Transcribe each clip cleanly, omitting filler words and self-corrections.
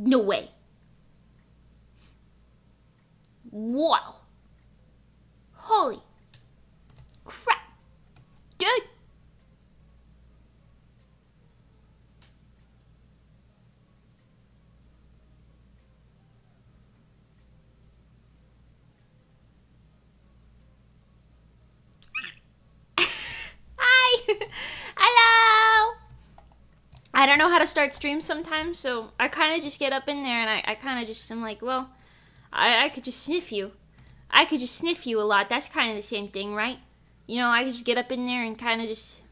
No way. Wow. Holy crap. Dude. Hi. Hello. I don't know how to start streams sometimes, so I kind of just get up in there and I kind of just, I'm like, well, I could just sniff you. I could just sniff you a lot. That's kind of the same thing, right? You know, I could just get up in there and kind of just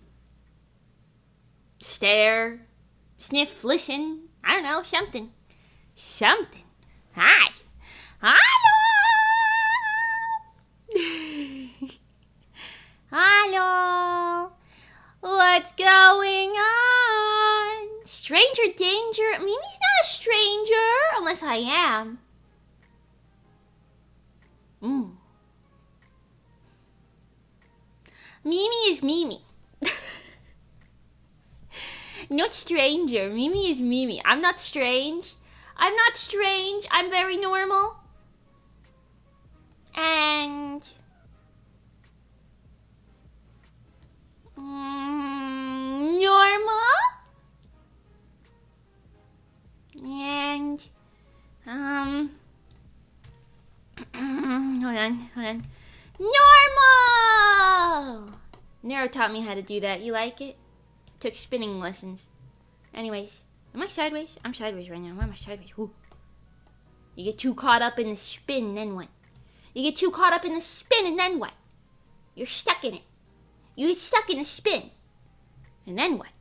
stare, sniff, listen. I don't know, something. Something. Hi. Hello. Hello. What's going on? Stranger danger? Mimi's not a stranger, unless I am. Mimi is Mimi. Not stranger. Mimi is Mimi. I'm not strange. I'm not strange. I'm very normal. And... normal? And... hold on. Normal! Nero taught me how to do that. You like it? Took spinning lessons. Anyways, am I sideways? I'm sideways right now. Why am I sideways? Ooh. You get too caught up in the spin, then what? You get too caught up in the spin, and then what? You're stuck in it. You get stuck in the spin. And then what?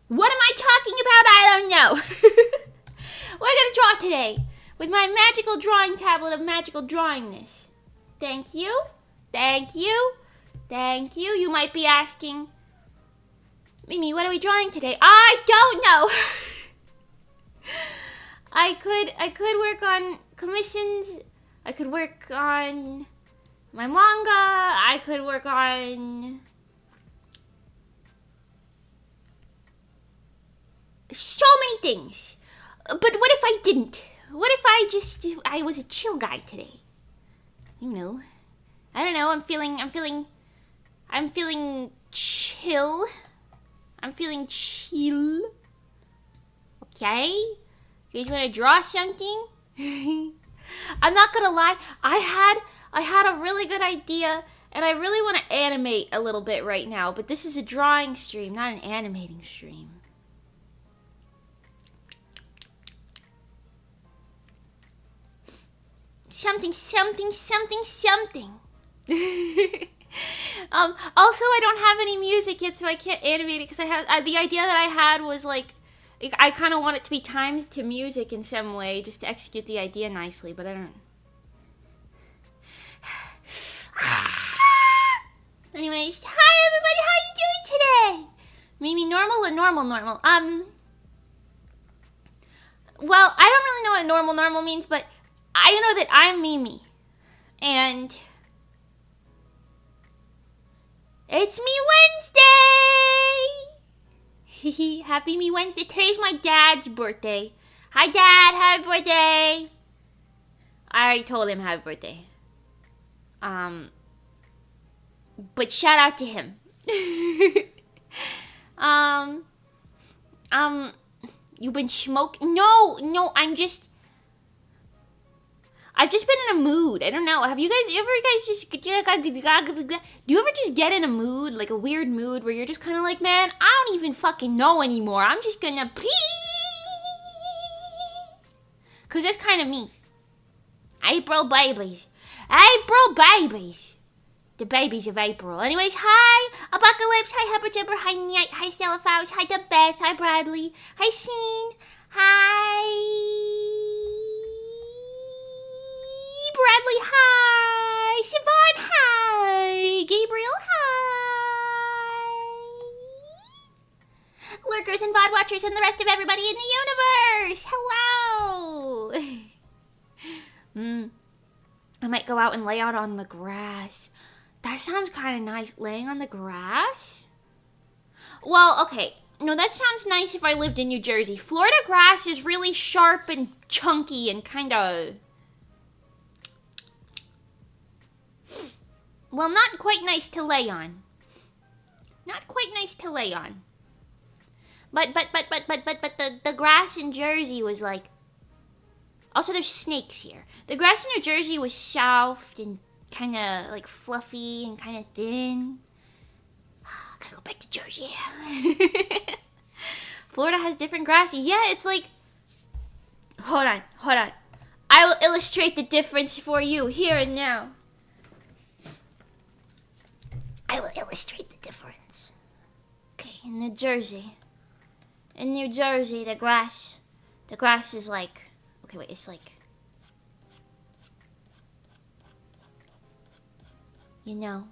What am I talking about? I don't know. We're gonna draw today with my magical drawing tablet of magical drawingness. Thank you. Thank you. Thank you. You might be asking, Mimi, what are we drawing today? I don't know. I could work on commissions. I could work on my manga. I could work on so many things. But what if I didn't? What if I was a chill guy today? You know, I don't know. I'm feeling chill. I'm feeling chill. Okay, you guys want to draw something? I'm not gonna lie. I had a really good idea, and I really want to animate a little bit right now. But this is a drawing stream, not an animating stream. Something. Also, I don't have any music yet, so I can't animate it because I have the idea that I had was like, I kind of want it to be timed to music in some way, just to execute the idea nicely. But I don't. Anyways, hi everybody, how you doing today? Mimi, normal or normal? Well, I don't really know what normal means, but I know that I'm Mimi, and it's Me Wednesday! Happy Me Wednesday. Today's my dad's birthday. Hi, Dad. Happy birthday. I already told him happy birthday. But shout out to him. You've been smoking? No, I've just been in a mood. I don't know. Have you guys just, do you ever just get in a mood, like a weird mood, where you're just kind of like, man, I don't even fucking know anymore. I'm just gonna pee. Because that's kind of me. April babies. The babies of April. Anyways, hi, Apocalypse. Hi, VTuber. Hi, Night. Hi, Stella Fos. Hi, The Best. Hi, Bradley. Hi, Scene. Hi, Bradley. Hi, Siobhan. Hi, Gabriel. Hi, lurkers and VOD watchers and the rest of everybody in the universe. Hello. I might go out and lay out on the grass. That sounds kind of nice, laying on the grass. Well, okay, No, that sounds nice if I lived in New Jersey. Florida grass is really sharp and chunky and kind of... Well, not quite nice to lay on. Not quite nice to lay on. But the grass in Jersey was like... Also, there's snakes here. The grass in New Jersey was soft and kind of like fluffy and kind of thin. Gotta go back to Jersey. Florida has different grass. Yeah, it's like... Hold on. I will illustrate the difference for you here and now. I will illustrate the difference. Okay, in New Jersey. In New Jersey, the grass is like... Okay, wait, it's like... You know,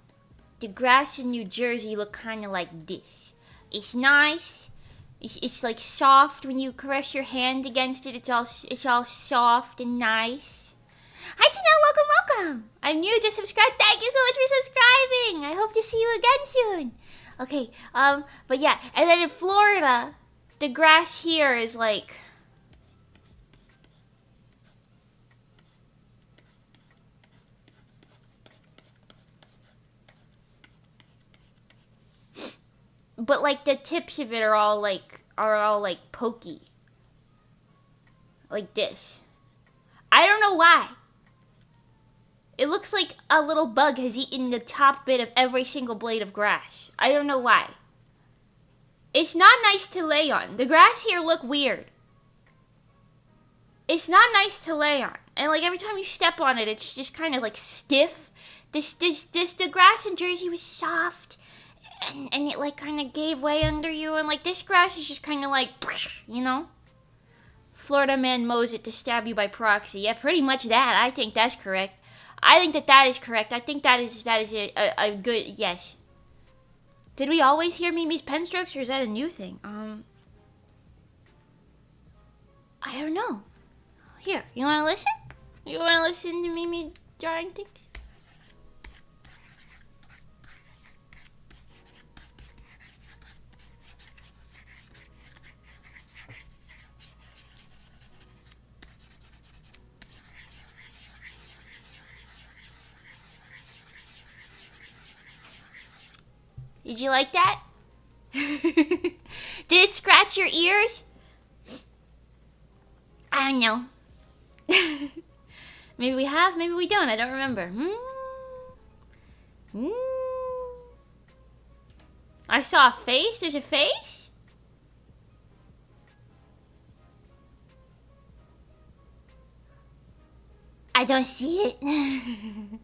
the grass in New Jersey look kind of like this. It's nice. It's like soft when you caress your hand against it. It's all soft and nice. Hi, Janelle. Welcome. I'm new. Just subscribed. Thank you so much for subscribing. I hope to see you again soon. Okay. But yeah, and then in Florida, the grass here is like... But like the tips of it are all like pokey. Like this. I don't know why. It looks like a little bug has eaten the top bit of every single blade of grass. I don't know why. It's not nice to lay on. The grass here look weird. It's not nice to lay on. And like every time you step on it, it's just kind of like stiff. The grass in Jersey was soft. And it like kind of gave way under you. And like this grass is just kind of like, you know? Florida man mows it to stab you by proxy. Yeah, pretty much that. I think that's correct. I think that is correct. I think that is a good, yes. Did we always hear Mimi's pen strokes, or is that a new thing? I don't know. Here, you want to listen? You want to listen to Mimi drawing things? Did you like that? Did it scratch your ears? I don't know. Maybe we have, maybe we don't. I don't remember. I saw a face. There's a face? I don't see it.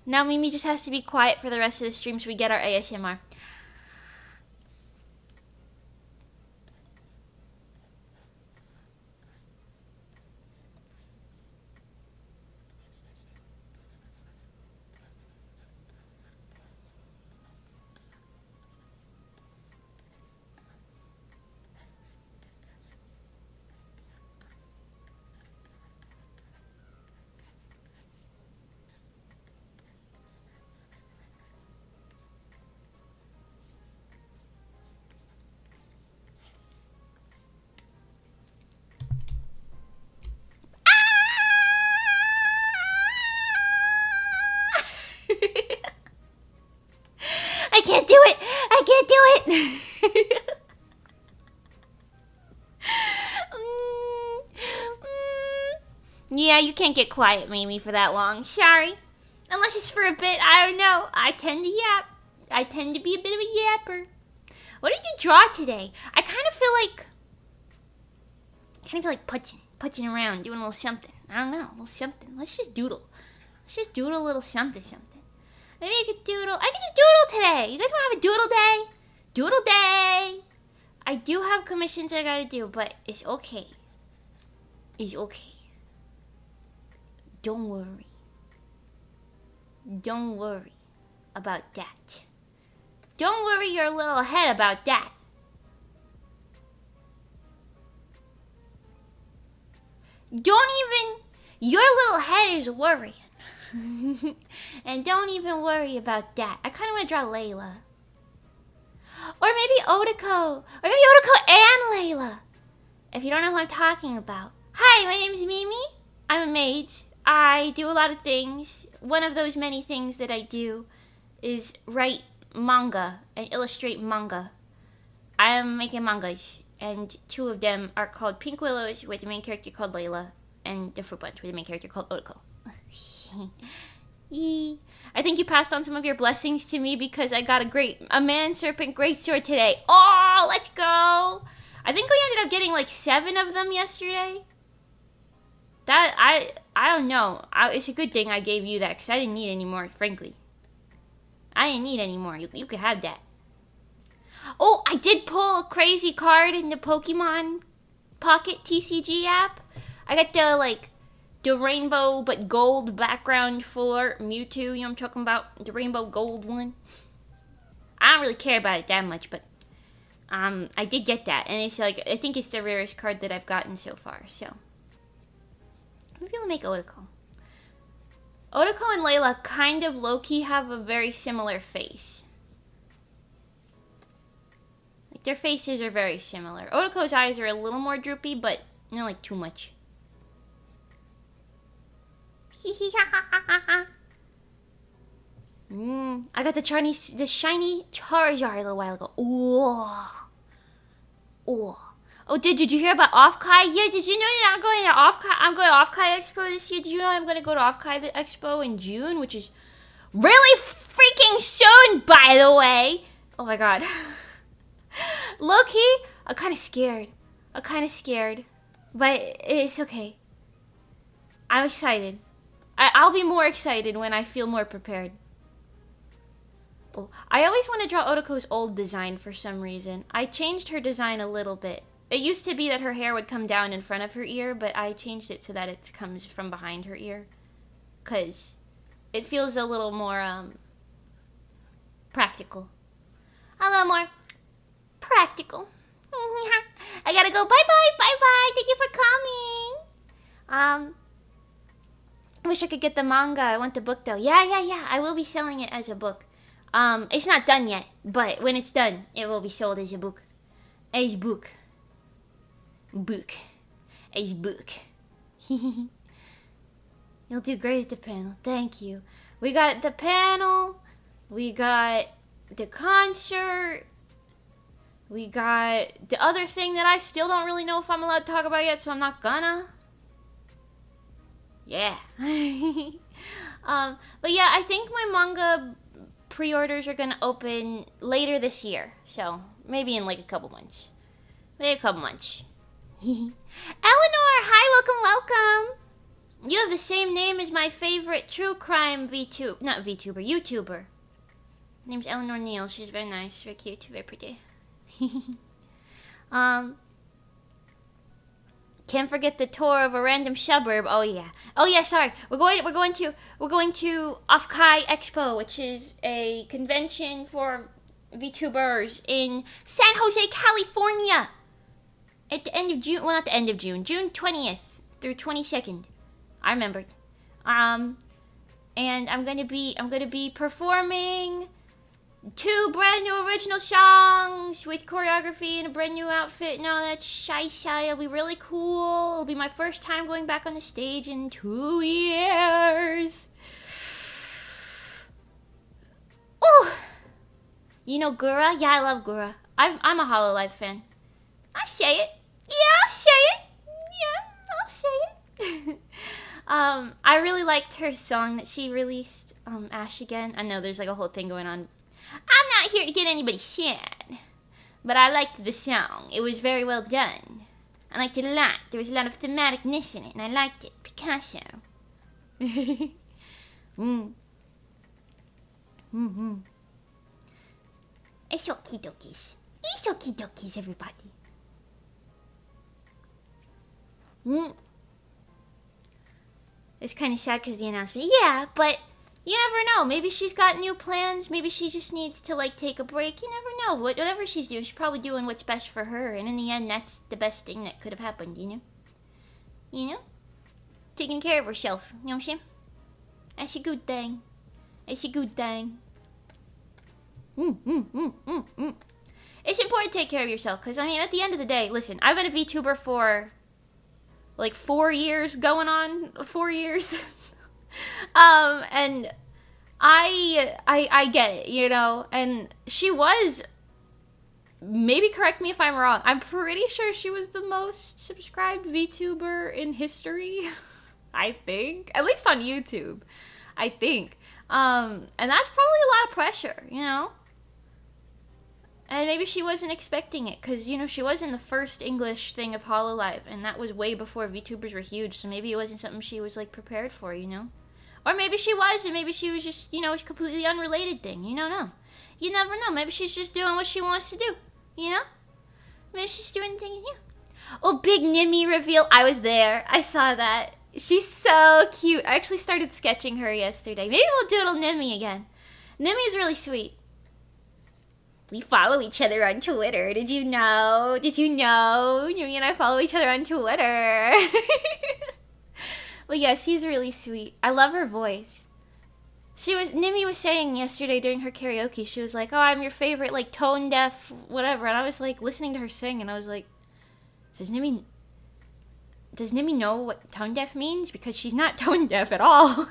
Now Mimi just has to be quiet for the rest of the stream so we get our ASMR. I can't do it! I can't do it! Yeah, you can't get quiet, Mimi, for that long. Sorry. Unless it's for a bit, I don't know. I tend to yap. I tend to be a bit of a yapper. What did you draw today? I kind of feel like putzing around, doing a little something. I don't know, a little something. Let's just doodle. Let's just doodle a little something. Maybe I could doodle. I could just doodle today. You guys want to have a doodle day? Doodle day. I do have commissions I gotta do, but it's okay. It's okay. Don't worry. Don't worry about that. Don't worry your little head about that. Don't even... Your little head is worrying. And don't even worry about that. I kind of want to draw Leila. Or maybe Otako. Or maybe Otako and Leila. If you don't know who I'm talking about. Hi, my name's Mimi. I'm a mage. I do a lot of things. One of those many things that I do is write manga and illustrate manga. I am making mangas, and 2 of them are called Pink Willows with the main character called Leila, and the Fruit Bunch with the main character called Otako. I think you passed on some of your blessings to me because I got a man serpent greatsword today. Oh, let's go! I think we ended up getting like 7 of them yesterday. That I don't know. It's a good thing I gave you that because I didn't need any more, frankly. I didn't need any more. You could have that. Oh, I did pull a crazy card in the Pokemon Pocket TCG app. I got the rainbow but gold background full art Mewtwo. You know what I'm talking about? The rainbow gold one. I don't really care about it that much, but I did get that, and it's like I think it's the rarest card that I've gotten so far. So maybe we'll make Otako. Otako and Leila kind of low-key have a very similar face. Like their faces are very similar. Otako's eyes are a little more droopy, but not like too much. I got the shiny Charizard a little while ago. Oh, did you hear about Offkai? Yeah, did you know that I'm going to Offkai Expo this year? Did you know I'm going to go to Offkai Expo in June, which is really freaking soon, by the way. Oh my god. Low-key, I'm kind of scared. But it's okay. I'm excited. I'll be more excited when I feel more prepared. Oh, I always want to draw Otako's old design for some reason. I changed her design a little bit. It used to be that her hair would come down in front of her ear, but I changed it so that it comes from behind her ear. Because it feels a little more, practical. A little more practical. I gotta go. Bye-bye. Thank you for coming. I wish I could get the manga. I want the book, though. Yeah. I will be selling it as a book. It's not done yet, but when it's done, it will be sold as a book. As book. As book. You'll do great at the panel. Thank you. We got the panel. We got the concert. We got the other thing that I still don't really know if I'm allowed to talk about yet, so I'm not gonna. Yeah. But yeah, I think my manga pre-orders are gonna open later this year. So, maybe in like a couple months. Eleanor, hi, welcome. You have the same name as my favorite true crime YouTuber. Name's Eleanor Neal. She's very nice, very cute, very pretty. Can't forget the tour of a random suburb. Oh yeah. Sorry. We're going to Offkai Expo, which is a convention for VTubers in San Jose, California. At the end of June. Well, not the end of June. June 20th through 22nd. I remembered. And I'm gonna be performing 2 brand new original songs with choreography and a brand new outfit and all that shy. It'll be really cool. It'll be my first time going back on the stage in 2 years. Ooh! You know Gura? Yeah, I love Gura. I'm a Hololive fan. I'll say it. I really liked her song that she released, Ash Again. I know there's like a whole thing going on. I'm not here to get anybody sad, but I liked the song. It was very well done. I liked it a lot. There was a lot of thematicness in it, and I liked it. Picasso. It's okie dokies, everybody. It's kind of sad because of the announcement. Yeah, but you never know. Maybe she's got new plans. Maybe she just needs to, like, take a break. You never know. Whatever she's doing, she's probably doing what's best for her. And in the end, that's the best thing that could have happened, you know? You know? Taking care of herself. You know what I'm saying? That's a good thing. it's important to take care of yourself. Because, I mean, at the end of the day, listen, I've been a VTuber for, like, 4 years, going on 4 years. And I get it, you know? And she was, maybe correct me if I'm wrong, I'm pretty sure she was the most subscribed VTuber in history. I think. At least on YouTube. I think. And that's probably a lot of pressure, you know? And maybe she wasn't expecting it, because, you know, she was in the first English thing of Hololive, and that was way before VTubers were huge, so maybe it wasn't something she was, like, prepared for, you know? Or maybe she was, and maybe she was just, you know, a completely unrelated thing. You don't know. You never know. Maybe she's just doing what she wants to do, you know? Maybe she's doing things new. Oh, big Nimmy reveal. I was there. I saw that. She's so cute. I actually started sketching her yesterday. Maybe we'll doodle Nimmy again. Nimmy is really sweet. We follow each other on Twitter. Did you know? Did you know? Nimmy and I follow each other on Twitter. But yeah, she's really sweet. I love her voice. Nimmy was saying yesterday during her karaoke, she was like, oh, I'm your favorite, like, tone deaf, whatever. And I was, like, listening to her sing, and I was like, does Nimmy know what tone deaf means? Because she's not tone deaf at all.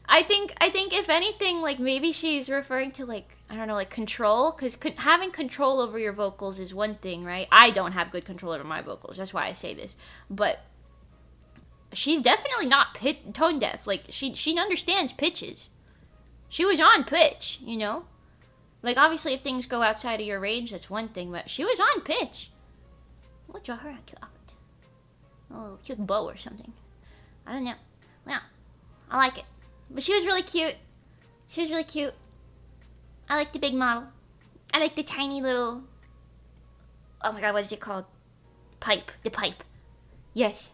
I think if anything, like, maybe she's referring to, like, I don't know, like, control. Because having control over your vocals is one thing, right? I don't have good control over my vocals. That's why I say this. But she's definitely not tone deaf. Like, she understands pitches. She was on pitch, you know? Like, obviously, if things go outside of your range, that's one thing. But she was on pitch. We'll draw her a cute outfit. A little cute bow or something. I don't know. Yeah, I like it. But she was really cute. She was really cute. I like the big model. I like the tiny little... Oh my god, what is it called? Pipe. The pipe. Yes.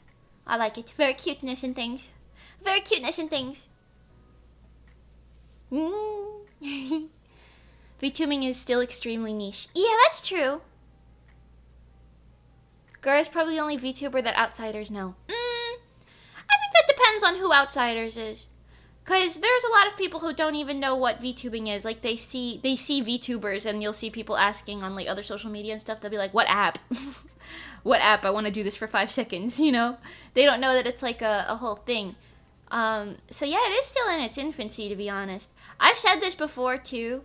I like it. Very cuteness and things. Very cuteness and things. VTubing is still extremely niche. Yeah, that's true. Gur is probably the only VTuber that outsiders know. I think that depends on who outsiders is. Because there's a lot of people who don't even know what VTubing is. Like, they see VTubers, and you'll see people asking on, like, other social media and stuff. They'll be like, what app? What app? I want to do this for 5 seconds, you know? They don't know that it's, like, a whole thing. So, yeah, it is still in its infancy, to be honest. I've said this before, too.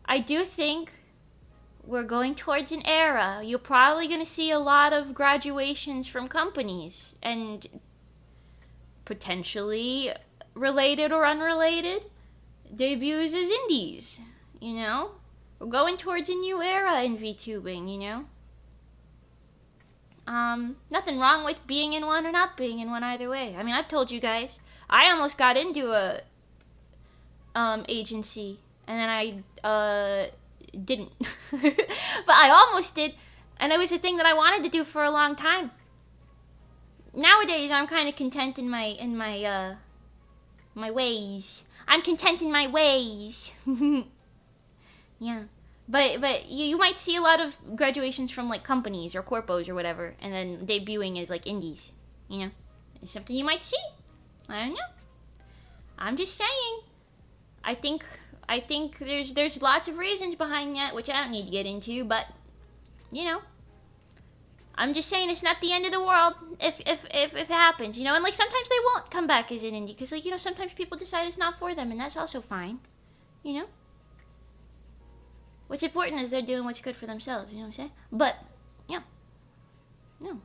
I do think we're going towards an era. You're probably going to see a lot of graduations from companies. And potentially related or unrelated debuts as indies, you know? We're going towards a new era in VTubing, you know? Nothing wrong with being in one or not being in one either way. I mean, I've told you guys, I almost got into a agency, and then I didn't. But I almost did, and it was a thing that I wanted to do for a long time. Nowadays, I'm kind of content in my ways. I'm content in my ways. Yeah. But you might see a lot of graduations from, like, companies or corpos or whatever, and then debuting as, like, indies. You know? It's something you might see. I don't know. I'm just saying. I think there's lots of reasons behind that, which I don't need to get into, but, you know. I'm just saying it's not the end of the world if it happens, you know? And, like, sometimes they won't come back as an indie, because, like, you know, sometimes people decide it's not for them, and that's also fine, you know? What's important is they're doing what's good for themselves, you know what I'm saying? But, yeah. No.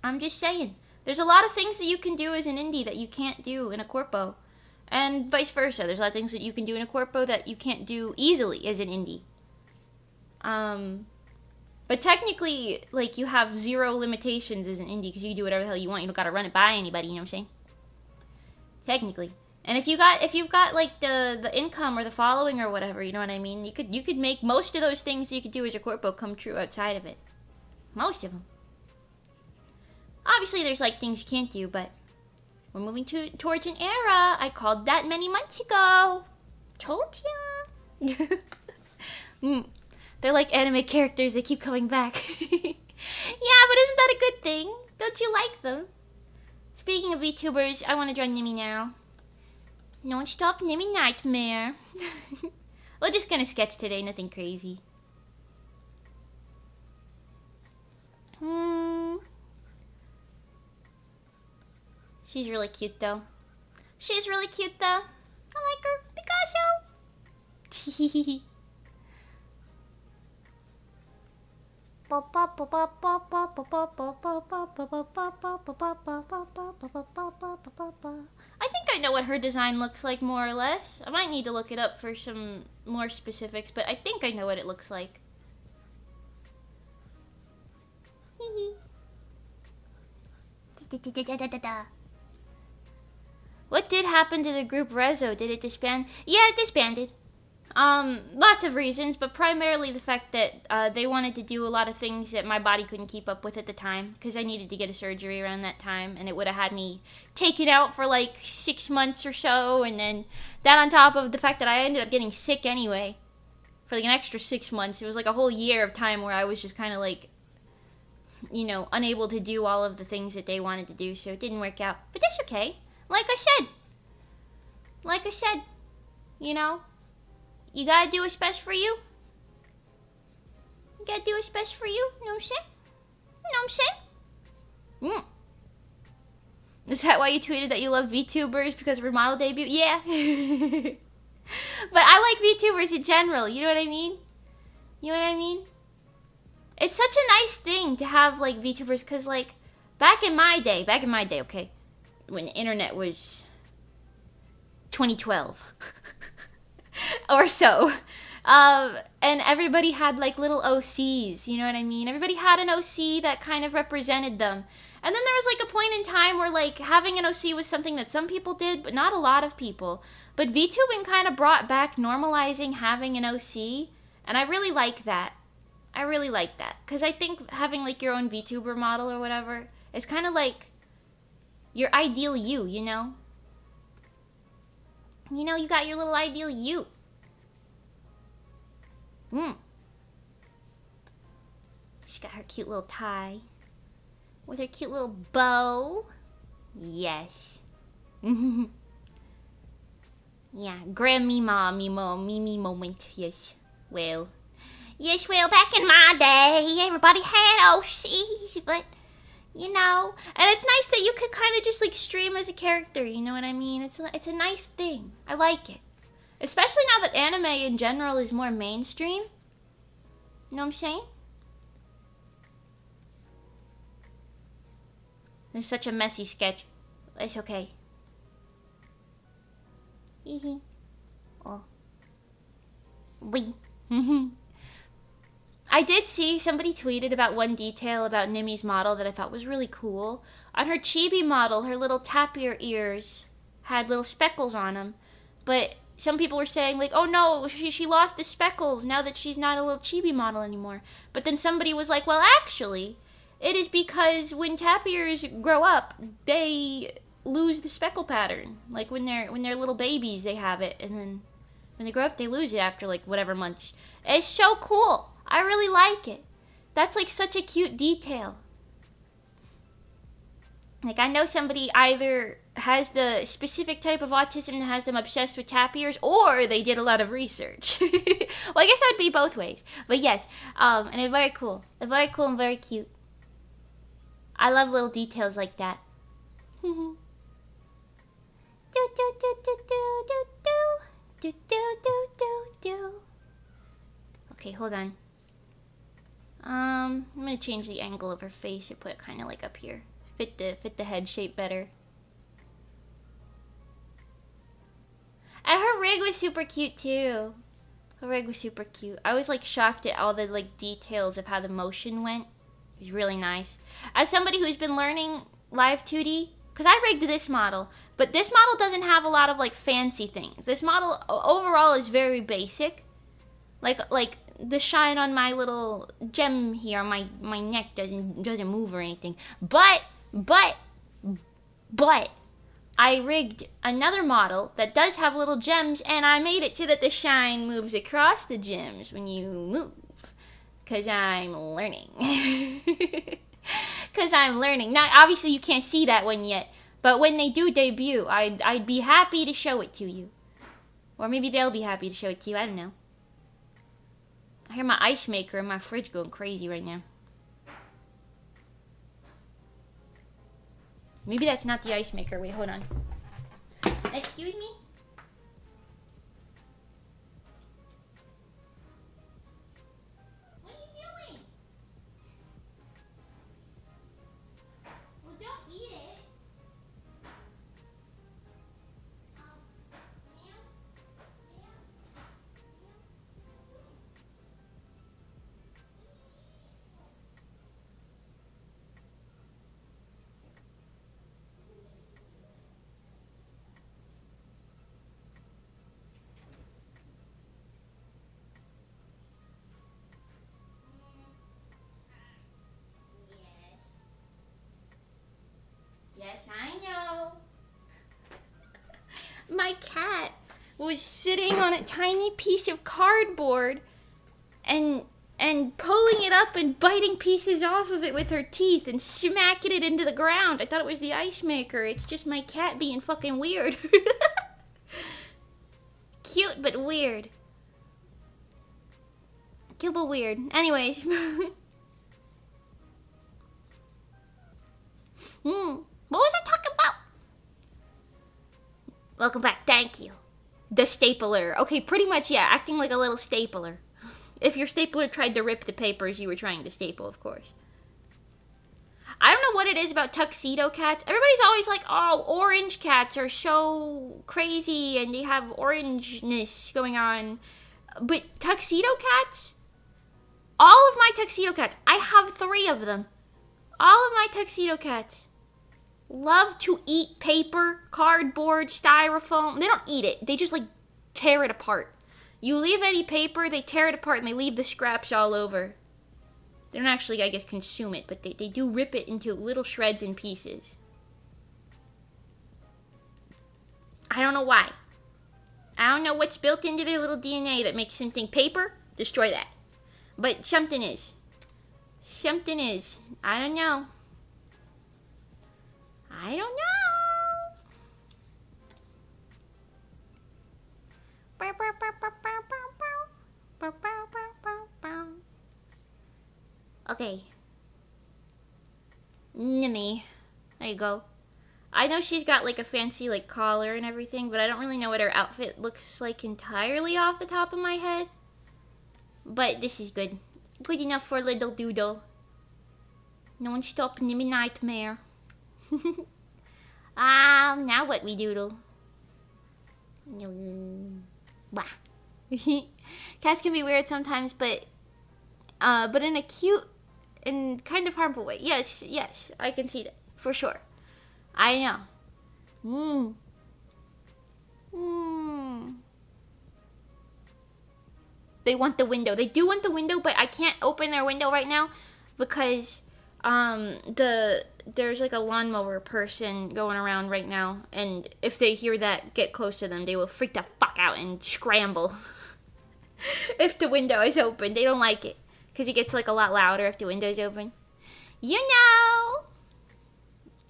I'm just saying. There's a lot of things that you can do as an indie that you can't do in a corpo. And vice versa. There's a lot of things that you can do in a corpo that you can't do easily as an indie. But technically, like, you have 0 limitations as an indie because you can do whatever the hell you want. You don't gotta run it by anybody, you know what I'm saying? Technically. And if you've got like the income or the following or whatever, you know what I mean? You could make most of those things that you could do as a corpo come true outside of it. Most of them. Obviously, there's like things you can't do, but we're moving towards an era. I called that many months ago. Told ya. They're like anime characters. They keep coming back. Yeah, but isn't that a good thing? Don't you like them? Speaking of VTubers, I want to join Nimmy now. Non-stop Nimmy nightmare. We're just gonna sketch today, nothing crazy. She's really cute though. She's really cute though. I like her. Picasso. I think I know what her design looks like more or less. I might need to look it up for some more specifics, but I think I know what it looks like. What did happen to the group Rezo? Did it disband? Yeah, it disbanded. Lots of reasons, but primarily the fact that they wanted to do a lot of things that my body couldn't keep up with at the time, because I needed to get a surgery around that time, and it would have had me taken out for like 6 months or so, and then that on top of the fact that I ended up getting sick anyway, for like an extra 6 months. It was like a whole year of time where I was just kind of like, you know, unable to do all of the things that they wanted to do, so it didn't work out. But that's okay. Like I said, you know, you gotta do what's best for you. You gotta do what's best for you. You know what I'm saying? You know what I'm saying? Is that why you tweeted that you love VTubers because of her model debut? Yeah. But I like VTubers in general. You know what I mean? You know what I mean? It's such a nice thing to have like VTubers, because like back in my day, okay, when the internet was 2012 or so, and everybody had like little OCs, you know what I mean? Everybody had an OC that kind of represented them. And then there was like a point in time where like having an OC was something that some people did, but not a lot of people. But VTubing kind of brought back normalizing having an OC, and I really like that. I really like that, because I think having like your own VTuber model or whatever is kind of like your ideal you, you know? You know, you got your little ideal you. She got her cute little tie with her cute little bow. Yes. Yeah, grandmama, mimi moment. Yes. Well, back in my day, everybody had OCs, but you know, and it's nice that you could kind of just like stream as a character, you know what I mean? It's a nice thing. I like it. Especially now that anime in general is more mainstream. You know what I'm saying? It's such a messy sketch. It's okay. Hee. Oh. Wee. I did see somebody tweeted about one detail about Nimi's model that I thought was really cool. On her chibi model, her little tapir ears had little speckles on them. But some people were saying, like, oh no, she lost the speckles now that she's not a little chibi model anymore. But then somebody was like, well, actually, it is because when tapirs grow up, they lose the speckle pattern. Like, when they're little babies, they have it. And then when they grow up, they lose it after, like, whatever months. It's so cool. I really like it. That's like such a cute detail. Like, I know somebody either has the specific type of autism that has them obsessed with tapirs, or they did a lot of research. Well, I guess that would be both ways. But yes, and it's very cool. It's very cool and very cute. I love little details like that. Do do do do do do do do do do do. Okay, hold on. I'm gonna change the angle of her face and put it kind of like up here. Fit the head shape better. And her rig was super cute too. Her rig was super cute. I was like shocked at all the like details of how the motion went. It was really nice. As somebody who's been learning live 2D, because I rigged this model, but this model doesn't have a lot of like fancy things. This model overall is very basic. Like the shine on my little gem here on my neck doesn't move or anything. But I rigged another model that does have little gems, and I made it so that the shine moves across the gems when you move. Cause I'm learning. Now, obviously you can't see that one yet, but when they do debut, I'd be happy to show it to you. Or maybe they'll be happy to show it to you, I don't know. I hear my ice maker in my fridge going crazy right now. Maybe that's not the ice maker. Wait, hold on. Excuse me? What are you doing? Well, don't eat it. Yes, I know. My cat was sitting on a tiny piece of cardboard and pulling it up and biting pieces off of it with her teeth and smacking it into the ground. I thought it was the ice maker. It's just my cat being fucking weird. Cute but weird. Cute but weird. Anyways. What was I talking about? Welcome back. Thank you. The stapler. Okay, pretty much, yeah. Acting like a little stapler. If your stapler tried to rip the papers you were trying to staple, of course. I don't know what it is about tuxedo cats. Everybody's always like, oh, orange cats are so crazy and they have orangeness going on. But tuxedo cats? All of my tuxedo cats. I have 3 of them. All of my tuxedo cats love to eat paper, cardboard, styrofoam. They don't eat it. They just, like, tear it apart. You leave any paper, they tear it apart, and they leave the scraps all over. They don't actually, I guess, consume it, but they do rip it into little shreds and pieces. I don't know why. I don't know what's built into their little DNA that makes them think paper, destroy that. But something is. Something is. I don't know. I don't know. Okay. Nimmy. There you go. I know she's got like a fancy like collar and everything, but I don't really know what her outfit looks like entirely off the top of my head. But this is good. Good enough for little doodle. Non-stop Nimmy nightmare. Now what we doodle? Bah. Cats can be weird sometimes, but in a cute and kind of harmful way. Yes, I can see that for sure. I know. They want the window. They do want the window, but I can't open their window right now because there's like a lawnmower person going around right now, and if they hear that get close to them, they will freak the fuck out and scramble. If the window is open, they don't like it because it gets like a lot louder if the window is open. You know,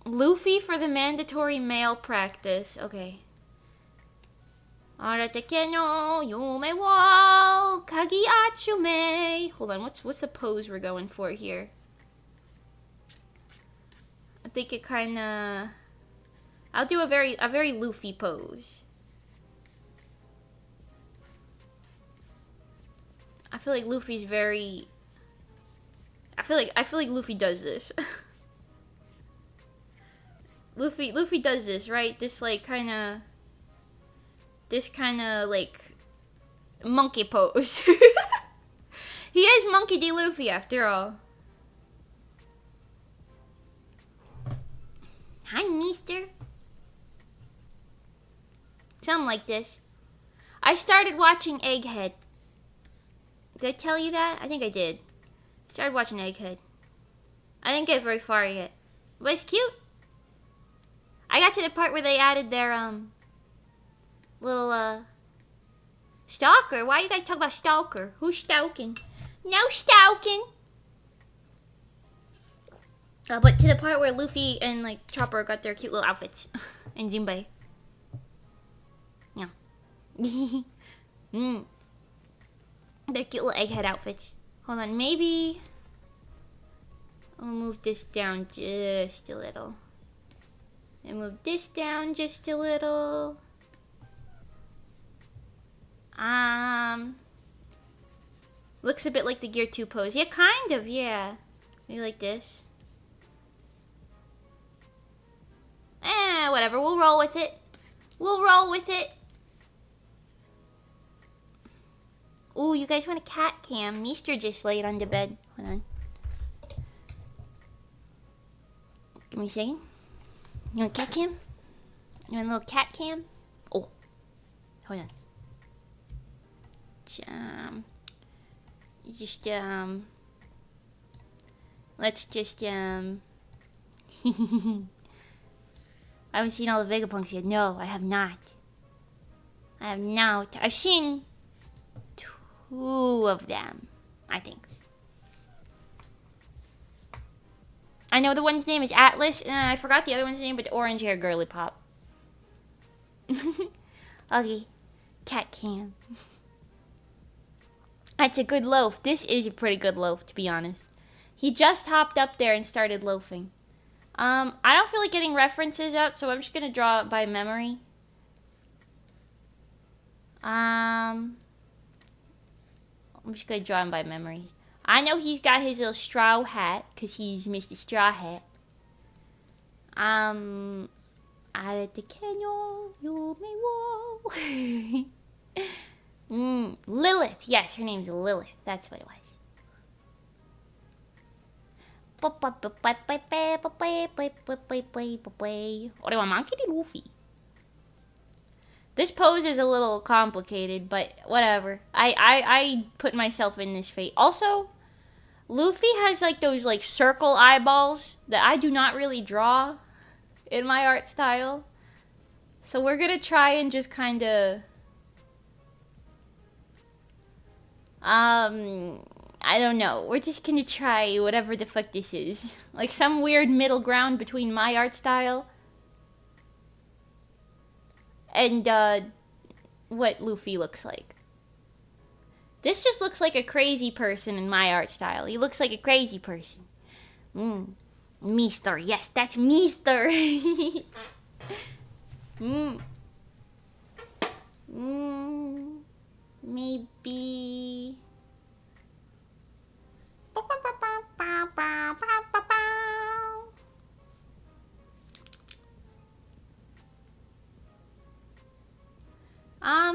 Luffy for the mandatory male practice. Okay. Hold on, what's the pose we're going for here? I think it kinda... I'll do a very Luffy pose. I feel like Luffy's very... I feel like Luffy does this. Luffy does this, right? This kinda like monkey pose. He is Monkey D. Luffy after all. Hi, mister. Something like this. I started watching Egghead. Did I tell you that? I think I did. Started watching Egghead. I didn't get very far yet. But it's cute. I got to the part where they added their, little, stalker. Why you guys talk about stalker? Who's stalking? No stalking. But to the part where Luffy and, like, Chopper got their cute little outfits. And Jinbei. Yeah. They're cute little egghead outfits. Hold on, maybe I'll move this down just a little. And move this down just a little. Looks a bit like the Gear 2 pose. Yeah, kind of, yeah. Maybe like this. Whatever, we'll roll with it. We'll roll with it. Ooh, you guys want a cat cam? Meester just laid on the bed. Hold on. Give me a second. You want a cat cam? You want a little cat cam? Oh. Hold on. Let's just, I haven't seen all the Vegapunks yet. No, I have not. I have not. I've seen 2 of them, I think. I know the one's name is Atlas, and I forgot the other one's name, but the orange hair girly pop. Okay, cat cam. That's a good loaf. This is a pretty good loaf, to be honest. He just hopped up there and started loafing. I don't feel like getting references out, so I'm just gonna draw it by memory. I'm just gonna draw him by memory. I know he's got his little straw hat, because he's Mr. Straw Hat. Out at the canyon, you may walk. Lilith. Yes, her name's Lilith. That's what it was. Luffy. This pose is a little complicated, but whatever. I put myself in this fate. Also, Luffy has like those like circle eyeballs that I do not really draw in my art style. So we're gonna try and just kind of I don't know. We're just gonna try whatever the fuck this is. Like some weird middle ground between my art style and what Luffy looks like. This just looks like a crazy person in my art style. He looks like a crazy person. Meester. Yes, that's Meester. Maybe...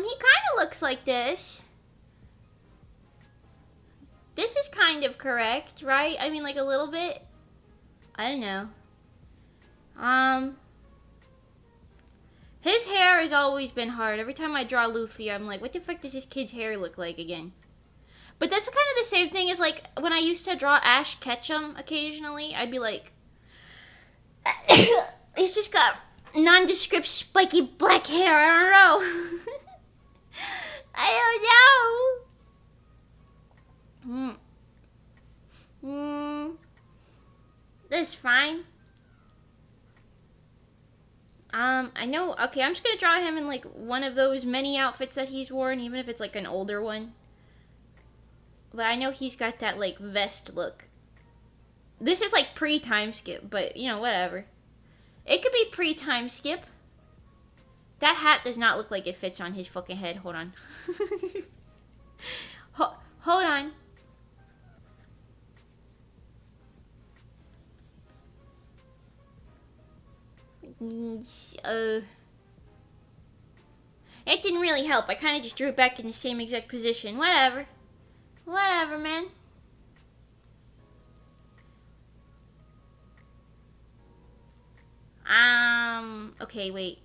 he kind of looks like this. This is kind of correct, right? I mean, like a little bit. I don't know. His hair has always been hard. Every time I draw Luffy, I'm like, what the fuck does this kid's hair look like again? But that's kind of the same thing as, like, when I used to draw Ash Ketchum occasionally, I'd be like, he's just got nondescript spiky black hair. I don't know. I don't know. That's fine. I know. Okay, I'm just gonna draw him in like one of those many outfits that he's worn, even if it's like an older one. But I know he's got that like vest look. This is like pre-time skip, but you know, whatever. It could be pre-time skip. That hat does not look like it fits on his fucking head. Hold on. Hold on. It didn't really help. I kind of just drew it back in the same exact position. Whatever. Whatever, man. Okay, wait.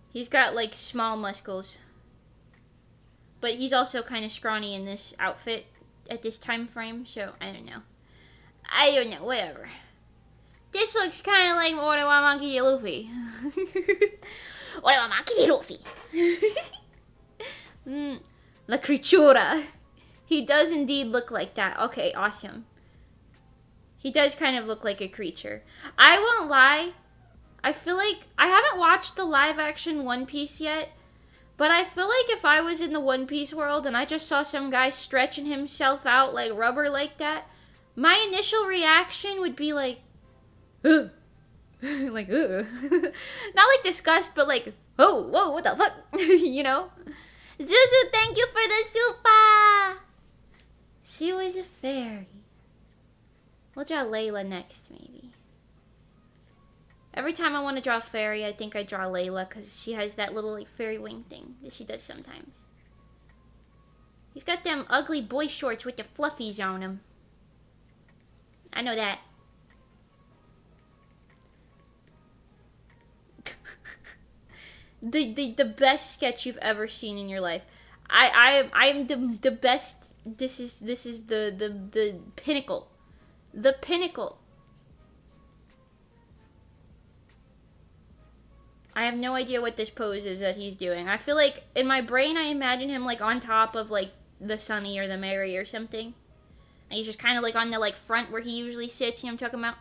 He's got, like, small muscles. But he's also kind of scrawny in this outfit at this time frame, so I don't know. I don't know, whatever. This looks kind of like what I want Monkey Luffy. What I want Monkey Luffy. La Creatura. He does indeed look like that. Okay, awesome. He does kind of look like a creature. I won't lie. I feel like I haven't watched the live action One Piece yet, But I feel like if I was in the One Piece world and I just saw some guy stretching himself out like rubber like that, my initial reaction would be like, ugh. Like, ugh. Not like disgust, but like, oh, whoa, what the fuck? You know? Zuzu, thank you for the super! She was a fairy. We'll draw Leila next, maybe. Every time I want to draw a fairy, I think I draw Leila because she has that little like fairy wing thing that she does sometimes. He's got them ugly boy shorts with the fluffies on them. I know that. the best sketch you've ever seen in your life. I am the best. This is the pinnacle. The pinnacle. I have no idea what this pose is that he's doing. I feel like in my brain I imagine him like on top of like the Sunny or the Mary or something. And he's just kind of like on the like front where he usually sits, you know what I'm talking about?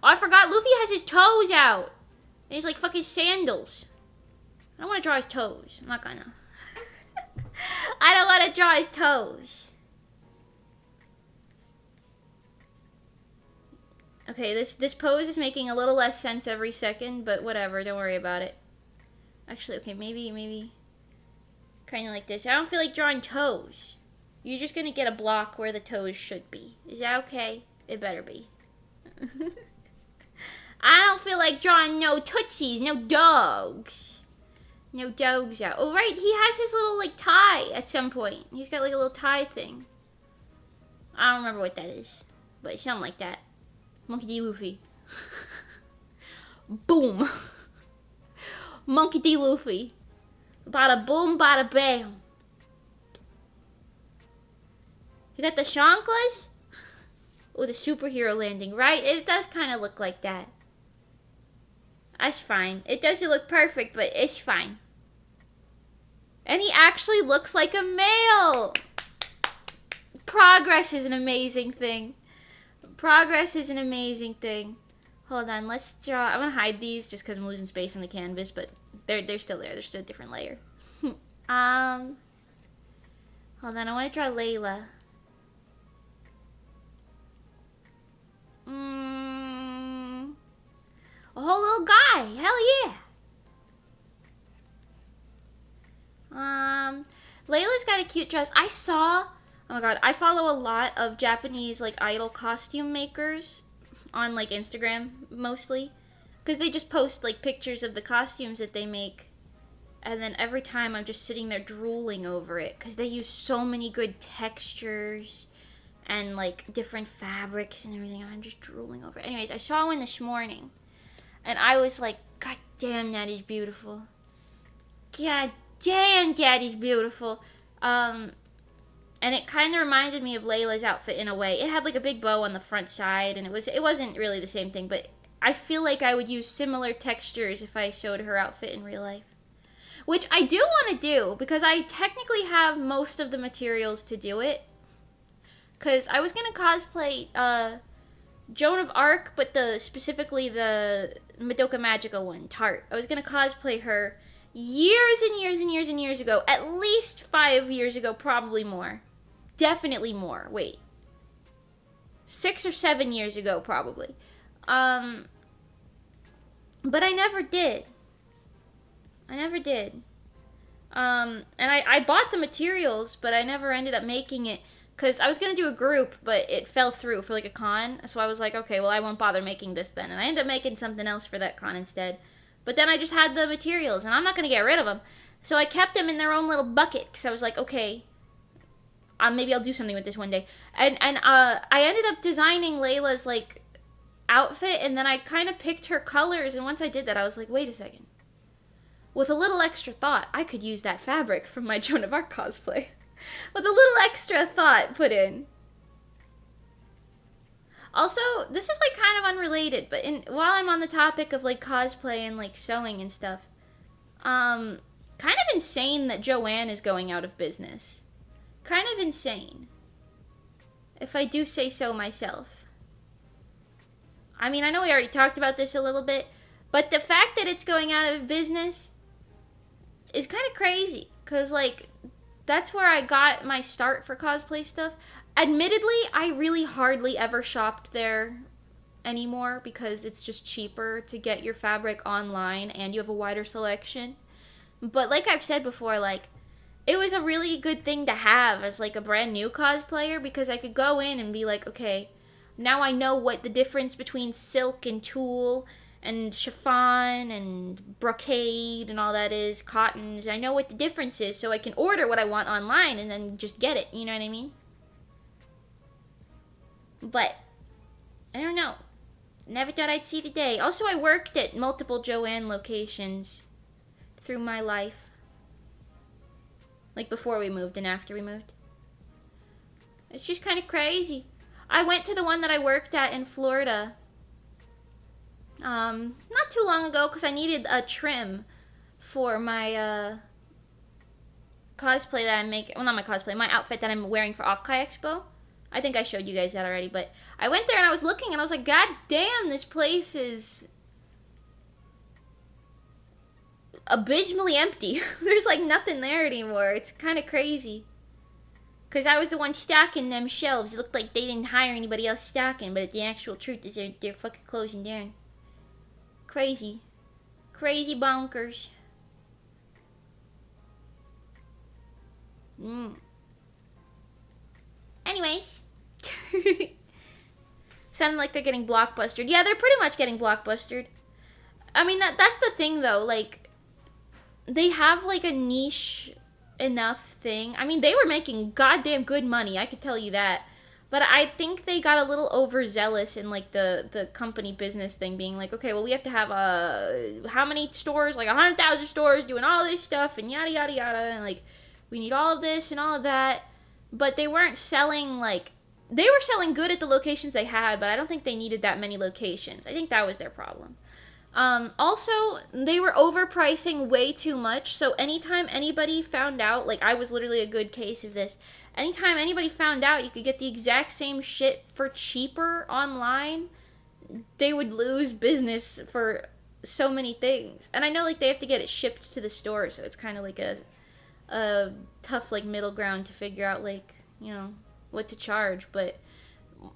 Oh, I forgot Luffy has his toes out. And he's like fucking sandals. I don't want to draw his toes. I'm not gonna. I don't want to draw his toes. Okay, this pose is making a little less sense every second, but whatever, don't worry about it. Actually, okay, maybe kind of like this. I don't feel like drawing toes. You're just gonna get a block where the toes should be. Is that okay? It better be. I don't feel like drawing no tootsies, no dogs. No dogs out. Oh, right, he has his little, like, tie at some point. He's got, like, a little tie thing. I don't remember what that is, but something like that. Monkey D. Luffy. Boom. Monkey D. Luffy. Bada boom, bada bam. You got the chanclas? Oh, the superhero landing, right? It does kind of look like that. That's fine. It doesn't look perfect, but it's fine. And he actually looks like a male. Progress is an amazing thing. Progress is an amazing thing. Hold on, let's draw. I'm gonna hide these just because I'm losing space on the canvas, but they're still there. They're still a different layer. Hold on, I want to draw Leila. A whole little guy. Hell yeah. Leila's got a cute dress. Oh my god, I follow a lot of Japanese like idol costume makers on like Instagram mostly, because they just post like pictures of the costumes that they make, and then every time I'm just sitting there drooling over it because they use so many good textures and like different fabrics and everything, and I'm just drooling over it. Anyways, I saw one this morning and I was like, god damn, that is beautiful. God damn, that is beautiful. And it kind of reminded me of Leila's outfit in a way. It had like a big bow on the front side, and it wasn't really the same thing, but I feel like I would use similar textures if I showed her outfit in real life. Which I do want to do, because I technically have most of the materials to do it. Because I was going to cosplay Joan of Arc, but specifically the Madoka Magica one, Tart. I was going to cosplay her years and years and years and years ago. At least 5 years ago, probably more. Definitely more. Wait. 6 or 7 years ago, probably. But I never did. And I bought the materials, but I never ended up making it. Because I was going to do a group, but it fell through for like a con. So I was like, okay, well, I won't bother making this then. And I ended up making something else for that con instead. But then I just had the materials, and I'm not going to get rid of them. So I kept them in their own little bucket. Because I was like, okay, maybe I'll do something with this one day. And I ended up designing Leila's like outfit, and then I kind of picked her colors. And once I did that, I was like, wait a second. With a little extra thought, I could use that fabric from my Joan of Arc cosplay. With a little extra thought put in. Also, this is like kind of unrelated, but while I'm on the topic of like cosplay and like sewing and stuff, kind of insane that Joanne is going out of business. Kind of insane, if I do say so myself. I mean, I know we already talked about this a little bit, but the fact that it's going out of business is kind of crazy. Because, like, that's where I got my start for cosplay stuff. Admittedly, I really hardly ever shopped there anymore because it's just cheaper to get your fabric online and you have a wider selection. But like I've said before, like, it was a really good thing to have as, like, a brand new cosplayer because I could go in and be like, okay, now I know what the difference between silk and tulle and chiffon and brocade and all that is, cottons. I know what the difference is, so I can order what I want online and then just get it, you know what I mean? But, I don't know. Never thought I'd see the day. Also, I worked at multiple Joanne locations through my life. Like, before we moved and after we moved. It's just kind of crazy. I went to the one that I worked at in Florida not too long ago because I needed a trim for my cosplay that I'm making. Well, not my cosplay, my outfit that I'm wearing for Offkai Expo. I think I showed you guys that already, but I went there and I was looking and I was like, God damn, this place is abysmally empty. There's like nothing there anymore. It's kind of crazy. Because I was the one stacking them shelves. It looked like they didn't hire anybody else stacking, but the actual truth is they're fucking closing down. Crazy. Crazy bonkers. Anyways. Sounding like they're getting blockbustered. Yeah, they're pretty much getting blockbustered. I mean, that's the thing, though. Like, they have, like, a niche enough thing. I mean, they were making goddamn good money, I could tell you that. But I think they got a little overzealous in, like, the company business thing, being like, okay, well, we have to have, how many stores? Like, 100,000 stores doing all this stuff, and yada, yada, yada, and, like, we need all of this and all of that. But they weren't selling, like, they were selling good at the locations they had, but I don't think they needed that many locations. I think that was their problem. Also, they were overpricing way too much, so anytime anybody found out, like, I was literally a good case of this, anytime anybody found out you could get the exact same shit for cheaper online, they would lose business for so many things. And I know, like, they have to get it shipped to the store, so it's kind of like a tough, like, middle ground to figure out, like, you know, what to charge, but,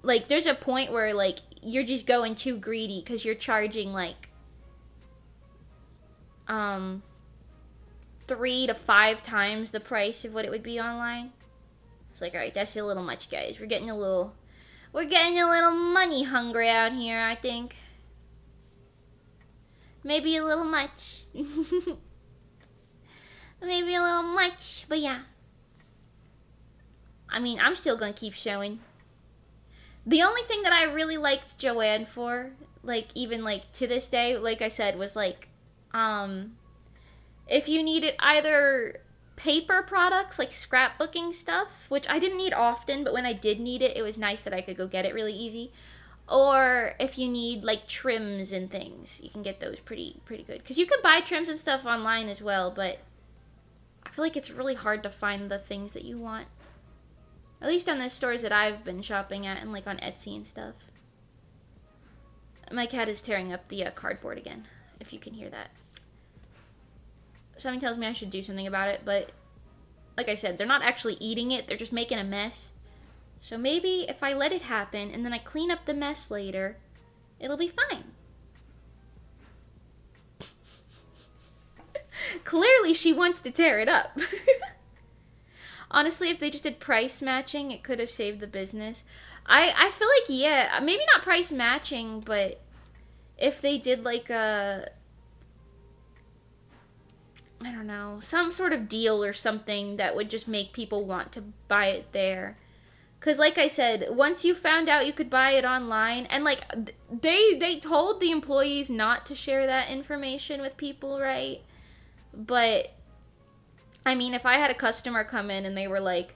like, there's a point where, like, you're just going too greedy because you're charging, like, 3 to 5 times the price of what it would be online. It's like, alright, that's a little much, guys. We're getting a little money hungry out here, I think. Maybe a little much. Maybe a little much, but yeah. I mean, I'm still gonna keep showing. The only thing that I really liked Joanne for, like, even, like, to this day, like I said, was, like, if you needed either paper products, like scrapbooking stuff, which I didn't need often, but when I did need it, it was nice that I could go get it really easy. Or if you need, like, trims and things, you can get those pretty good. Because you can buy trims and stuff online as well, but I feel like it's really hard to find the things that you want. At least on the stores that I've been shopping at and, like, on Etsy and stuff. My cat is tearing up the cardboard again, if you can hear that. Something tells me I should do something about it, but like I said, they're not actually eating it, they're just making a mess. So maybe if I let it happen and then I clean up the mess later, it'll be fine. Clearly she wants to tear it up. Honestly, if they just did price matching, it could have saved the business. I feel like, yeah, maybe not price matching, but if they did, like, I don't know, some sort of deal or something that would just make people want to buy it there. Because, like I said, once you found out you could buy it online, and, like, they told the employees not to share that information with people, right? But, I mean, if I had a customer come in and they were like,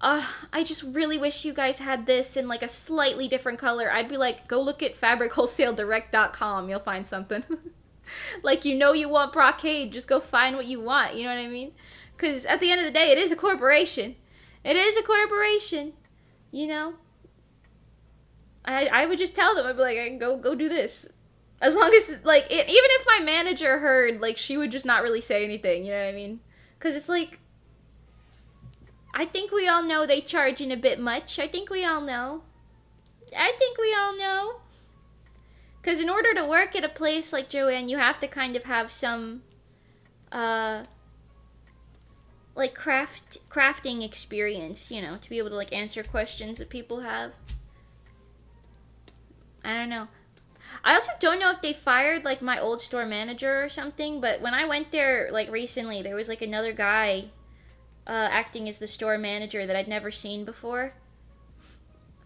I just really wish you guys had this in, like, a slightly different color, I'd be like, go look at fabrichwholesaledirect.com, you'll find something. Like, you know you want brocade, just go find what you want, you know what I mean? Because at the end of the day, it is a corporation. It is a corporation, you know? I would just tell them, I'd be like, go do this. As long as, like, even if my manager heard, like, she would just not really say anything, you know what I mean? Because it's like, I think we all know they charging a bit much. I think we all know. Because in order to work at a place like Joanne, you have to kind of have some, like, crafting experience, you know, to be able to, like, answer questions that people have. I don't know. I also don't know if they fired, like, my old store manager or something, but when I went there, like, recently, there was, like, another guy acting as the store manager that I'd never seen before.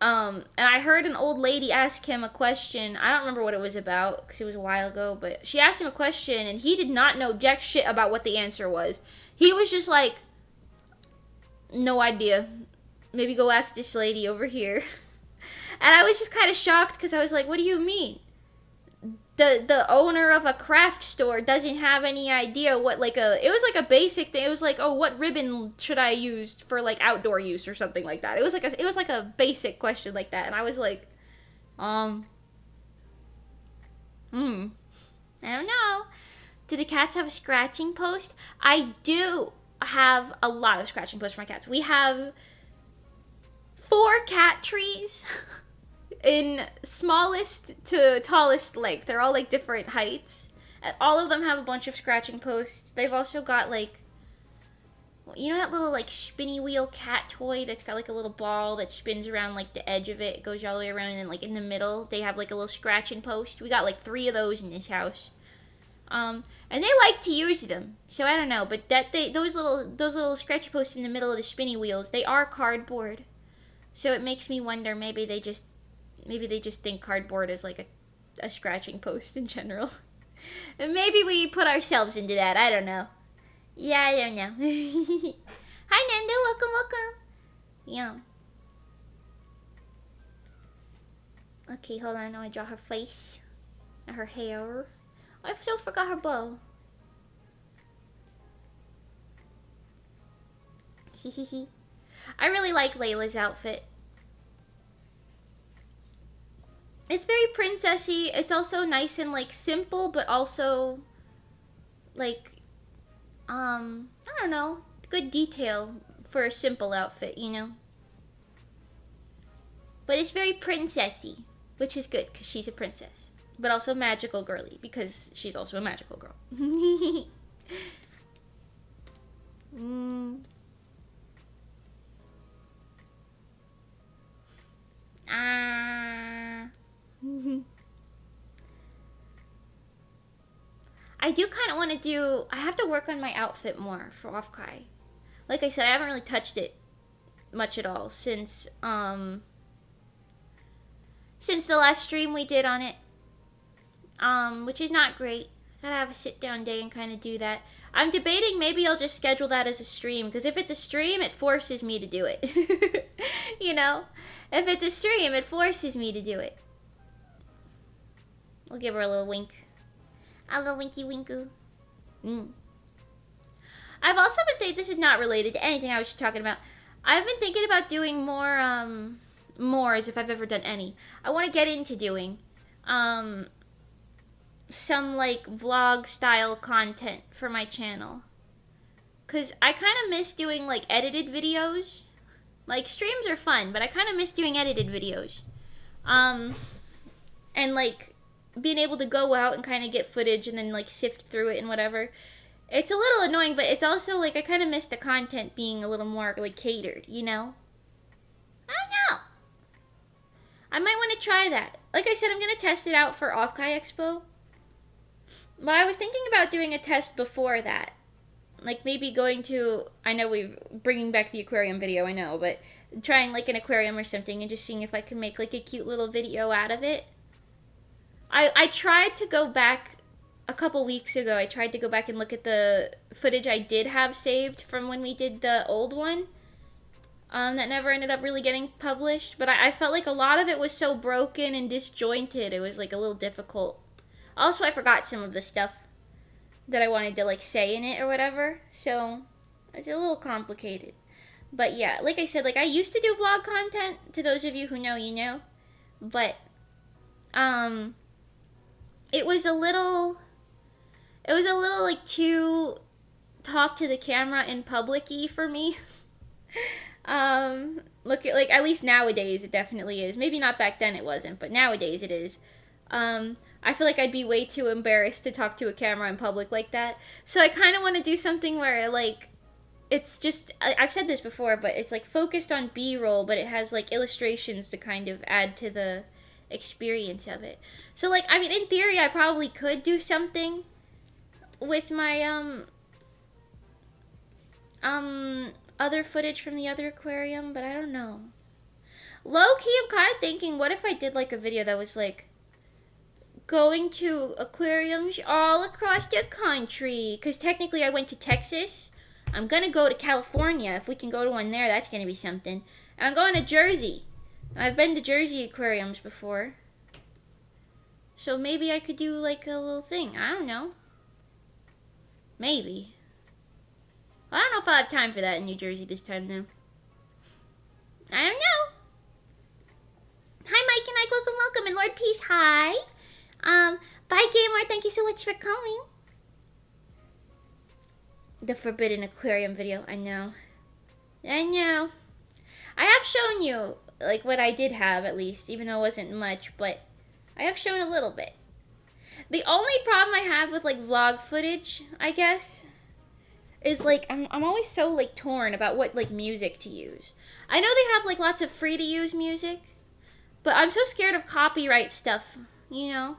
And I heard an old lady ask him a question. I don't remember what it was about, because it was a while ago, but she asked him a question, and he did not know jack shit about what the answer was. He was just like, no idea. Maybe go ask this lady over here. And I was just kind of shocked, because I was like, what do you mean? The owner of a craft store doesn't have any idea what, like, it was like a basic thing. It was like, oh, what ribbon should I use for, like, outdoor use or something like that. It was like a basic question like that, and I was like, I don't know. Do the cats have a scratching post? I do have a lot of scratching posts for my cats. We have 4 cat trees. In smallest to tallest length. They're all, like, different heights. And all of them have a bunch of scratching posts. They've also got, like, you know that little, like, spinny wheel cat toy that's got, like, a little ball that spins around, like, the edge of it. It goes all the way around, and then, like, in the middle, they have, like, a little scratching post. We got, like, 3 of those in this house. And they like to use them. So I don't know, but those little scratchy posts in the middle of the spinny wheels, they are cardboard. So it makes me wonder, maybe they just think cardboard is like a scratching post in general. And maybe we put ourselves into that. I don't know. Yeah, I don't know. Hi, Nando. Welcome. Yeah. Okay, hold on. Now I draw her face. And her hair. I so forgot her bow. Hehehe. I really like Leila's outfit. It's very princessy. It's also nice and, like, simple, but also, like, I don't know, good detail for a simple outfit, you know? But it's very princessy, which is good, because she's a princess. But also magical girly, because she's also a magical girl. I do kind of want to do... I have to work on my outfit more for Offkai. Like I said, I haven't really touched it much at all since the last stream we did on it. Which is not great. Gotta have a sit-down day and kind of do that. I'm debating maybe I'll just schedule that as a stream, because if it's a stream, it forces me to do it. You know? If it's a stream, it forces me to do it. We'll give her a little wink. A little winky winku. I've also been thinking, this is not related to anything I was talking about. I've been thinking about doing more as if I've ever done any. I want to get into doing, some, like, vlog style content for my channel. Cause I kind of miss doing, like, edited videos. Like, streams are fun, but I kind of miss doing edited videos. And, like, being able to go out and kind of get footage and then, like, sift through it and whatever. It's a little annoying, but it's also, like, I kind of miss the content being a little more, like, catered, you know? I don't know. I might want to try that. Like I said, I'm going to test it out for Offkai Expo. But I was thinking about doing a test before that. Like, maybe going to, I know we're bringing back the aquarium video, I know, but trying, like, an aquarium or something and just seeing if I can make, like, a cute little video out of it. I tried to go back a couple weeks ago. I tried to go back and look at the footage I did have saved from when we did the old one. That never ended up really getting published. But I felt like a lot of it was so broken and disjointed. It was, like, a little difficult. Also, I forgot some of the stuff that I wanted to, like, say in it or whatever. So, it's a little complicated. But yeah, like I said, like, I used to do vlog content. To those of you who know, you know. But, it was a little like too talk to the camera in public-y for me. Look at, like, at least nowadays it definitely is. Maybe not back then it wasn't, but nowadays it is. I feel like I'd be way too embarrassed to talk to a camera in public like that. So I kind of want to do something where, like, it's just, I've said this before, but it's like focused on B-roll, but it has like illustrations to kind of add to the experience of it. So, like, I mean, in theory, I probably could do something with my, other footage from the other aquarium, but I don't know. Low-key, I'm kind of thinking, what if I did, like, a video that was, like, going to aquariums all across the country? Because technically I went to Texas. I'm going to go to California. If we can go to one there, that's going to be something. And I'm going to Jersey. I've been to Jersey aquariums before. So maybe I could do, like, a little thing. I don't know. Maybe. I don't know if I'll have time for that in New Jersey this time, though. I don't know. Hi, Mike and Ike. Welcome, welcome. And Lord Peace, hi. Bye, Gamer. Thank you so much for coming. The Forbidden Aquarium video. I know. I know. I have shown you, like, what I did have, at least, even though it wasn't much, but I have shown a little bit. The only problem I have with, like, vlog footage, I guess, is, like, I'm always so, like, torn about what, like, music to use. I know they have, like, lots of free-to-use music, but I'm so scared of copyright stuff, you know?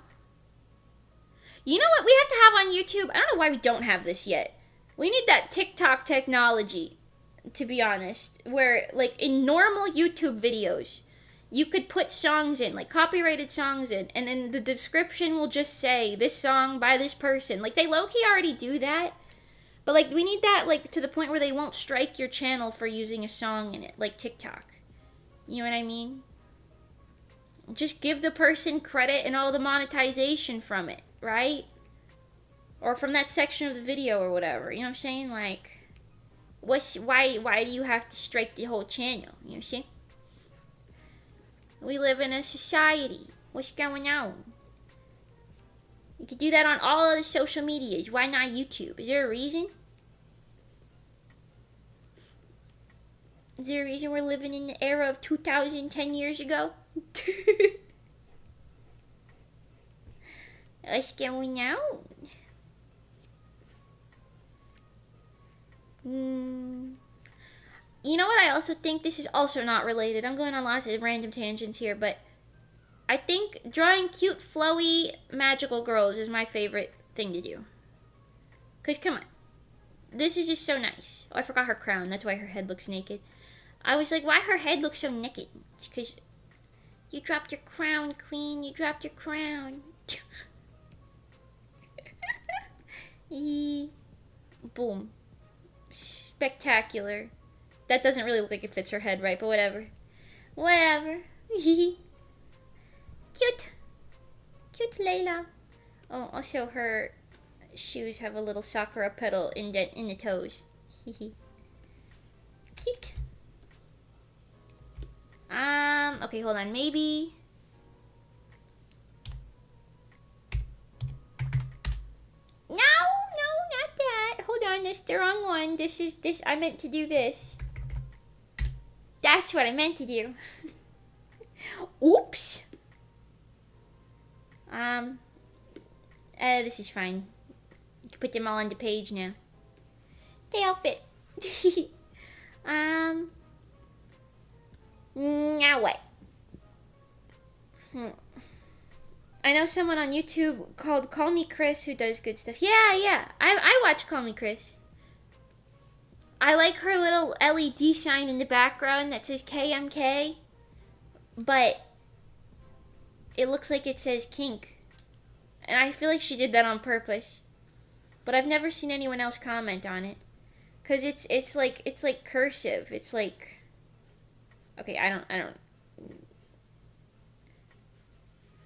You know what we have to have on YouTube? I don't know why we don't have this yet. We need that TikTok technology, to be honest, where, like, in normal YouTube videos, you could put songs in, like, copyrighted songs in, and then the description will just say, this song by this person. Like, they low-key already do that, but, like, we need that, like, to the point where they won't strike your channel for using a song in it, like TikTok. You know what I mean? Just give the person credit and all the monetization from it, right? Or from that section of the video or whatever. You know what I'm saying? Like, why do you have to strike the whole channel? You know what I'm saying? We live in a society. What's going on? You could do that on all other social medias. Why not YouTube? Is there a reason? Is there a reason we're living in the era of 2010 years ago? What's going on? You know what I also think? This is also not related. I'm going on lots of random tangents here, but I think drawing cute, flowy, magical girls is my favorite thing to do. Because, come on. This is just so nice. Oh, I forgot her crown. That's why her head looks naked. I was like, why her head looks so naked? Because you dropped your crown, queen. You dropped your crown. Boom. Spectacular. That doesn't really look like it fits her head right, but whatever. Whatever. Cute. Cute Leila. Oh, also her shoes have a little sakura petal indent in the toes. Cute. Okay, hold on. Maybe... No, not that. Hold on, that's the wrong one. I meant to do this. That's what I meant to do. Oops. This is fine. You can put them all on the page now. They all fit. Now what? I know someone on YouTube called Call Me Chris who does good stuff. Yeah. I watch Call Me Chris. I like her little LED sign in the background that says KMK. But it looks like it says kink. And I feel like she did that on purpose. But I've never seen anyone else comment on it. Cause it's like cursive. It's like, okay, I don't.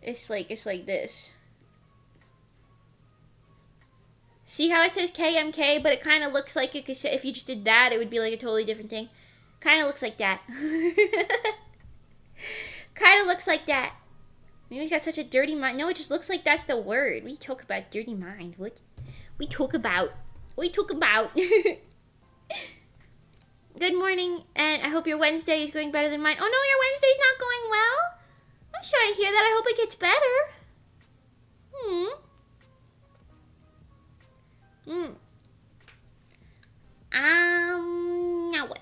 It's like this. See how it says KMK, but it kind of looks like it could say, if you just did that, it would be like a totally different thing. Kind of looks like that. Kind of looks like that. Mimi's got such a dirty mind. No, it just looks like that's the word. We talk about dirty mind. What? We talk about. Good morning, and I hope your Wednesday is going better than mine. Oh no, your Wednesday's not going well? I'm sorry to hear that. I hope it gets better. Now what?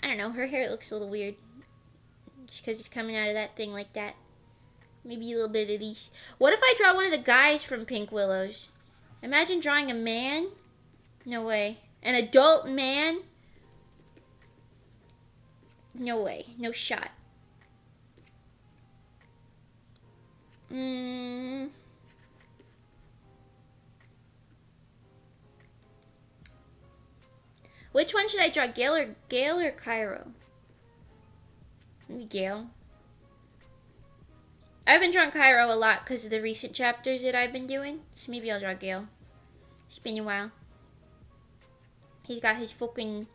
I don't know, her hair looks a little weird. Just because it's coming out of that thing like that. Maybe a little bit of these. What if I draw one of the guys from Pink Willows? Imagine drawing a man. No way. An adult man. No way. No shot. Which one should I draw? Gale or Cairo? Maybe Gale. I've been drawing Cairo a lot because of the recent chapters that I've been doing. So maybe I'll draw Gale. It's been a while. He's got his fucking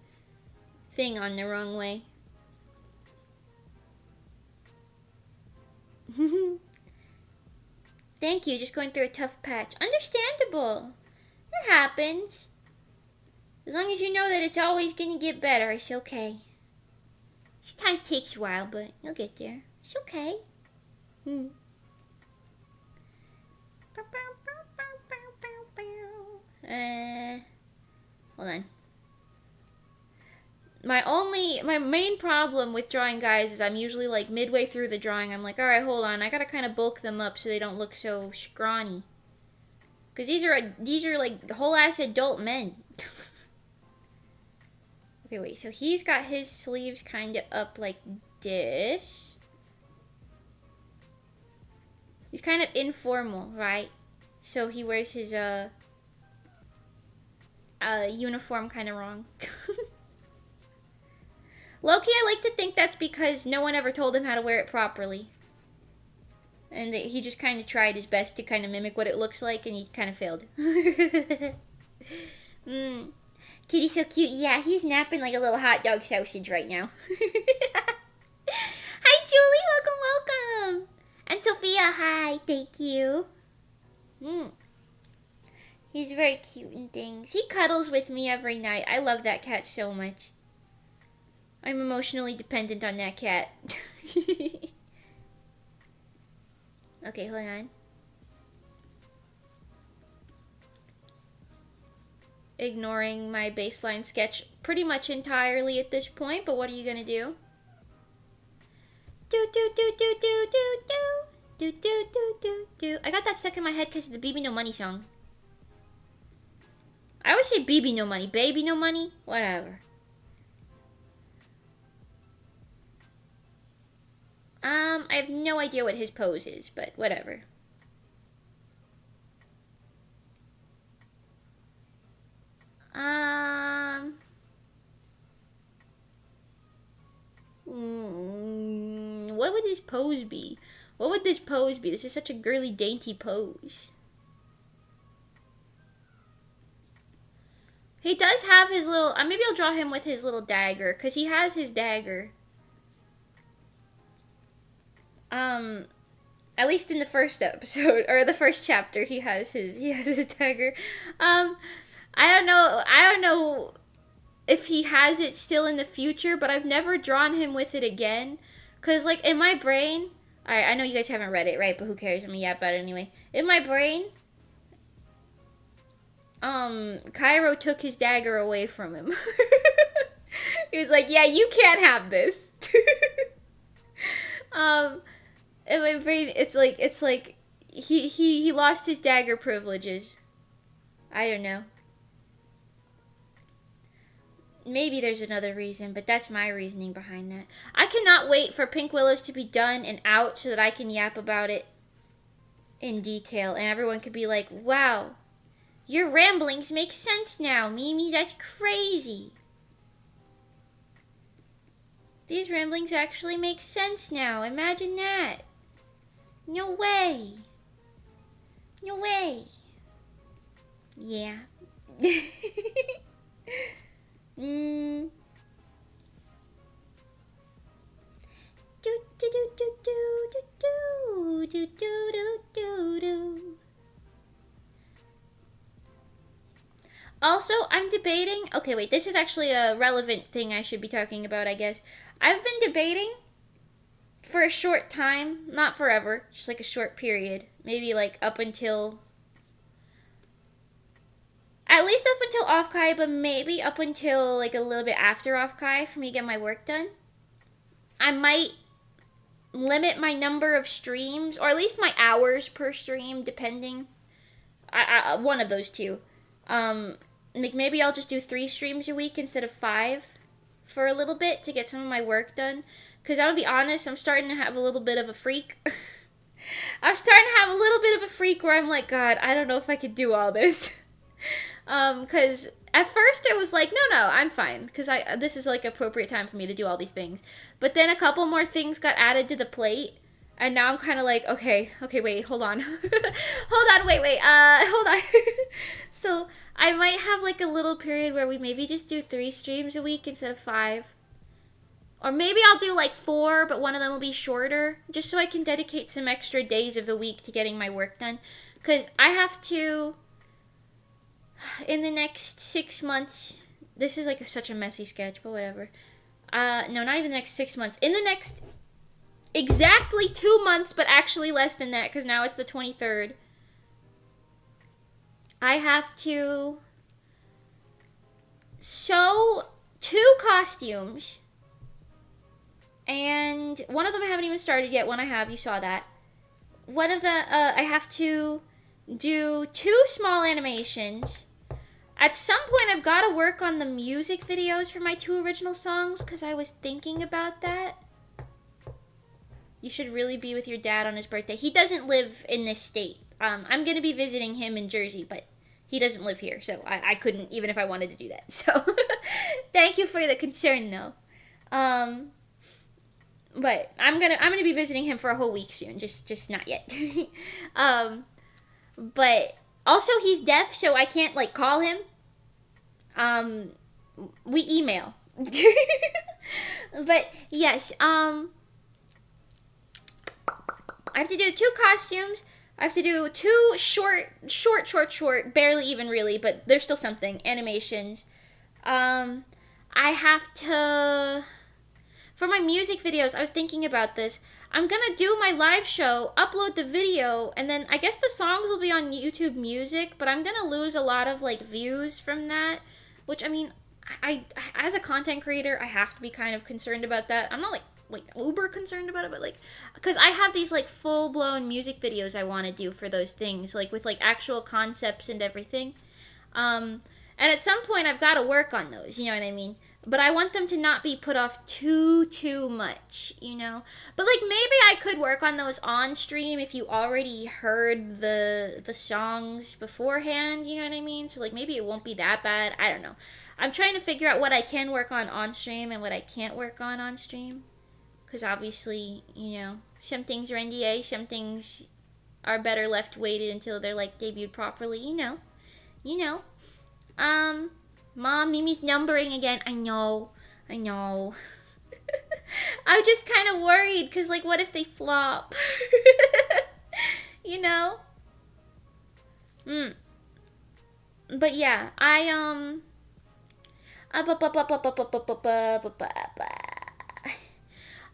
thing on the wrong way. Thank you, just going through a tough patch. Understandable. That happens. As long as you know that it's always gonna get better, it's okay. Sometimes it takes a while, but you'll get there. It's okay. Hold on. My main problem with drawing guys is I'm usually like midway through the drawing, I'm like, alright, hold on, I gotta kind of bulk them up so they don't look so scrawny. Because these are like whole ass adult men. Okay, wait, so he's got his sleeves kind of up like this. He's kind of informal, right? So he wears his uniform kind of wrong. Low-key, I like to think that's because no one ever told him how to wear it properly. And that he just kind of tried his best to kind of mimic what it looks like, and he kind of failed. Kitty's so cute. Yeah, he's napping like a little hot dog sausage right now. Hi, Julie. Welcome. And Sophia, hi. Thank you. He's very cute and things. He cuddles with me every night. I love that cat so much. I'm emotionally dependent on that cat. Okay, hold on. Ignoring my baseline sketch pretty much entirely at this point, but what are you gonna do? I got that stuck in my head because of the BB No Money song. I always say BB No Money, baby no money, whatever. I have no idea what his pose is, but whatever. What would his pose be? What would this pose be? This is such a girly, dainty pose. He does have his little... maybe I'll draw him with his little dagger, because he has his dagger. At least in the first episode, or the first chapter, he has his dagger. I don't know if he has it still in the future, but I've never drawn him with it again. Because, like, in my brain... Alright, I know you guys haven't read it, right? But who cares? I'm gonna yap about it anyway. In my brain... Cairo took his dagger away from him. He was like, yeah, you can't have this. In my brain, it's like he lost his dagger privileges. I don't know. Maybe there's another reason, but that's my reasoning behind that. I cannot wait for Pink Willows to be done and out so that I can yap about it in detail. And everyone could be like, wow, your ramblings make sense now, Mimi. That's crazy. These ramblings actually make sense now. Imagine that. No way. No way. Yeah. Mm. Do do do do do do do do do do do. Also, I'm debating. Okay, wait. This is actually a relevant thing I should be talking about, I guess. I've been debating for a short time, not forever, just like a short period, maybe like up until. At least up until Offkai, but maybe up until like a little bit after Offkai for me to get my work done. I might limit my number of streams, or at least my hours per stream, depending. One of those two. Like maybe I'll just do 3 streams a week instead of 5 for a little bit to get some of my work done. Because I'm gonna be honest, I'm starting to have a little bit of a freak. I'm starting to have a little bit of a freak where I'm like, God, I don't know if I could do all this. Because at first it was like, no, I'm fine. Because this is like appropriate time for me to do all these things. But then a couple more things got added to the plate. And now I'm kind of like, okay, wait, hold on. Hold on. So I might have like a little period where we maybe just do 3 streams a week instead of 5. Or maybe I'll do like 4, but one of them will be shorter. Just so I can dedicate some extra days of the week to getting my work done. Because I have to, in the next 6 months, this is like such a messy sketch, but whatever. No, not even the next 6 months. In the next exactly 2 months, but actually less than that, because now it's the 23rd. I have to sew 2 costumes, and one of them I haven't even started yet. One I have, you saw that. One of the, I have to do 2 small animations. At some point, I've got to work on the music videos for my 2 original songs, because I was thinking about that. You should really be with your dad on his birthday. He doesn't live in this state. I'm going to be visiting him in Jersey, but he doesn't live here, so I couldn't, even if I wanted to do that. So, thank you for the concern, though. But I'm gonna be visiting him for a whole week soon. Just not yet. But also he's deaf, so I can't like call him. We email. But yes, I have to do 2 costumes. I have to do 2 short, barely even really, but there's still something, animations. I have to, for my music videos, I was thinking about this. I'm gonna do my live show, upload the video, and then I guess the songs will be on YouTube Music, but I'm gonna lose a lot of like views from that, which I mean, I as a content creator, I have to be kind of concerned about that. I'm not like uber concerned about it, but like, because I have these like full-blown music videos I want to do for those things, like with like actual concepts and everything, and at some point I've got to work on those, you know what I mean, but I want them to not be put off too much, you know, but like maybe I could work on those on stream if you already heard the songs beforehand, you know what I mean, so like maybe it won't be that bad. I don't know, I'm trying to figure out what I can work on stream and what I can't work on stream. Because obviously, you know, some things are NDA, some things are better left waited until they're, like, debuted properly, you know. Mom, Mimi's numbering again. I know. I'm just kind of worried, because, like, what if they flop? You know? But yeah, I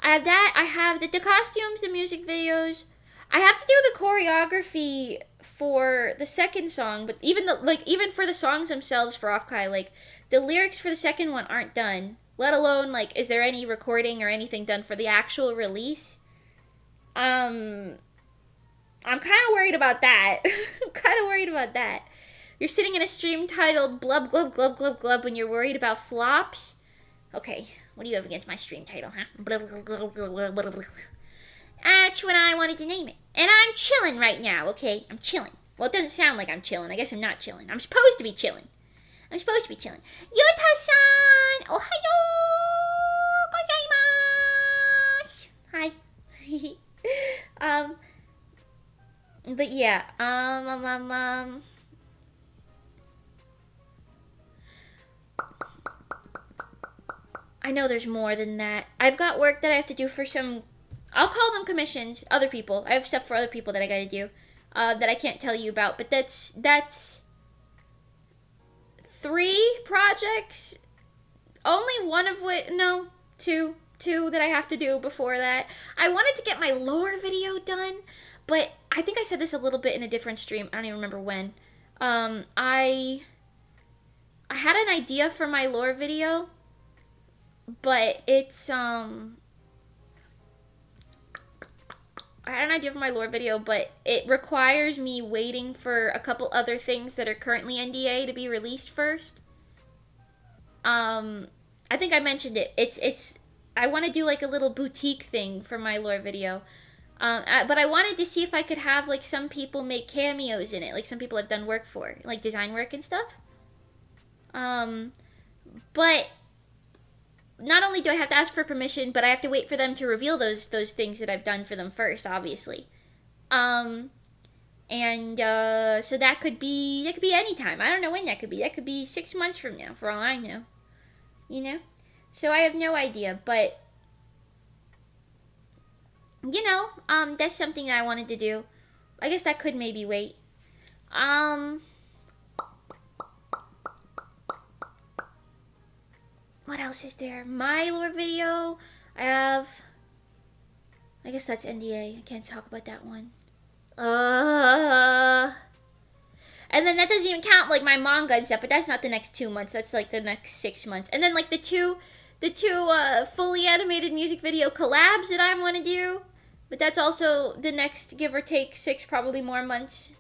have that. I have the costumes, the music videos. I have to do the choreography for the second song, but even for the songs themselves for Offkai, like the lyrics for the second one aren't done. Let alone like, is there any recording or anything done for the actual release? I'm kind of worried about that. You're sitting in a stream titled "Blub Glub Glub Glub Glub" when you're worried about flops. Okay. What do you have against my stream title, huh? That's what I wanted to name it. And I'm chilling right now, okay? I'm chilling. Well, it doesn't sound like I'm chilling. I guess I'm not chilling. I'm supposed to be chilling. Yuta-san! Ohayo gozaimasu! Hi. But yeah, I I know there's more than that. I've got work that I have to do for some, I'll call them commissions, other people. I have stuff for other people that I gotta do that I can't tell you about. But that's 3 projects. Only one of which, no, two that I have to do before that. I wanted to get my lore video done, but I think I said this a little bit in a different stream. I don't even remember when. I had an idea for my lore video, but it's it requires me waiting for a couple other things that are currently NDA to be released first. I think I mentioned it. It's I want to do like a little boutique thing for my lore video. But I wanted to see if I could have like some people make cameos in it, like some people I've done work for, like design work and stuff. But not only do I have to ask for permission, but I have to wait for them to reveal those things that I've done for them first, obviously. So that could be any time. I don't know when that could be. That could be 6 months from now, for all I know. You know? So I have no idea, but you know, that's something that I wanted to do. I guess that could maybe wait. What else is there? My lore video. I guess that's NDA. I can't talk about that one. And then that doesn't even count like my manga and stuff, but that's not the next 2 months. That's like the next 6 months. And then like the two fully animated music video collabs that I want to do, but that's also the next give or take 6 probably more months.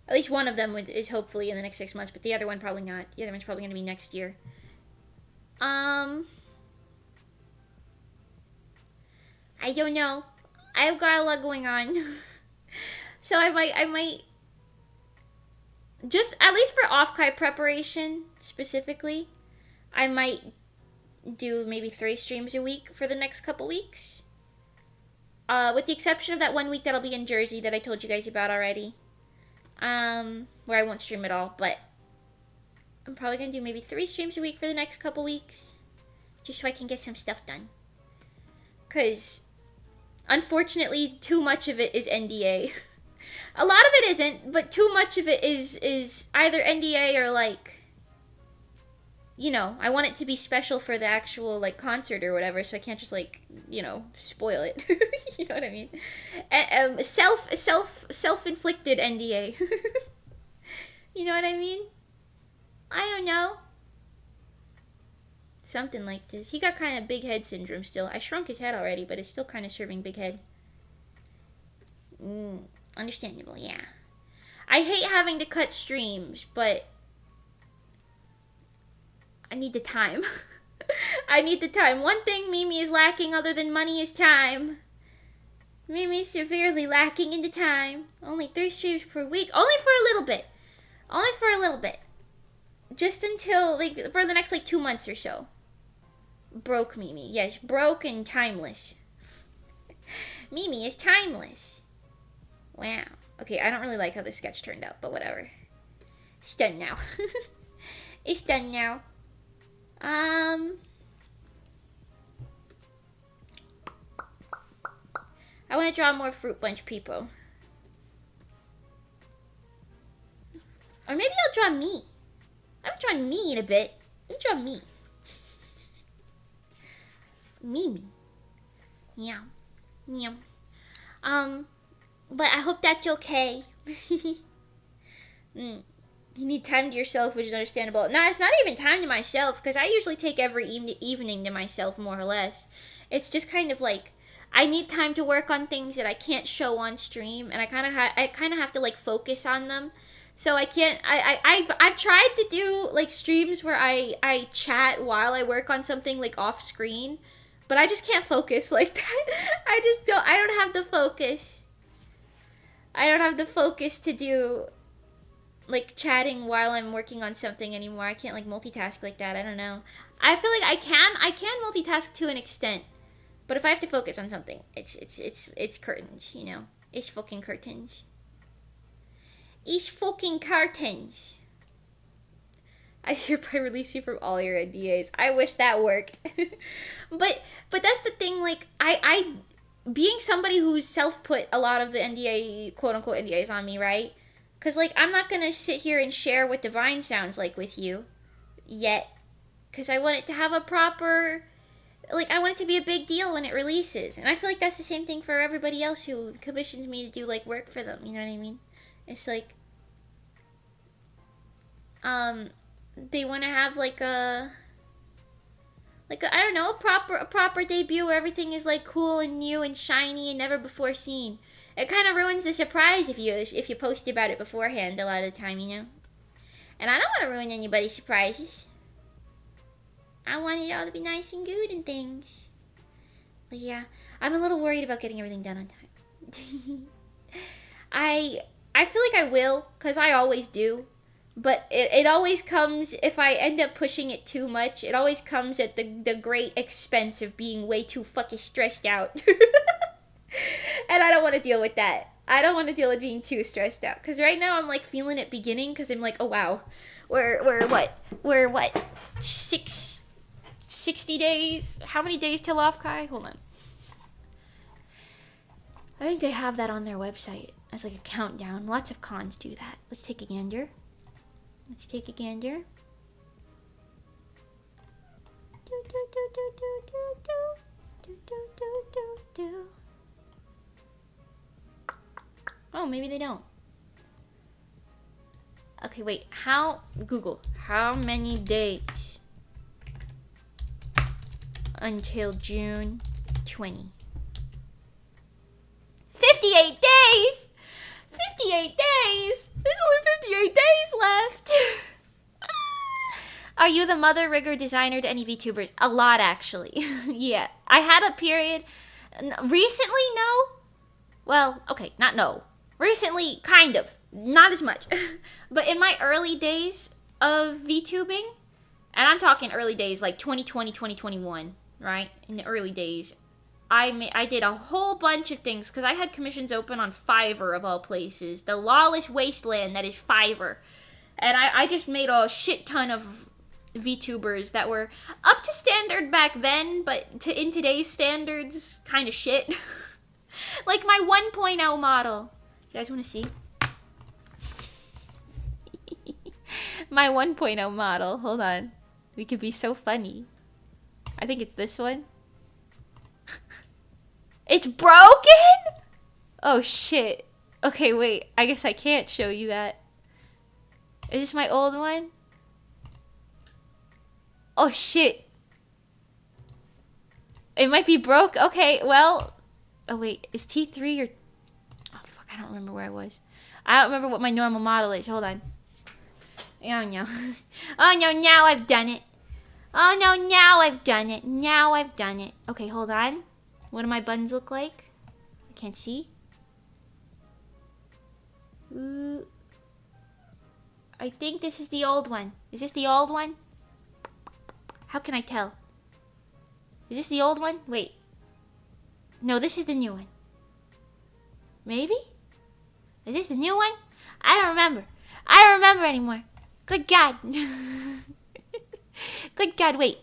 At least one of them is hopefully in the next 6 months, but the other one probably not. The other one's probably gonna be next year. I don't know. I've got a lot going on. So I might just, at least for Offkai preparation specifically, I might do maybe 3 streams a week for the next couple weeks. With the exception of that 1 week that I'll be in Jersey that I told you guys about already. Where I won't stream at all, but I'm probably gonna do maybe 3 streams a week for the next couple weeks. Just so I can get some stuff done. 'Cause unfortunately, too much of it is NDA. A lot of it isn't, but too much of it is either NDA or like, you know, I want it to be special for the actual like concert or whatever, so I can't just like, you know, spoil it. You know what I mean? Self-inflicted NDA. You know what I mean? I don't know. Something like this. He got kind of big head syndrome still. I shrunk his head already, but it's still kind of serving big head. Understandable, yeah. I hate having to cut streams, but I need the time. I need the time. One thing Mimi is lacking other than money is time. Mimi's severely lacking in the time. Only 3 streams per week. Only for a little bit. Only for a little bit. Just until, like, for the next, like, 2 months or so. Broke Mimi. Yes, broke and timeless. Mimi is timeless. Wow. Okay, I don't really like how this sketch turned out, but whatever. It's done now. It's done now. I want to draw more Fruit Bunch people. Or maybe I'll draw me. I haven't drawn me in a bit. Let me draw me. Mimi. Yeah. Yeah. But I hope that's okay. You need time to yourself, which is understandable. Nah, it's not even time to myself, because I usually take every evening to myself, more or less. It's just kind of like, I need time to work on things that I can't show on stream, and I kind of have to like focus on them. So I can't. I've tried to do like streams where I chat while I work on something like off screen, but I just can't focus like that. I don't have the focus. I don't have the focus to do like chatting while I'm working on something anymore. I can't like multitask like that. I don't know. I feel like I can multitask to an extent, but if I have to focus on something, it's curtains, you know. It's fucking curtains. It's fucking curtains. I hereby release you from all your NDAs. I wish that worked. but that's the thing, like, I being somebody who's self-put a lot of the NDA, quote-unquote NDAs on me, right? Because, like, I'm not going to sit here and share what Divine sounds like with you yet. Because I want it to have a proper... Like, I want it to be a big deal when it releases. And I feel like that's the same thing for everybody else who commissions me to do, like, work for them. You know what I mean? It's like... They want to have, like a I don't know, a proper debut where everything is, like, cool and new and shiny and never before seen. It kind of ruins the surprise if you post about it beforehand a lot of the time, you know? And I don't want to ruin anybody's surprises. I want it all to be nice and good and things. But yeah, I'm a little worried about getting everything done on time. I feel like I will, because I always do. But it always comes, if I end up pushing it too much, it always comes at the great expense of being way too fucking stressed out. And I don't want to deal with that. I don't want to deal with being too stressed out. Because right now I'm, like, feeling it beginning, because I'm like, oh, wow. We're what? 60 days? How many days till Offkai? Hold on. I think they have that on their website as, like, a countdown. Lots of cons do that. Let's take a gander. Let's take a gander. Oh, maybe they don't. Okay, wait. Google, how many days until June 20? 58 days! 58 days! There's only 58 days left! Are you the mother, rigger, designer to any VTubers? A lot, actually. Yeah. I had a period... Recently, no. Well, okay, not no. Recently, kind of. Not as much. But in my early days of VTubing, and I'm talking early days, like 2020, 2021, right? In the early days, I did a whole bunch of things because I had commissions open on Fiverr, of all places. The lawless wasteland that is Fiverr. And I just made a shit ton of VTubers that were up to standard back then, but in today's standards, kind of shit. Like my 1.0 model. You guys want to see? My 1.0 model. Hold on. We could be so funny. I think it's this one. It's broken? Oh, shit. Okay, wait. I guess I can't show you that. Is this my old one? Oh, shit. It might be broke. Okay, well... Oh, wait. Is T3 or... Oh, fuck. I don't remember where I was. I don't remember what my normal model is. Hold on. Oh, no. Oh, no. Now I've done it. Oh, no. Now I've done it. Now I've done it. Okay, hold on. What do my buttons look like? I can't see. Ooh. I think this is the old one. Is this the old one? How can I tell? Is this the old one? Wait. No, this is the new one. Maybe? Is this the new one? I don't remember. I don't remember anymore. Good God. Good God, wait.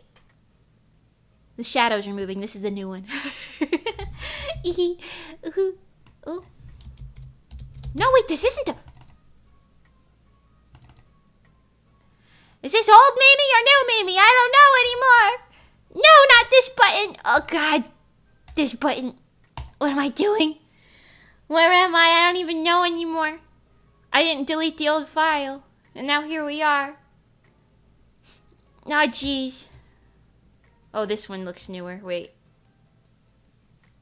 The shadows are moving. This is the new one. Oh. No, wait, this isn't the... Is this old Mimi or new Mimi? I don't know anymore. No, not this button. Oh, God. This button. What am I doing? Where am I? I don't even know anymore. I didn't delete the old file. And now here we are. Oh, jeez. Oh, this one looks newer. Wait.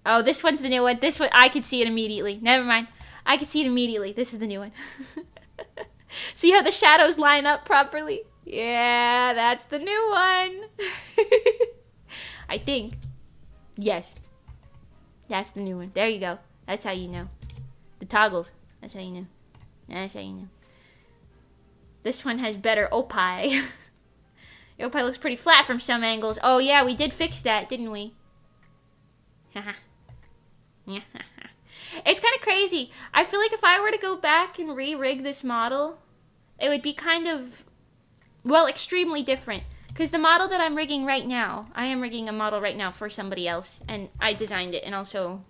Oh, this one's the new one. This one, I could see it immediately. Never mind. I could see it immediately. This is the new one. See how the shadows line up properly? Yeah, that's the new one. I think. Yes. That's the new one. There you go. That's how you know. The toggles. That's how you know. That's how you know. This one has better opie. The opie looks pretty flat from some angles. Oh yeah, we did fix that, didn't we? Haha. It's kind of crazy. I feel like if I were to go back and re-rig this model, it would be kind of Well, extremely different. Because the model that I'm rigging right now, I am rigging a model right now for somebody else. And I designed it and also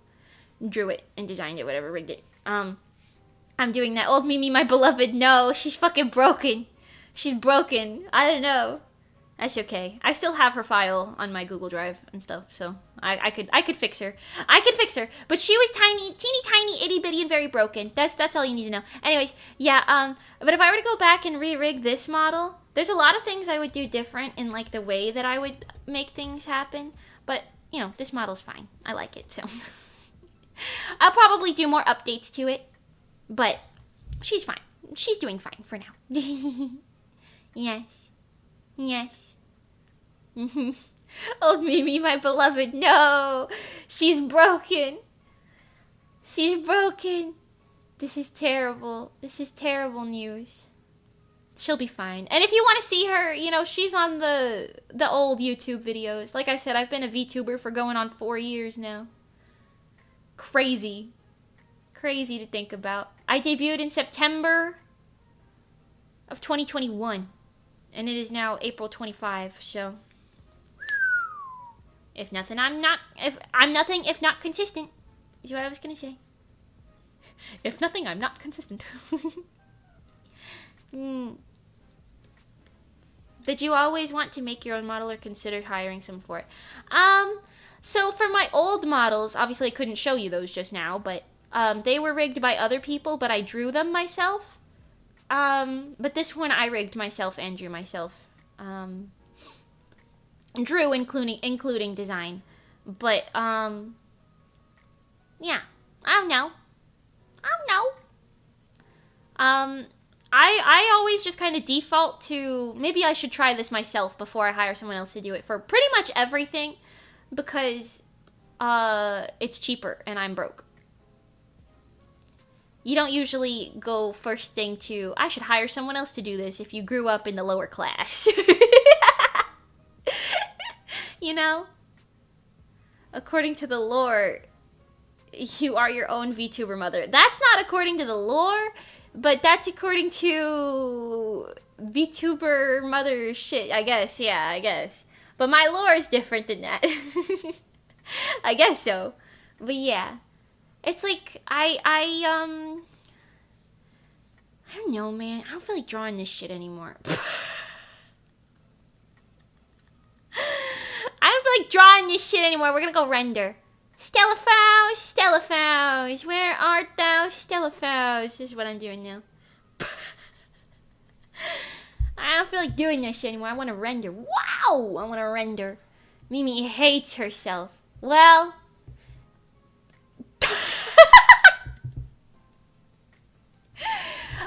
drew it and designed it, whatever, rigged it. I'm doing that. Old Mimi, my beloved, no, she's fucking broken. She's broken. I don't know. That's okay. I still have her file on my Google Drive and stuff, so I could fix her. I could fix her, but she was tiny, teeny tiny, itty bitty, and very broken. That's all you need to know. Anyways, yeah. But if I were to go back and re-rig this model, there's a lot of things I would do different in like the way that I would make things happen. But you know, this model's fine. I like it, so I'll probably do more updates to it. But she's fine. She's doing fine for now. Yes. Yes. Old Mimi, my beloved, no! She's broken. She's broken. This is terrible. This is terrible news. She'll be fine. And if you want to see her, you know, she's on the old YouTube videos. Like I said, I've been a VTuber for going on 4 years now. Crazy. Crazy to think about. I debuted in September of 2021. And it is now April 25, so if nothing, I'm nothing if not consistent. Is what I was gonna say. If nothing, I'm not consistent. Did you always want to make your own model or considered hiring some for it? So for my old models, obviously I couldn't show you those just now, but they were rigged by other people, but I drew them myself. But this one I rigged myself and drew myself. Drew including design. But, yeah. I don't know. I always just kind of default to, maybe I should try this myself before I hire someone else to do it for pretty much everything, because, it's cheaper and I'm broke. You don't usually go first thing to, I should hire someone else to do this if you grew up in the lower class. You know? According to the lore, you are your own VTuber mother. That's not according to the lore, but that's according to VTuber mother shit, I guess. Yeah, I guess. But my lore is different than that. I guess so. But yeah. It's like, I don't know, man. I don't feel like drawing this shit anymore. I don't feel like drawing this shit anymore. We're gonna go render. Stella Fos, where art thou, Stella Fos? This is what I'm doing now. I don't feel like doing this shit anymore. I want to render. Wow! I want to render. Mimi hates herself. Well...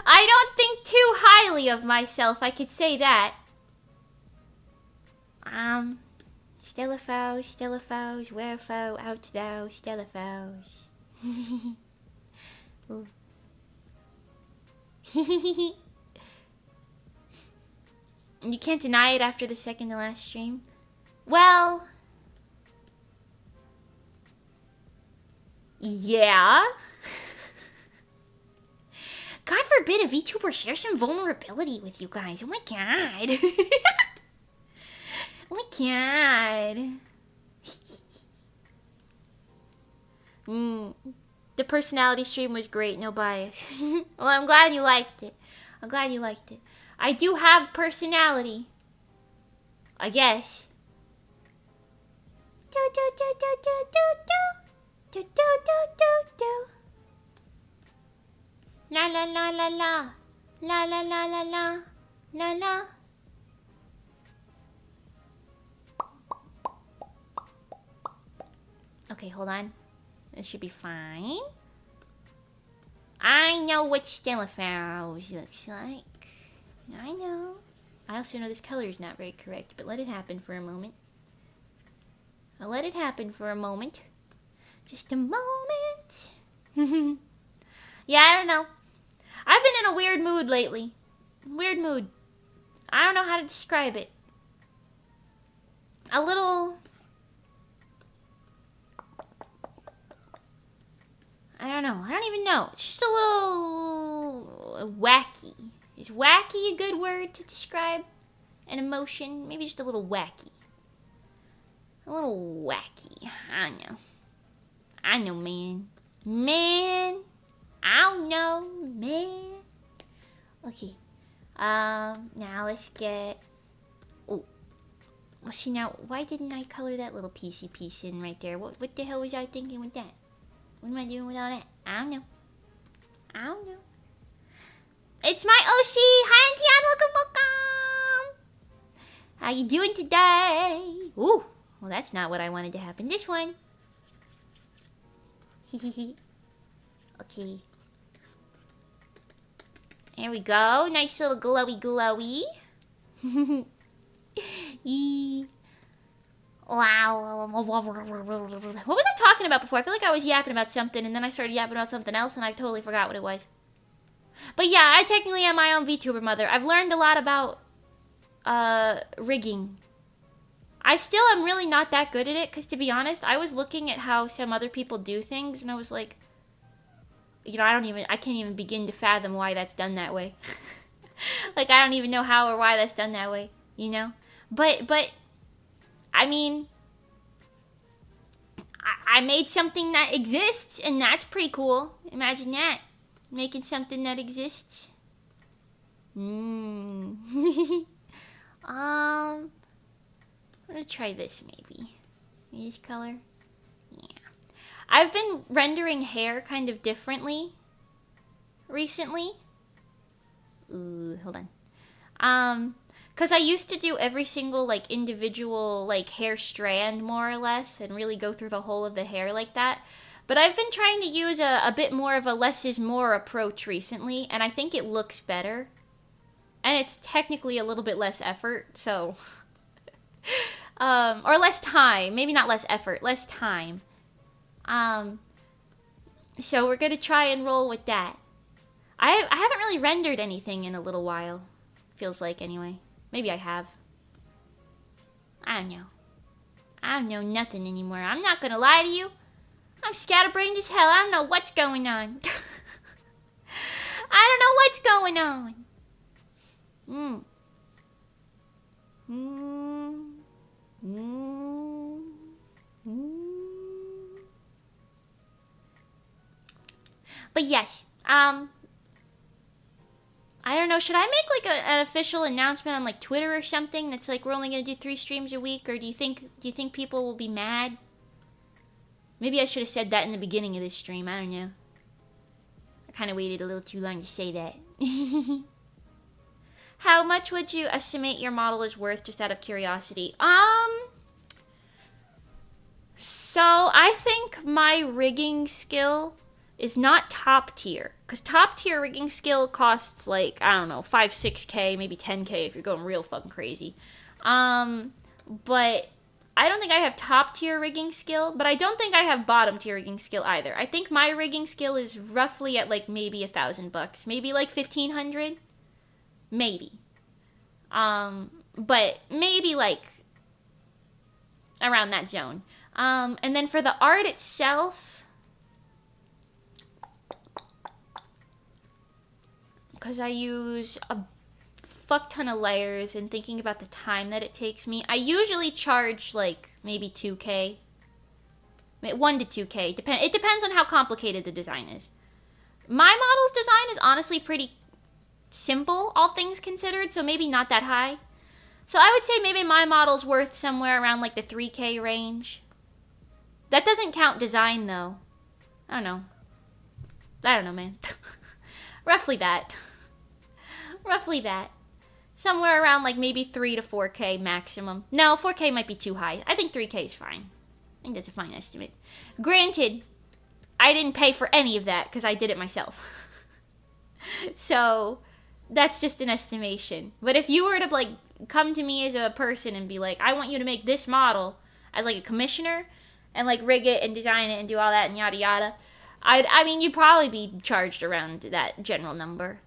I don't think too highly of myself, I could say that. Stella Fos, wherefore art thou, Stella Fos? You can't deny it after the second to last stream? Well... yeah... God forbid a VTuber share some vulnerability with you guys. Oh my god. Oh my god. The personality stream was great, no bias. Well, I'm glad you liked it. I'm glad you liked it. I do have personality. I guess. Do do do do do do do do do do do. La la la la la. La la la la la. La la. Okay, hold on. This should be fine. I know what Stella Fos looks like. I know. I also know this color is not very correct, but let it happen for a moment. I'll let it happen for a moment. Just a moment. Yeah, I don't know. I've been in a weird mood lately. Weird mood. I don't know how to describe it. A little... I don't know. I don't even know. It's just a little... wacky. Is wacky a good word to describe? an emotion. Maybe just a little wacky. A little wacky. I don't know. I know, man. Man. I don't know, man. Okay. Now let's get... Oh. Well, see, now, why didn't I color that little piece in right there? What the hell was I thinking with that? What am I doing with all that? I don't know. I don't know. It's my Oshi! Hi, Auntie Ann! Welcome! How you doing today? Ooh. Well, that's not what I wanted to happen. This one. Hehehe. Okay. There we go. Nice little glowy. Wow. What was I talking about before? I feel like I was yapping about something, and then I started yapping about something else, and I totally forgot what it was. But yeah, I technically am my own VTuber mother. I've learned a lot about rigging. I still am really not that good at it, because to be honest, I was looking at how some other people do things, and I was like, you know, I can't even begin to fathom why that's done that way. Like, I don't even know how or why that's done that way, you know? But, I mean, I made something that exists, and that's pretty cool. Imagine that. Making something that exists. I'm gonna try this maybe. This color. Yeah. I've been rendering hair kind of differently recently. Ooh, hold on. Cause I used to do every single like individual like hair strand more or less and really go through the whole of the hair like that. But I've been trying to use a bit more of a less is more approach recently, and I think it looks better. And it's technically a little bit less effort, so... or less time. Maybe not less effort, less time. So we're gonna try and roll with that. I haven't really rendered anything in a little while. Feels like, anyway. Maybe I have. I don't know. I don't know nothing anymore. I'm not gonna lie to you. I'm scatterbrained as hell. I don't know what's going on. I don't know what's going on. But yes, I don't know, should I make like an official announcement on like Twitter or something that's like we're only gonna do 3 streams a week, or do you think people will be mad? Maybe I should have said that in the beginning of this stream, I don't know. I kind of waited a little too long to say that. How much would you estimate your model is worth, just out of curiosity? So I think my rigging skill is not top tier, because top tier rigging skill costs like, I don't know, 5, 6K, maybe 10K if you're going real fucking crazy. But I don't think I have top tier rigging skill, but I don't think I have bottom tier rigging skill either. I think my rigging skill is roughly at like maybe $1,000, maybe like 1,500, maybe. But maybe like around that zone. And then for the art itself, because I use a fuck ton of layers and thinking about the time that it takes me, I usually charge like maybe 2K. 1 to 2K. It depends on how complicated the design is. My model's design is honestly pretty simple, all things considered, so maybe not that high. So I would say maybe my model's worth somewhere around like the 3K range. That doesn't count design though. I don't know, man. Roughly that. Roughly that. Somewhere around like maybe 3 to 4K maximum. No, 4K might be too high. I think 3K is fine. I think that's a fine estimate. Granted, I didn't pay for any of that because I did it myself. So, that's just an estimation. But if you were to like come to me as a person and be like, I want you to make this model as like a commissioner and like rig it and design it and do all that and yada yada, I mean, you'd probably be charged around that general number.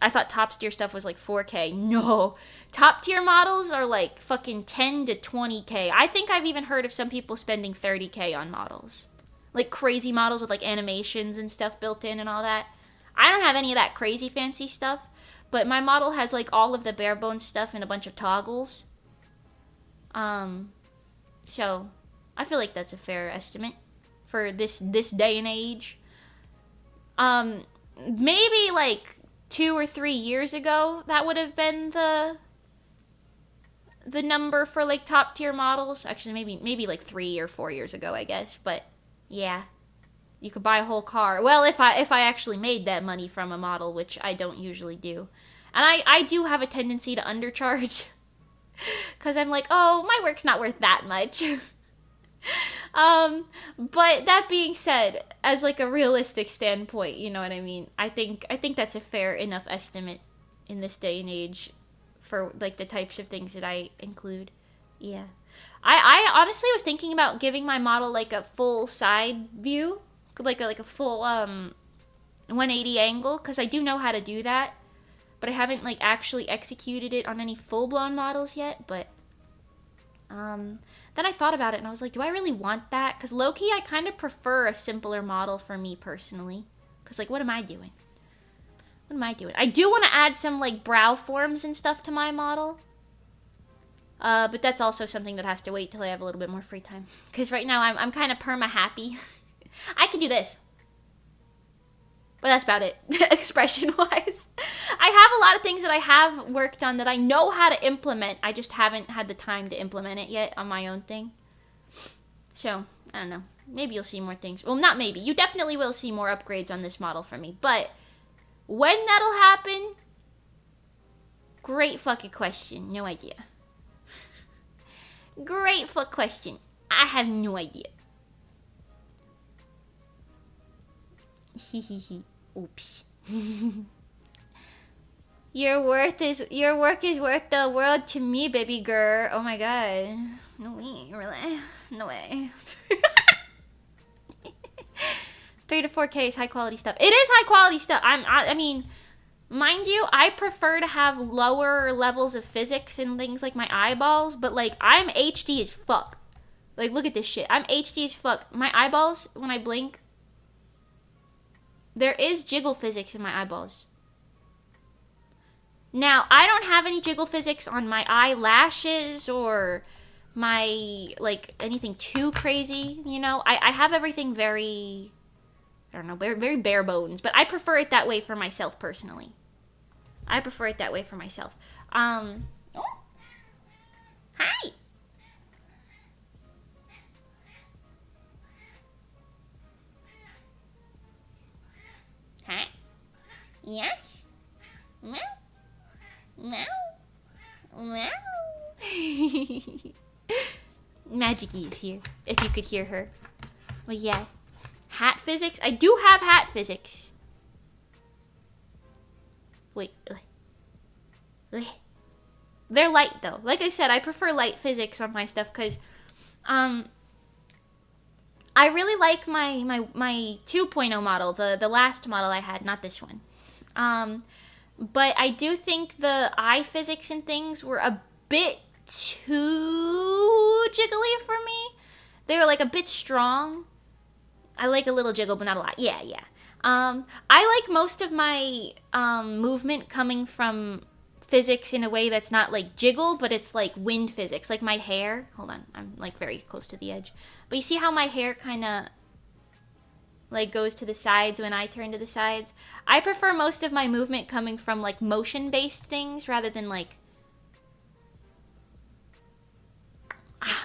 I thought top tier stuff was like 4K. No. Top tier models are like fucking 10 to 20K. I think I've even heard of some people spending 30K on models. Like crazy models with like animations and stuff built in and all that. I don't have any of that crazy fancy stuff, but my model has like all of the bare bones stuff and a bunch of toggles. So I feel like that's a fair estimate for this day and age. Maybe like 2 or 3 years ago, that would have been the number for like top tier models. Actually, maybe like 3 or 4 years ago, I guess. But yeah, you could buy a whole car. Well, if I actually made that money from a model, which I don't usually do, and I do have a tendency to undercharge, because I'm like, oh, my work's not worth that much. But that being said, as like a realistic standpoint, you know what I mean? I think that's a fair enough estimate in this day and age for like the types of things that I include. Yeah. I honestly was thinking about giving my model like a full side view, like a full 180 angle, because I do know how to do that, but I haven't like actually executed it on any full-blown models yet. But then I thought about it and I was like, do I really want that? Because low-key, I kind of prefer a simpler model for me personally. Because like, what am I doing? What am I doing? I do want to add some like brow forms and stuff to my model. But that's also something that has to wait till I have a little bit more free time. Because right now I'm kind of perma-happy. I can do this. But that's about it, expression-wise. I have a lot of things that I have worked on that I know how to implement. I just haven't had the time to implement it yet on my own thing. So, I don't know. Maybe you'll see more things. Well, not maybe. You definitely will see more upgrades on this model from me. But when that'll happen, great fucking question. No idea. Great fuck question. I have no idea. Hehehe. Oops. Your work is worth the world to me, baby girl. Oh my god. No way, really? No way. 3 to 4K is high quality stuff. It is high quality stuff. I mean, mind you, I prefer to have lower levels of physics and things like my eyeballs, but like I'm HD as fuck. Like look at this shit. I'm HD as fuck. My eyeballs, when I blink, there is jiggle physics in my eyeballs. Now, I don't have any jiggle physics on my eyelashes or my, like, anything too crazy, you know? I have everything very, I don't know, very bare bones, but I prefer it that way for myself, personally. I prefer it that way for myself. Oh. Hi! Hi. Yes. Meow. Meow. Meow. Magicy is here, if you could hear her. But yeah. Hat physics? I do have hat physics. Wait. They're light, though. Like I said, I prefer light physics on my stuff, because, I really like my 2.0 model, the last model I had, not this one. But I do think the eye physics and things were a bit too jiggly for me. They were like a bit strong. I like a little jiggle, but not a lot. Yeah. I like most of my movement coming from physics in a way that's not like jiggle, but it's like wind physics. Like my hair. Hold on, I'm like very close to the edge. But you see how my hair kind of like goes to the sides when I turn to the sides? I prefer most of my movement coming from like motion-based things rather than like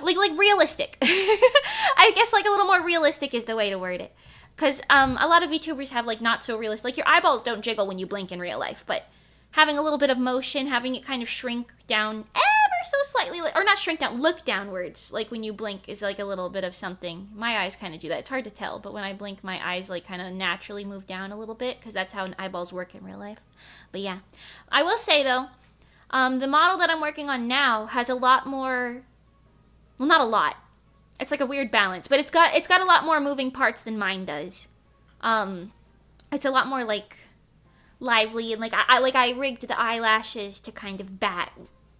realistic. I guess like a little more realistic is the way to word it. Because a lot of VTubers have like not so realistic. Like your eyeballs don't jiggle when you blink in real life, but having a little bit of motion, having it kind of shrink down ever so slightly, or not shrink down, look downwards, like when you blink is like a little bit of something. My eyes kind of do that. It's hard to tell, but when I blink, my eyes like kind of naturally move down a little bit, because that's how eyeballs work in real life. But yeah. I will say though, the model that I'm working on now has a lot more, well, not a lot. It's like a weird balance, but it's got a lot more moving parts than mine does. It's a lot more like lively, and like I rigged the eyelashes to kind of bat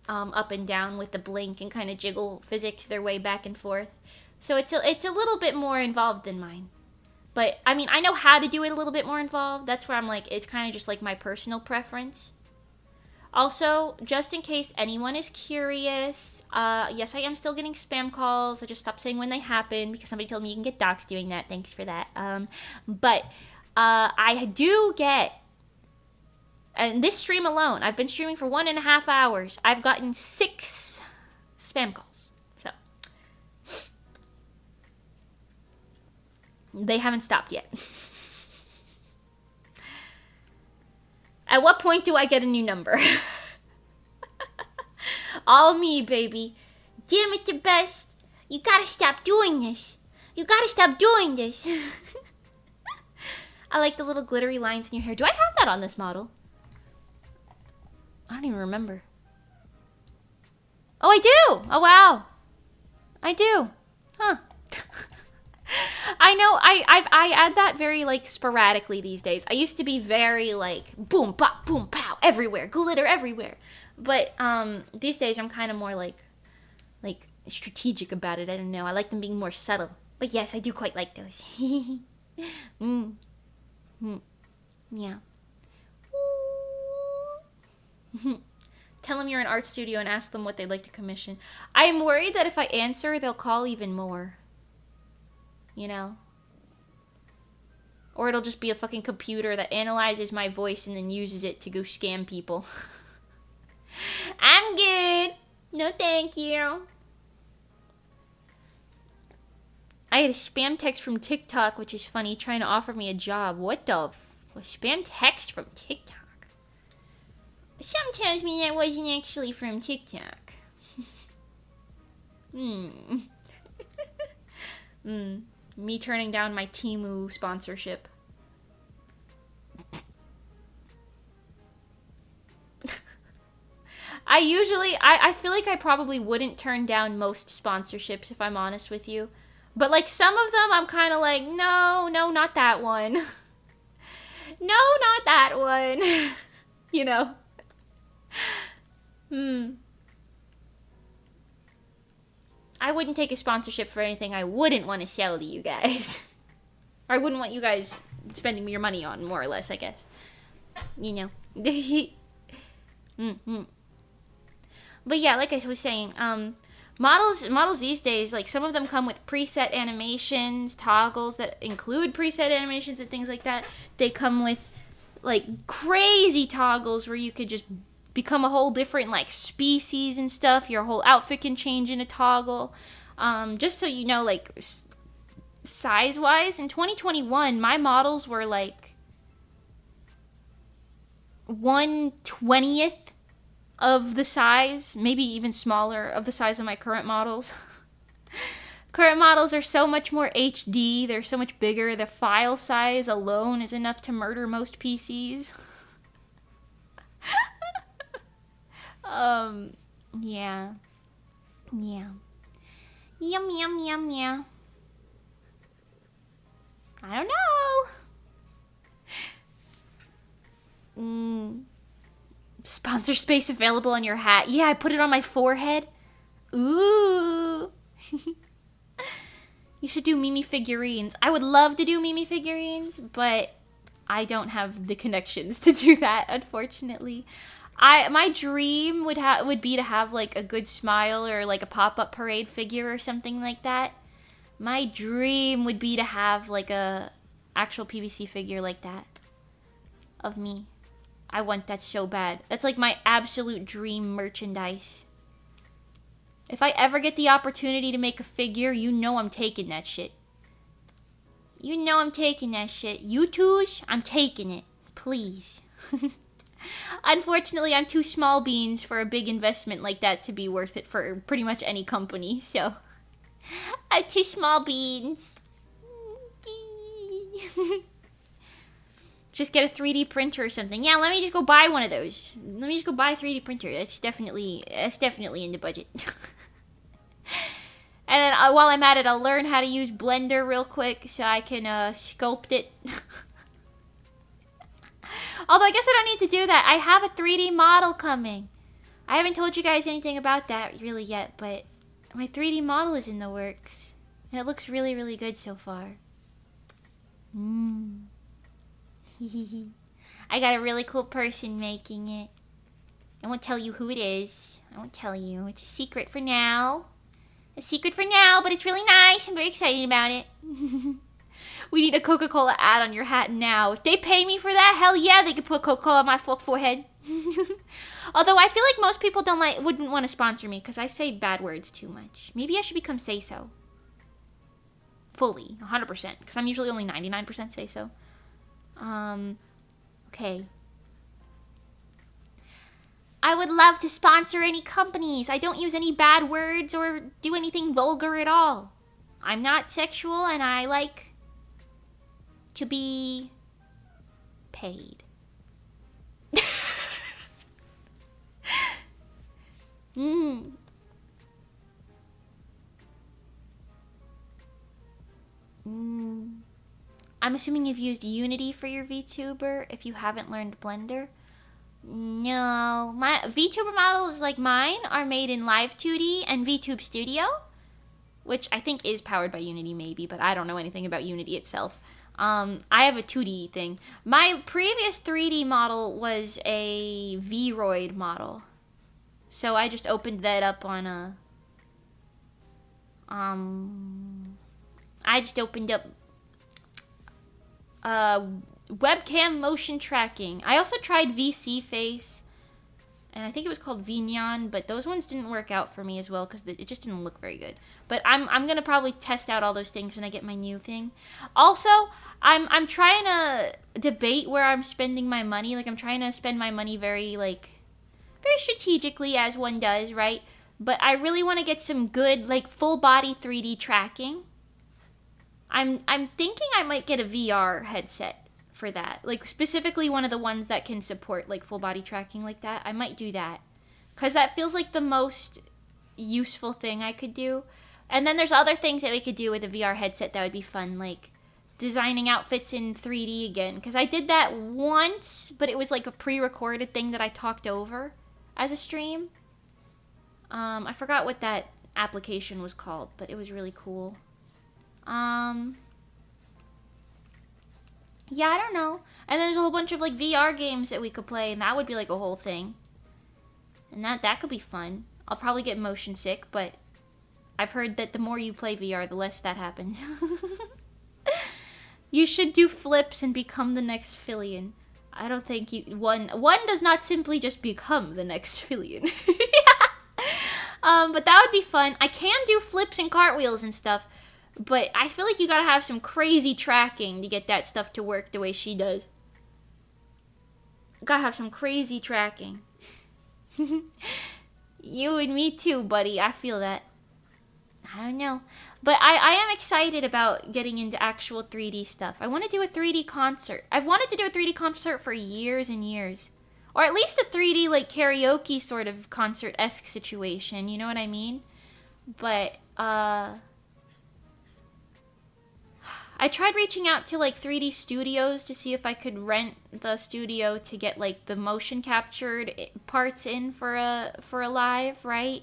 up and down with the blink and kind of jiggle physics their way back and forth. So it's a little bit more involved than mine. But I mean, I know how to do it a little bit more involved. That's where I'm like, it's kind of just like my personal preference. Also, just in case anyone is curious, yes, I am still getting spam calls. I just stopped saying when they happen because somebody told me you can get doxxed doing that. Thanks for that. But I do get, and this stream alone, I've been streaming for 1.5 hours. I've gotten 6 spam calls. So they haven't stopped yet. At what point do I get a new number? All me, baby. Damn it, the best. You gotta stop doing this. You gotta stop doing this. I like the little glittery lines in your hair. Do I have that on this model? I don't even remember. Oh, I do. Oh, wow. I do. Huh. I know, I add that very, like, sporadically these days. I used to be very, like, boom, pop, boom, pow, everywhere, glitter everywhere. But, these days I'm kind of more, like, strategic about it. I don't know. I like them being more subtle. But yes, I do quite like those. Yeah. Tell them you're an art studio and ask them what they'd like to commission. I'm worried that if I answer, they'll call even more. You know? Or it'll just be a fucking computer that analyzes my voice and then uses it to go scam people. I'm good. No, thank you. I had a spam text from TikTok, which is funny, trying to offer me a job. What the spam text from TikTok? Some tells me that wasn't actually from TikTok. Me turning down my Temu sponsorship. I feel like I probably wouldn't turn down most sponsorships if I'm honest with you. But like some of them I'm kind of like, no, not that one. No, not that one. You know. I wouldn't take a sponsorship for anything I wouldn't want to sell to you guys. Or I wouldn't want you guys spending your money on, more or less, I guess. You know. But yeah, like I was saying, models these days, like some of them come with preset animations, toggles that include preset animations and things like that. They come with like crazy toggles where you could just become a whole different like species and stuff. Your whole outfit can change in a toggle. Just so you know, like size wise, in 2021 my models were like 1/20th of the size, maybe even smaller, of the size of my current models. Current models are so much more HD, they're so much bigger. The file size alone is enough to murder most PCs. Yeah. Yum. I don't know. Sponsor space available on your hat. Yeah, I put it on my forehead. Ooh. You should do Mimi figurines. I would love to do Mimi figurines, but I don't have the connections to do that, unfortunately. My dream would be to have like a Good Smile or like a pop-up parade figure or something like that. My dream would be to have like a actual PVC figure like that of me. I want that so bad. That's like my absolute dream merchandise. If I ever get the opportunity to make a figure, you know I'm taking that shit. You know I'm taking that shit. You twos, I'm taking it. Please. Unfortunately, I'm too small beans for a big investment like that to be worth it for pretty much any company, so... I'm too small beans. Just get a 3D printer or something. Yeah, let me just go buy one of those. Let me just go buy a 3D printer. That's definitely in the budget. And then while I'm at it, I'll learn how to use Blender real quick so I can sculpt it. Although I guess I don't need to do that. I have a 3D model coming. I haven't told you guys anything about that really yet, but my 3D model is in the works. And it looks really, really good so far. I got a really cool person making it. I won't tell you who it is. I won't tell you. It's a secret for now. A secret for now, but it's really nice. I'm very excited about it. We need a Coca-Cola ad on your hat now. If they pay me for that, hell yeah, they could put Coca-Cola on my forehead. Although I feel like most people wouldn't want to sponsor me because I say bad words too much. Maybe I should become say-so. Fully, 100%, because I'm usually only 99% say-so. Okay. I would love to sponsor any companies. I don't use any bad words or do anything vulgar at all. I'm not sexual and I like to be paid. I'm assuming you've used Unity for your VTuber if you haven't learned Blender. No, my VTuber models like mine are made in Live 2D and VTube Studio, which I think is powered by Unity maybe, but I don't know anything about Unity itself. I have a 2D thing. My previous 3D model was a Vroid model. So I just opened that up on a... I just opened up... webcam motion tracking. I also tried VC Face, and I think it was called Vignon, but those ones didn't work out for me as well because it just didn't look very good. But I'm gonna probably test out all those things when I get my new thing. Also, I'm trying to debate where I'm spending my money. Like I'm trying to spend my money very strategically as one does, right? But I really want to get some good full body 3D tracking. I'm thinking I might get a VR headset for that. Specifically one of the ones that can support full body tracking like that. I might do that. Cuz that feels like the most useful thing I could do. And then there's other things that we could do with a VR headset that would be fun, like designing outfits in 3D again. Cuz I did that once, but it was a pre-recorded thing that I talked over as a stream. I forgot what that application was called, but it was really cool. Yeah, I don't know. And there's a whole bunch of VR games that we could play, and that would be a whole thing. And that could be fun. I'll probably get motion sick, but I've heard that the more you play VR, the less that happens. You should do flips and become the next Fillion. I don't think one does not simply just become the next Fillion. But that would be fun. I can do flips and cartwheels and stuff, but I feel like you gotta have some crazy tracking to get that stuff to work the way she does. Gotta have some crazy tracking. You and me too, buddy. I feel that. I don't know. But I am excited about getting into actual 3D stuff. I want to do a 3D concert. I've wanted to do a 3D concert for years and years. Or at least a 3D, karaoke sort of concert-esque situation. You know what I mean? But, I tried reaching out to 3D studios to see if I could rent the studio to get the motion captured parts in for a live, right?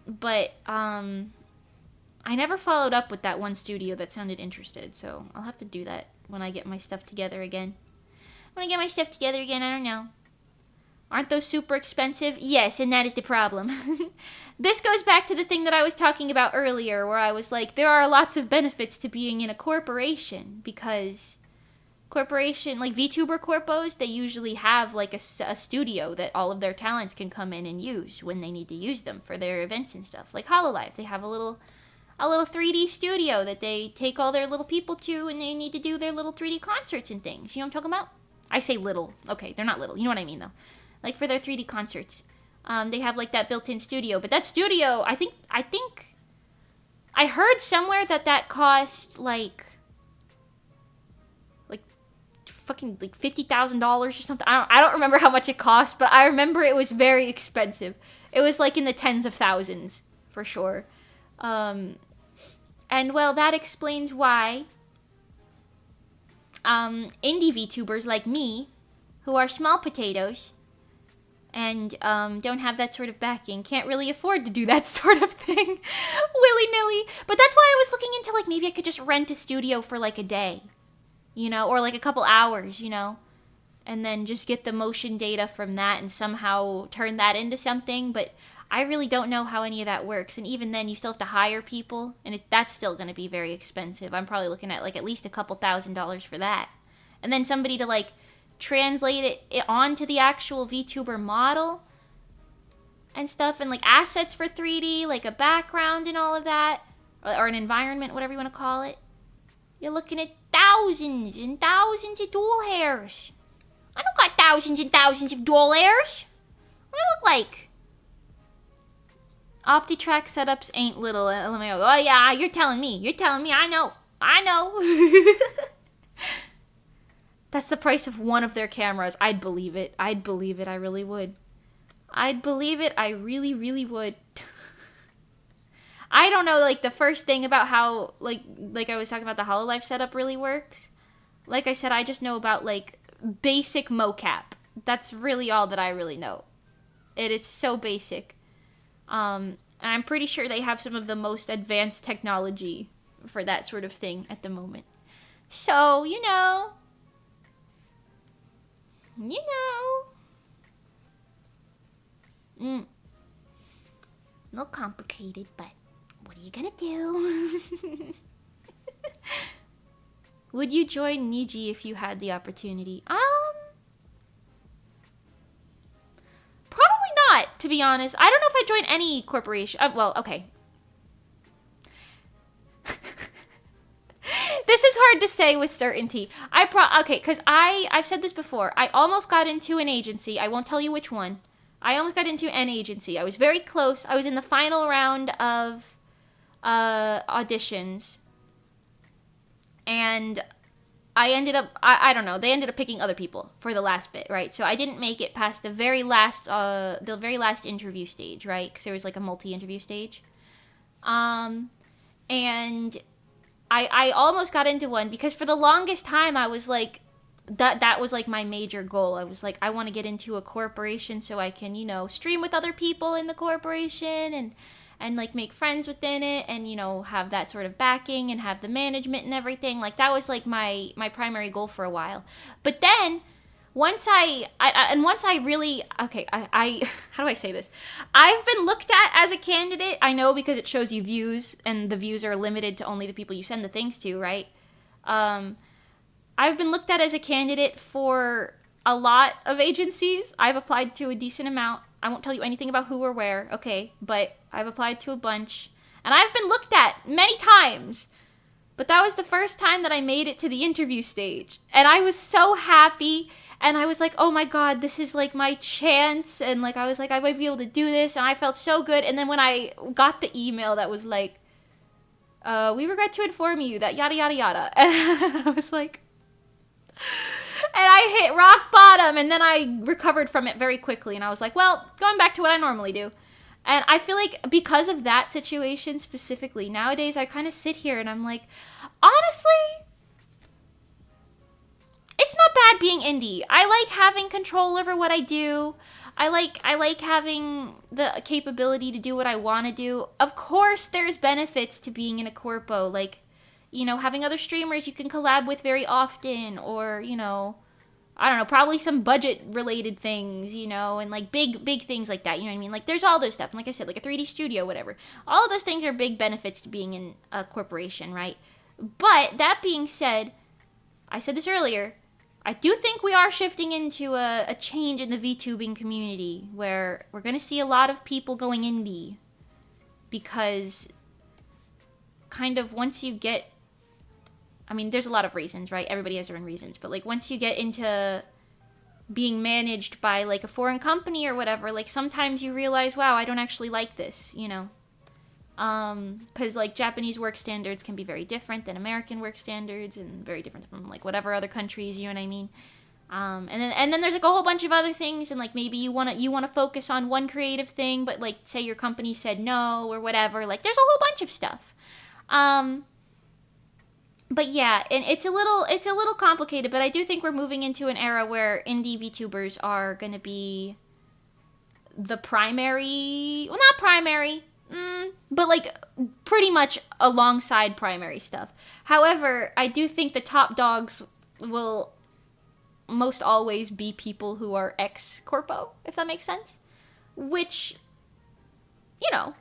But I never followed up with that one studio that sounded interested, so I'll have to do that when I get my stuff together again. When I get my stuff together again, I don't know. Aren't those super expensive? Yes, and that is the problem. This goes back to the thing that I was talking about earlier, where I was like, there are lots of benefits to being in a corporation, because corporation, VTuber corpos, they usually have a studio that all of their talents can come in and use when they need to use them for their events and stuff. Like Hololive, they have a little 3D studio that they take all their little people to, and they need to do their little 3D concerts and things. You know what I'm talking about? I say little. Okay, they're not little. You know what I mean, though. For their 3D concerts. They have, that built-in studio. But that studio, I think... I heard somewhere that cost, fucking, $50,000 or something. I don't remember how much it cost, but I remember it was very expensive. It was, in the tens of thousands, for sure. And, well, that explains why indie VTubers like me, who are small potatoes, and don't have that sort of backing, can't really afford to do that sort of thing willy-nilly. But that's why I was looking into, maybe I could just rent a studio for, a day, you know, or, a couple hours, you know, and then just get the motion data from that and somehow turn that into something. But I really don't know how any of that works. And even then, you still have to hire people, and that's still going to be very expensive. I'm probably looking at like at least a couple $1,000s for that. And then somebody to like translate it onto the actual VTuber model and stuff, and like assets for 3D, like a background and all of that, or an environment, whatever you want to call it. You're looking at thousands and thousands of doll hairs. I don't got thousands and thousands of doll hairs. What do I look like? OptiTrack setups ain't little. LMAO. Oh yeah, you're telling me. You're telling me. I know. I know. That's the price of one of their cameras. I'd believe it. I'd believe it. I really would. I'd believe it. I really, really would. I don't know, like, the first thing about how, like I was talking about the HoloLive setup really works. Like I said, I just know about, like, basic mocap. That's really all that I really know. It's so basic. And I'm pretty sure they have some of the most advanced technology for that sort of thing at the moment. So, you know. A little complicated, but what are you gonna do? Would you join Niji if you had the opportunity? Probably not, to be honest. I don't know if I'd join any corporation. Well, okay. This is hard to say with certainty. Okay, because I've said this before. I almost got into an agency. I won't tell you which one. I almost got into an agency. I was very close. I was in the final round of auditions. And I ended up, I don't know, they ended up picking other people for the last bit, right? So I didn't make it past the very last interview stage, right? Because there was like a multi-interview stage. And I almost got into one because for the longest time I was like, that was like my major goal. I was like, I want to get into a corporation so I can, you know, stream with other people in the corporation and like make friends within it and, you know, have that sort of backing and have the management and everything. Like that was like my primary goal for a while. But then once I really, okay, I how do I say this? I've been looked at as a candidate. I know because it shows you views and the views are limited to only the people you send the things to, right? I've been looked at as a candidate for a lot of agencies. I've applied to a decent amount. I won't tell you anything about who or where, okay? But I've applied to a bunch. And I've been looked at many times. But that was the first time that I made it to the interview stage. And I was so happy. And I was like, oh my god, this is like my chance. And like I was like, I might be able to do this. And I felt so good. And then when I got the email that was like, we regret to inform you that yada yada yada. And I was like... And I hit rock bottom, and then I recovered from it very quickly, and I was like, well, going back to what I normally do. And I feel like because of that situation specifically, nowadays I kind of sit here and I'm like, honestly, it's not bad being indie. I like having control over what I do. I like having the capability to do what I want to do. Of course, there's benefits to being in a corpo, like, you know, having other streamers you can collab with very often, or, you know, I don't know, probably some budget-related things, you know, and, like, big things like that, you know what I mean? Like, there's all those stuff, and like I said, like a 3D studio, whatever. All of those things are big benefits to being in a corporation, right? But, that being said, I said this earlier, I do think we are shifting into a change in the VTubing community, where we're going to see a lot of people going indie, because kind of once you get... I mean, there's a lot of reasons, right? Everybody has their own reasons. But, like, once you get into being managed by, like, a foreign company or whatever, like, sometimes you realize, wow, I don't actually like this, you know? Because, like, Japanese work standards can be very different than American work standards and very different from, like, whatever other countries, you know what I mean? And then there's, like, a whole bunch of other things, and, like, maybe you want to focus on one creative thing, but, like, say your company said no or whatever. Like, there's a whole bunch of stuff. But yeah, and it's a little complicated, but I do think we're moving into an era where indie VTubers are going to be the primary, well, not primary, but like pretty much alongside primary stuff. However, I do think the top dogs will most always be people who are ex-corpo, if that makes sense. Which, you know,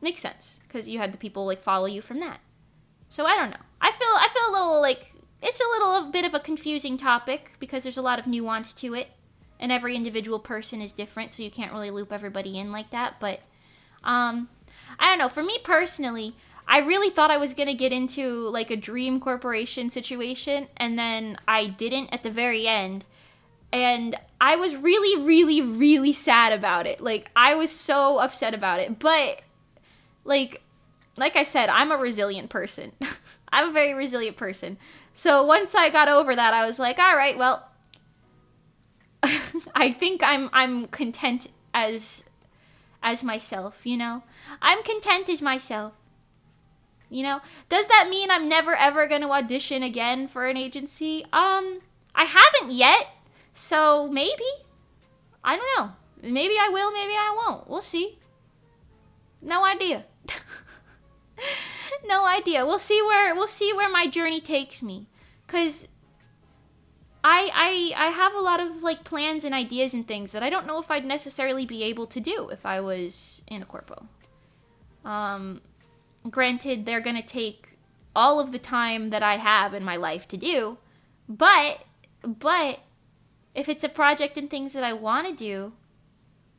makes sense, because you had the people, like, follow you from that. So I don't know. I feel a little, like, it's a little bit of a confusing topic, because there's a lot of nuance to it, and every individual person is different, so you can't really loop everybody in like that, but, I don't know. For me personally, I really thought I was going to get into, like, a dream corporation situation, and then I didn't at the very end, and I was really, really, really sad about it. Like, I was so upset about it, but, like I said, I'm a resilient person. I'm a very resilient person. So once I got over that, I was like, all right, well, I think I'm content as myself, you know? I'm content as myself. You know, does that mean I'm never ever going to audition again for an agency? I haven't yet, so maybe. I don't know. Maybe I will, maybe I won't. We'll see. No idea. No idea. We'll see where my journey takes me, cuz I have a lot of, like, plans and ideas and things that I don't know if I'd necessarily be able to do if I was in a corpo. Granted, they're going to take all of the time that I have in my life to do, but if it's a project and things that I want to do,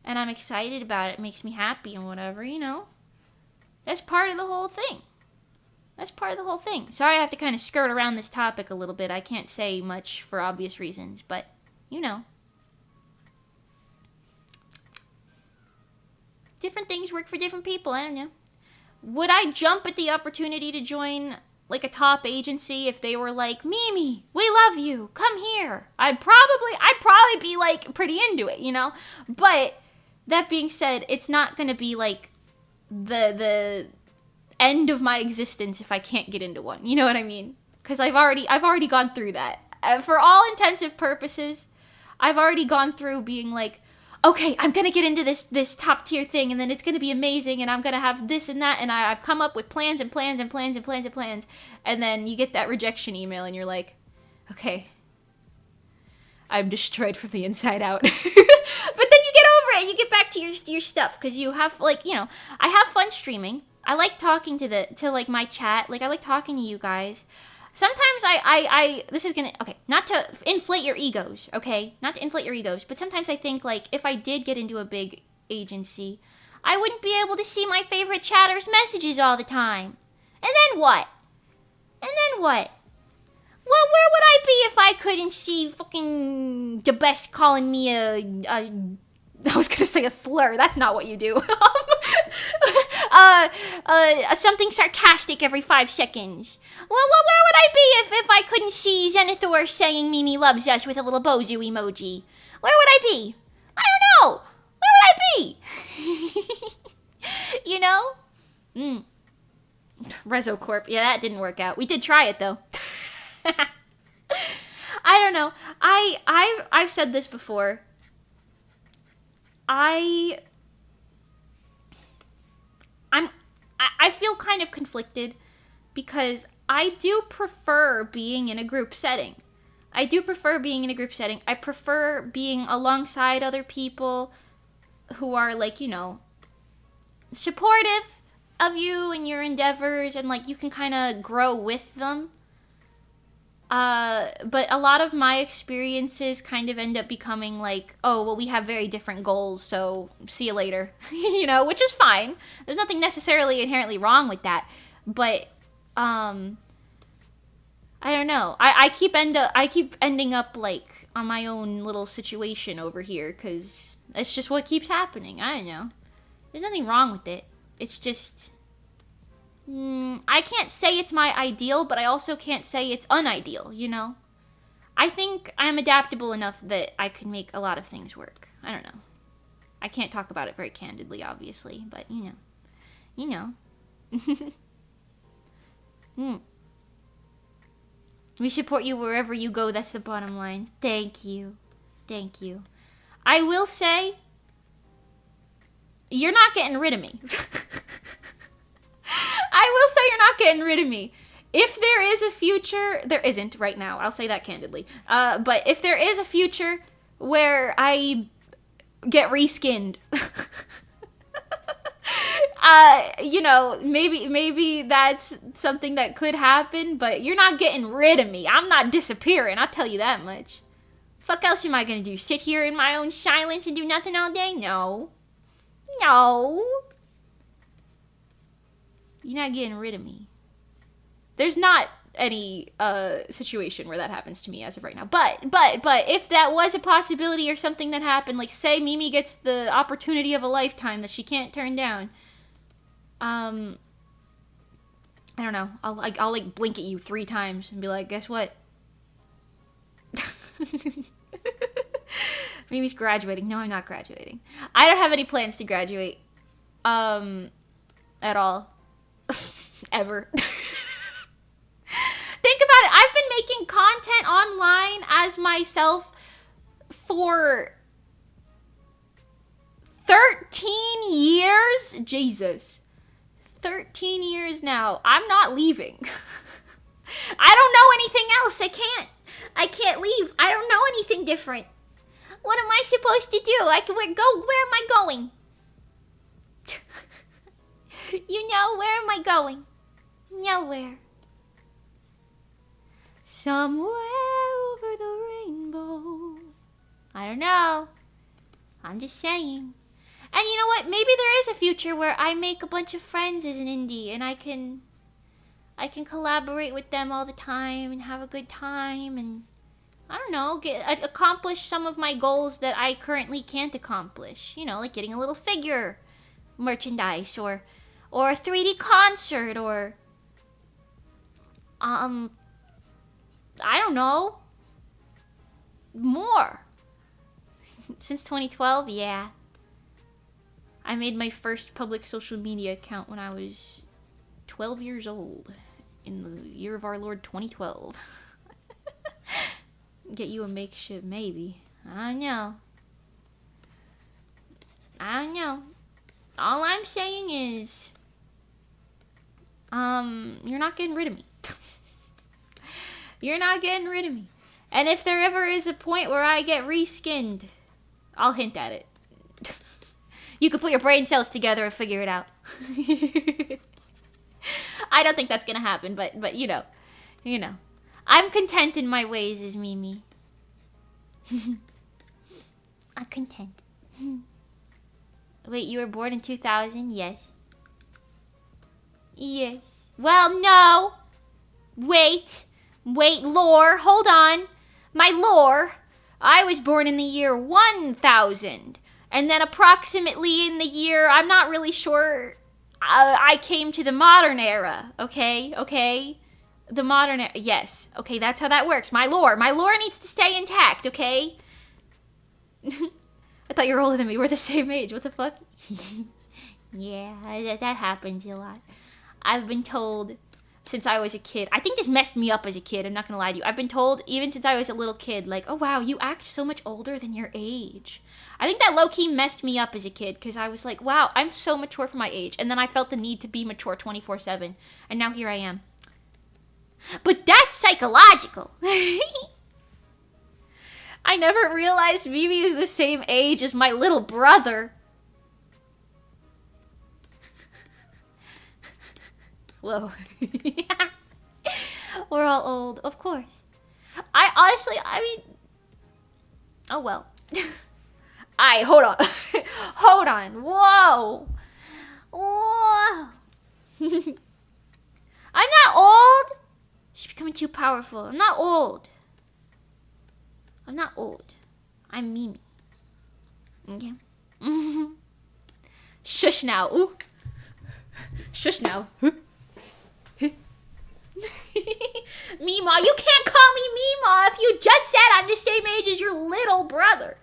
and I'm excited about it, makes me happy and whatever, you know, that's part of the whole thing. That's part of the whole thing. Sorry I have to kind of skirt around this topic a little bit. I can't say much for obvious reasons, but, you know. Different things work for different people, I don't know. Would I jump at the opportunity to join, like, a top agency if they were like, Mimi, we love you, come here? I'd probably be, like, pretty into it, you know? But that being said, it's not gonna be, like, the end of my existence if I can't get into one. You know what I mean? Because I've already gone through that. For all intensive purposes, I've already gone through being like, okay, I'm gonna get into this top tier thing, and then it's gonna be amazing, and I'm gonna have this and that, and I've come up with plans and plans and plans and plans and plans, and then you get that rejection email, and you're like, okay, I'm destroyed from the inside out. But then you get over it, you get back to your stuff, because you have, like, you know, I have fun streaming. I like talking to like my chat, like I like talking to you guys. Sometimes this is gonna, okay, not to inflate your egos, okay? Not to inflate your egos, but sometimes I think, like, if I did get into a big agency, I wouldn't be able to see my favorite chatters' messages all the time. And then what? And then what? Well, where would I be if I couldn't see fucking the best calling me I was gonna say a slur, that's not what you do. Something sarcastic every 5 seconds. Well, where would I be if I couldn't see Zenithor saying Mimi loves us with a little Bozu emoji? Where would I be? I don't know. Where would I be? You know? RezoCorp. Yeah, that didn't work out. We did try it, though. I don't know. I've said this before. I feel kind of conflicted because I do prefer being in a group setting. I prefer being alongside other people who are, like, you know, supportive of you and your endeavors, and, like, you can kind of grow with them. But a lot of my experiences kind of end up becoming like, oh, well, we have very different goals, so see you later. You know, which is fine. There's nothing necessarily inherently wrong with that. But, I don't know. I keep ending up, like, on my own little situation over here, because it's just what keeps happening. I don't know. There's nothing wrong with it. It's just... I can't say it's my ideal, but I also can't say it's unideal, you know? I think I'm adaptable enough that I can make a lot of things work. I don't know. I can't talk about it very candidly, obviously, but, you know. We support you wherever you go, that's the bottom line. Thank you. Thank you. I will say, you're not getting rid of me. I will say you're not getting rid of me. if there is a future, there isn't right now. I'll say that candidly. But if there is a future where I get reskinned, you know, maybe that's something that could happen, but you're not getting rid of me. I'm not disappearing, I'll tell you that much. Fuck else am I gonna do? Sit here in my own silence and do nothing all day? No. No. You're not getting rid of me. There's not any situation where that happens to me as of right now. But if that was a possibility or something that happened, like say Mimi gets the opportunity of a lifetime that she can't turn down, I don't know. I'll like blink at you 3 times and be like, guess what? Mimi's graduating. No, I'm not graduating. I don't have any plans to graduate. At all. Ever. Think about it. I've been making content online as myself for 13 years? Jesus. 13 years now. I'm not leaving. I don't know anything else. I can't leave. I don't know anything different. What am I supposed to do? Where am I going? You know, where am I going? Nowhere. Somewhere over the rainbow. I don't know. I'm just saying. And you know what? Maybe there is a future where I make a bunch of friends as an indie and I can collaborate with them all the time and have a good time and I don't know, accomplish some of my goals that I currently can't accomplish. You know, like getting a little figure merchandise or a 3D concert or I don't know. More. Since 2012, yeah. I made my first public social media account when I was 12 years old in the year of our Lord 2012. Get you a makeshift maybe. I don't know. All I'm saying is, you're not getting rid of me. You're not getting rid of me. And if there ever is a point where I get reskinned, I'll hint at it. You can put your brain cells together and figure it out. I don't think that's gonna happen, but you know. I'm content in my ways as Mimi. I'm content. Wait, you were born in 2000? Yes. Yes. Well, no. Wait, lore. Hold on. My lore. I was born in the year 1000. And then approximately in the year, I'm not really sure, I came to the modern era. Okay? The modern era. Yes. Okay, that's how that works. My lore needs to stay intact, okay? I thought you were older than me. We're the same age. What the fuck? Yeah, that happens a lot. I've been told since I was a kid. I think this messed me up as a kid. I'm not gonna lie to you. I've been told even since I was a little kid, like, oh wow, you act so much older than your age. I think that low-key messed me up as a kid because I was like, wow, I'm so mature for my age. And then I felt the need to be mature 24/7. And now here I am. But that's psychological. I never realized Mimi is the same age as my little brother. Whoa. We're all old, of course. I mean, oh well. Hold on. Hold on. Whoa. I'm not old. She's becoming too powerful. I'm not old. I'm Mimi. Okay? Shush now. Ooh. Shush now. Mima, you can't call me Mima if you just said I'm the same age as your little brother.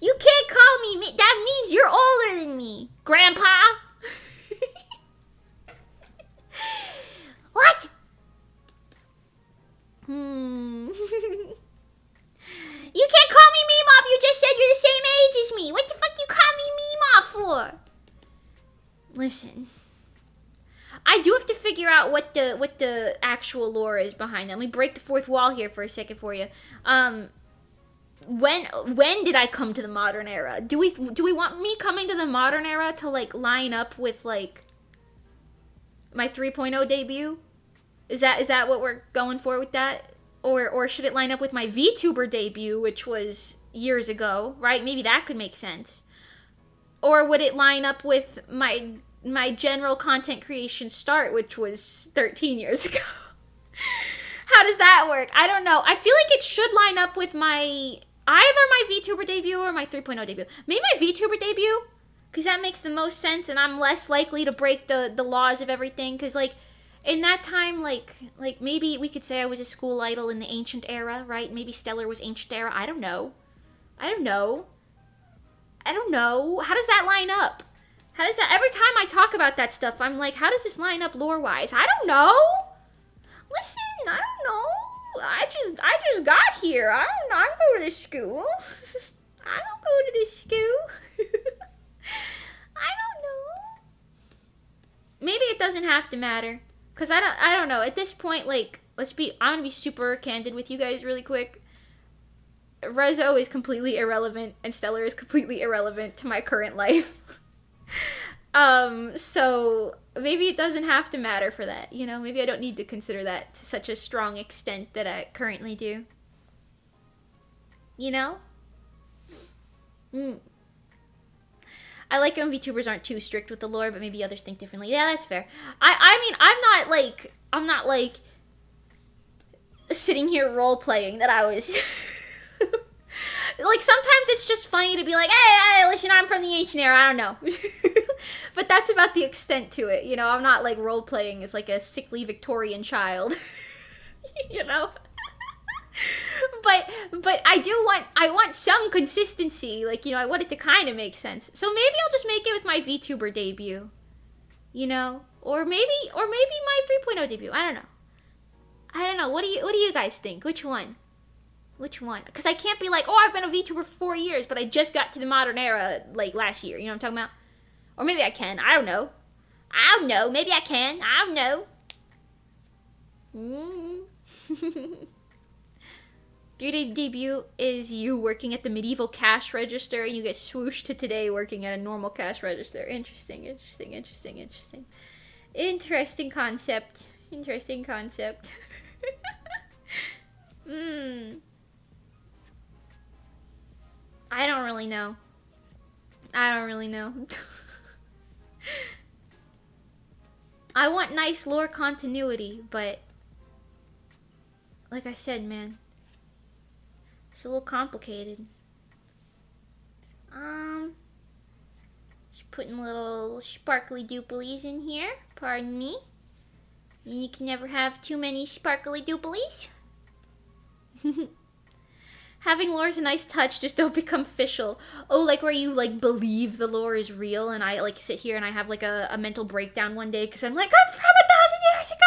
You can't call me that means you're older than me, Grandpa. What? You can't call me Mima if you just said you're the same age as me. What the fuck you call me Mima for? Listen, I I do have to figure out what the actual lore is behind them. Let me break the fourth wall here for a second for you. When did I come to the modern era? Do we want me coming to the modern era to like line up with like my 3.0 debut? Is that what we're going for with that? Or should it line up with my VTuber debut, which was years ago, right? Maybe that could make sense. Or would it line up with my general content creation start, which was 13 years ago? How does that work? I don't know. I feel like it should line up with either my VTuber debut or my 3.0 debut. Maybe my VTuber debut, because that makes the most sense, and I'm less likely to break the laws of everything, because like, in that time, like maybe we could say I was a school idol in the ancient era, right? Maybe Stellar was ancient era. I don't know. How does that line up? How does that... Every time I talk about that stuff, I'm like, how does this line up lore-wise? I don't know. Listen, I don't know. I just got here. I don't go to this school. I don't go to this school. I don't know. Maybe it doesn't have to matter. Because I don't know. At this point, like, I'm going to be super candid with you guys really quick. Rezo is completely irrelevant, and Stellar is completely irrelevant to my current life. So maybe it doesn't have to matter for that, you know? Maybe I don't need to consider that to such a strong extent that I currently do. You know? I like it when VTubers aren't too strict with the lore, but maybe others think differently. Yeah, that's fair. I mean, I'm not like sitting here role-playing that I was... Like, sometimes it's just funny to be like, hey, listen, I'm from the ancient era, I don't know. But that's about the extent to it, you know? I'm not, like, role-playing as, like, a sickly Victorian child. You know? But I want some consistency. Like, you know, I want it to kind of make sense. So maybe I'll just make it with my VTuber debut. You know? Or maybe my 3.0 debut. I don't know. What do you guys think? Which one? Because I can't be like, oh, I've been a VTuber for 4 years, but I just got to the modern era, like, last year. You know what I'm talking about? Or maybe I can. I don't know. Maybe I can. I don't know. 3-day debut is you working at the medieval cash register, and you get swooshed to today working at a normal cash register. Interesting concept. I don't really know. I want nice lore continuity, but like I said, man, it's a little complicated. Just putting little sparkly dooplies in here. Pardon me. You can never have too many sparkly dooplies. Having lore is a nice touch, just don't become official. Oh, like where you like believe the lore is real, and I like sit here and I have like a mental breakdown one day because I'm like, I'm from 1,000 years ago!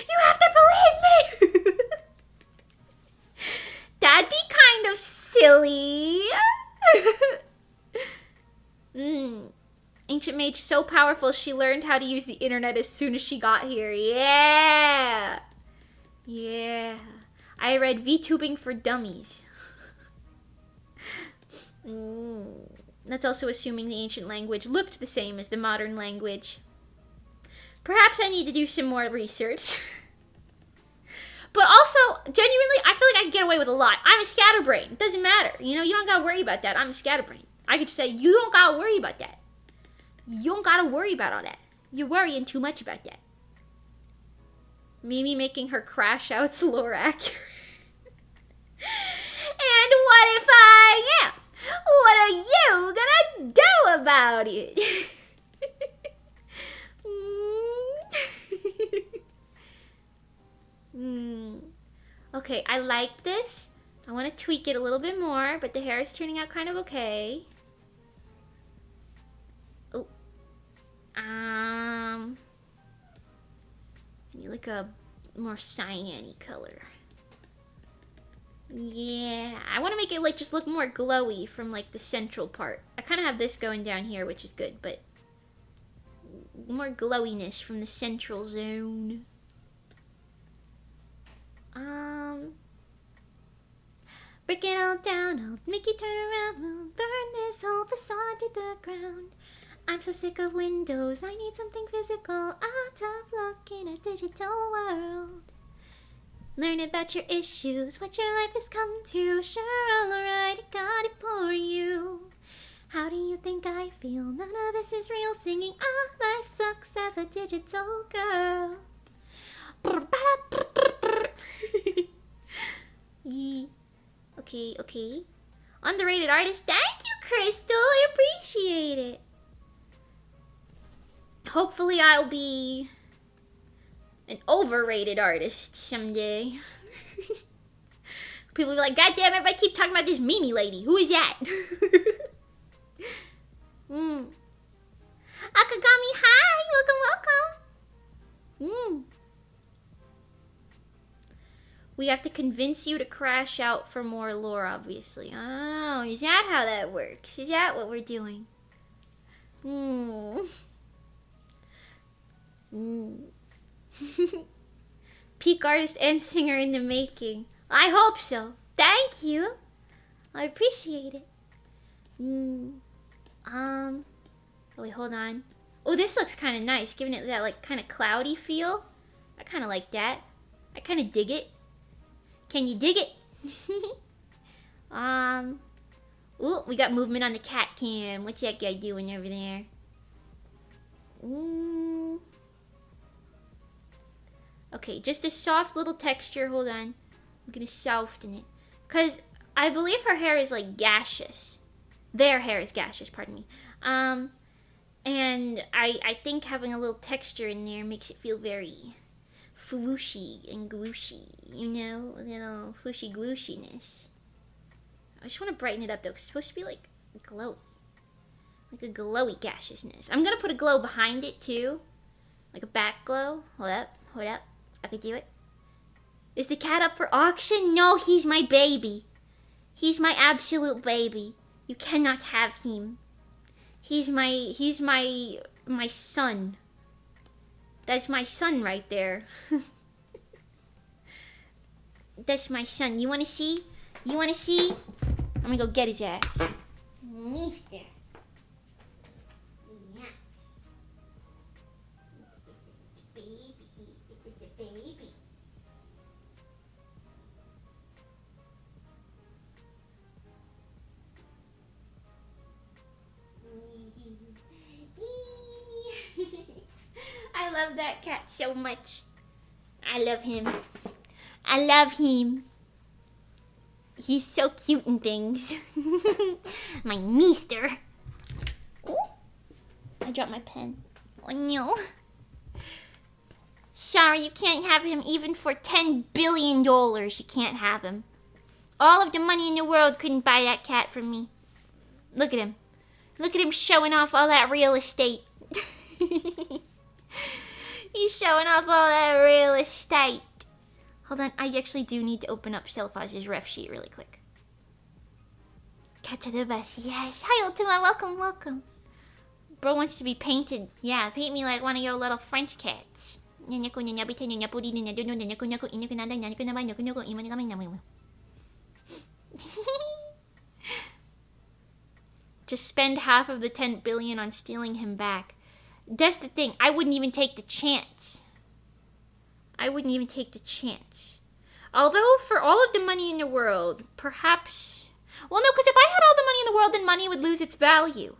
You have to believe me! That'd be kind of silly. Ancient Mage so powerful she learned how to use the internet as soon as she got here. Yeah! I read VTubing for Dummies. That's also assuming the ancient language looked the same as the modern language. Perhaps I need to do some more research. But also, genuinely, I feel like I can get away with a lot. I'm a scatterbrain. It doesn't matter. You know, you don't gotta worry about that. I'm a scatterbrain. I could just say, you don't gotta worry about that. You don't gotta worry about all that. You're worrying too much about that. Mimi making her crash outs lore accurate. And what if I am? What are you gonna do about it? Okay, I like this. I want to tweak it a little bit more, but the hair is turning out kind of okay. Oh. I need like a more cyan-y color. Yeah, I want to make it like just look more glowy from like the central part. I kind of have this going down here, which is good, but more glowiness from the central zone. Break it all down, I'll make you turn around, we'll burn this whole facade to the ground. I'm so sick of windows, I need something physical, out of luck in a digital world. Learn about your issues, what your life has come to, sure, alright, I got it for you. How do you think I feel? None of this is real singing, life sucks as a digital girl. Okay. Underrated artist. Thank you, Crystal. I appreciate it. Hopefully I'll be an overrated artist someday. People will be like, God damn, everybody keep talking about this Mimi lady. Who is that? Akagami, hi. Welcome. We have to convince you to crash out for more lore, obviously. Oh, is that how that works? Is that what we're doing? Peak artist and singer in the making. I hope so. Thank you. I appreciate it. Oh, wait, hold on. Oh, this looks kind of nice, giving it that, like, kind of cloudy feel. I kind of like that. I kind of dig it. Can you dig it? Ooh, we got movement on the cat cam. What's that guy doing over there? Okay, just a soft little texture. Hold on. I'm gonna soften it. Because I believe her hair is, like, gaseous. Their hair is gaseous, pardon me. And I think having a little texture in there makes it feel very flooshy and glooshy, you know? A little flooshy glooshiness. I just want to brighten it up, though, because it's supposed to be, like, glowy. Like a glowy gaseousness. I'm going to put a glow behind it, too. Like a back glow. Hold up. I could do it. Is the cat up for auction? No, he's my baby. He's my absolute baby. You cannot have him. He's my son. That's my son right there. That's my son. You wanna see? I'm gonna go get his ass. Mister. Yes. This is a baby. I love that cat so much. I love him. He's so cute and things. My meester. Ooh. I dropped my pen. Oh no. Sorry, you can't have him even for $10 billion. You can't have him. All of the money in the world couldn't buy that cat from me. Look at him. Look at him showing off all that real estate. He's showing off all that real estate. Hold on, I actually do need to open up Stella Fos' ref sheet really quick. Cats are the best. Yes. Hi, Ultima. Welcome. Bro wants to be painted. Yeah, paint me like one of your little French cats. Just spend half of the 10 billion on stealing him back. That's the thing. I wouldn't even take the chance. Although, for all of the money in the world, perhaps... Well, no, because if I had all the money in the world, then money would lose its value.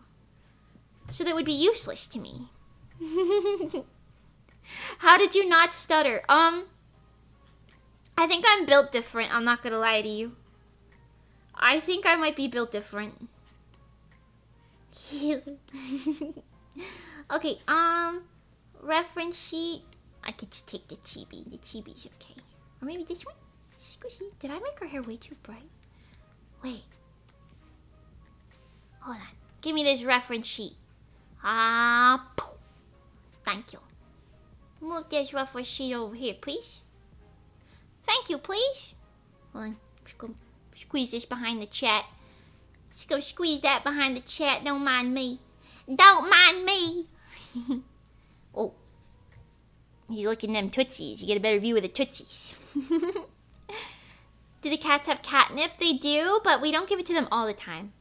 So that would be useless to me. How did you not stutter? I think I'm built different. I'm not gonna lie to you. I think I might be built different. Okay, reference sheet. I could just take the chibi. The chibi's okay. Or maybe this one? Squishy. Did I make her hair way too bright? Wait. Hold on. Give me this reference sheet. Thank you. Move this reference sheet over here, please. Thank you, please. Hold on. Just go squeeze this behind the chat. Just go squeeze that behind the chat. Don't mind me. Oh. He's licking them tootsies. You get a better view of the tootsies. Do the cats have catnip? They do, but we don't give it to them all the time.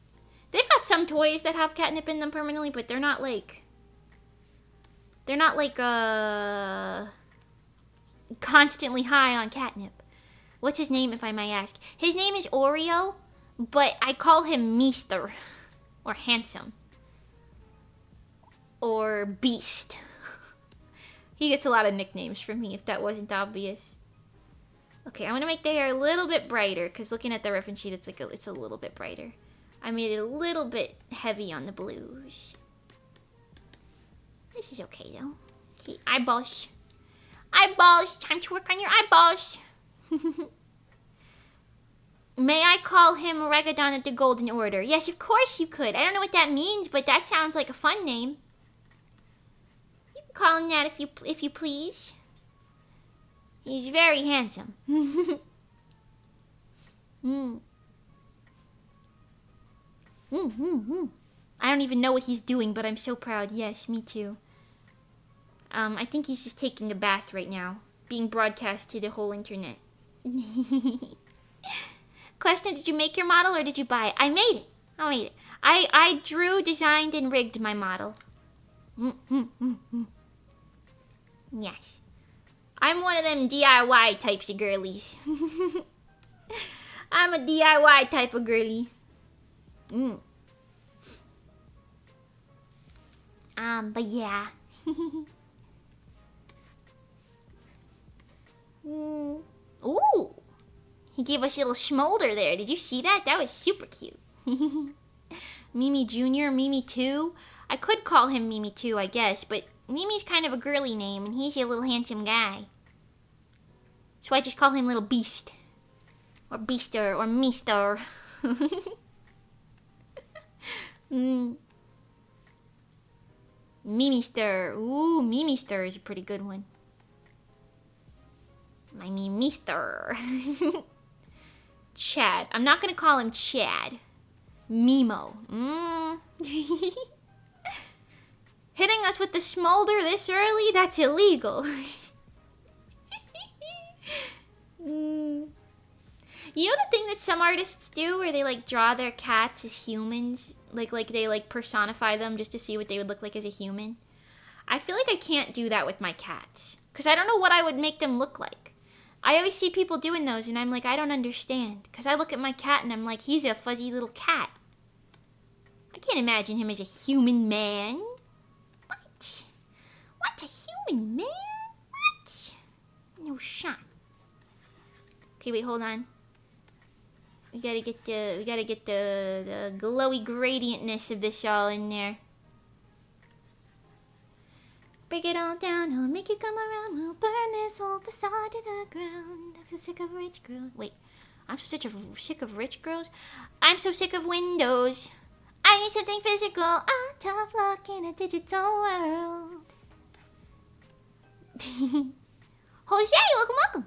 They've got some toys that have catnip in them permanently, but they're not like constantly high on catnip. What's his name, if I may ask? His name is Oreo, but I call him Meester, or Handsome, or Beast. He gets a lot of nicknames from me, if that wasn't obvious. Okay, I'm gonna make the hair a little bit brighter, because looking at the reference sheet, it's a little bit brighter. I made it a little bit heavy on the blues. This is okay, though. Okay, eyeballs. Eyeballs! Time to work on your eyeballs! May I call him Regadon of the Golden Order? Yes, of course you could. I don't know what that means, but that sounds like a fun name. You can call him that if you please. He's very handsome. I don't even know what he's doing, but I'm so proud. Yes, me too. I think he's just taking a bath right now, being broadcast to the whole internet. Question, did you make your model or did you buy it? I made it. I drew, designed, and rigged my model. Yes. I'm one of them DIY types of girlies. I'm a DIY type of girly. But yeah. Ooh. He gave us a little smolder there. Did you see that? That was super cute. Mimi Jr., Mimi 2. I could call him Mimi 2, I guess, but Mimi's kind of a girly name, and he's a little handsome guy. So I just call him Little Beast. Or Beaster, or Meester. Mimister. Ooh, Mimister is a pretty good one. My Mimister. Chad. I'm not gonna call him Chad. Mimo. Hitting us with the smolder this early? That's illegal. You know the thing that some artists do where they like draw their cats as humans? Like they like personify them just to see what they would look like as a human? I feel like I can't do that with my cats. Because I don't know what I would make them look like. I always see people doing those and I'm like, I don't understand. Because I look at my cat and I'm like, he's a fuzzy little cat. I can't imagine him as a human man. What? What, a human man? What? No shot. Okay, wait, hold on. We gotta get the glowy gradientness of this all in there. Break it all down, I'll make it come around. We'll burn this whole facade to the ground. I'm so sick of rich girls. Wait, I'm so sick of rich girls? I'm so sick of windows. I need something physical. I'm tough luck in a digital world. Jose, welcome.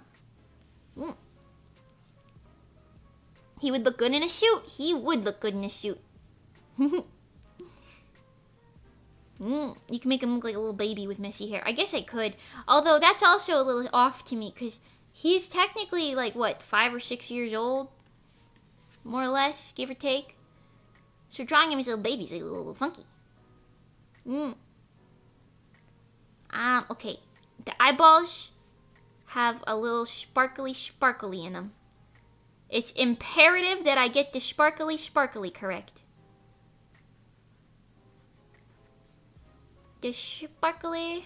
He would look good in a suit. He would look good in a suit. You can make him look like a little baby with messy hair. I guess I could. Although that's also a little off to me because he's technically like, what, 5 or 6 years old? More or less, give or take. So drawing him as a little baby is a little funky. Okay. The eyeballs have a little sparkly in them. It's imperative that I get the sparkly correct. The sparkles.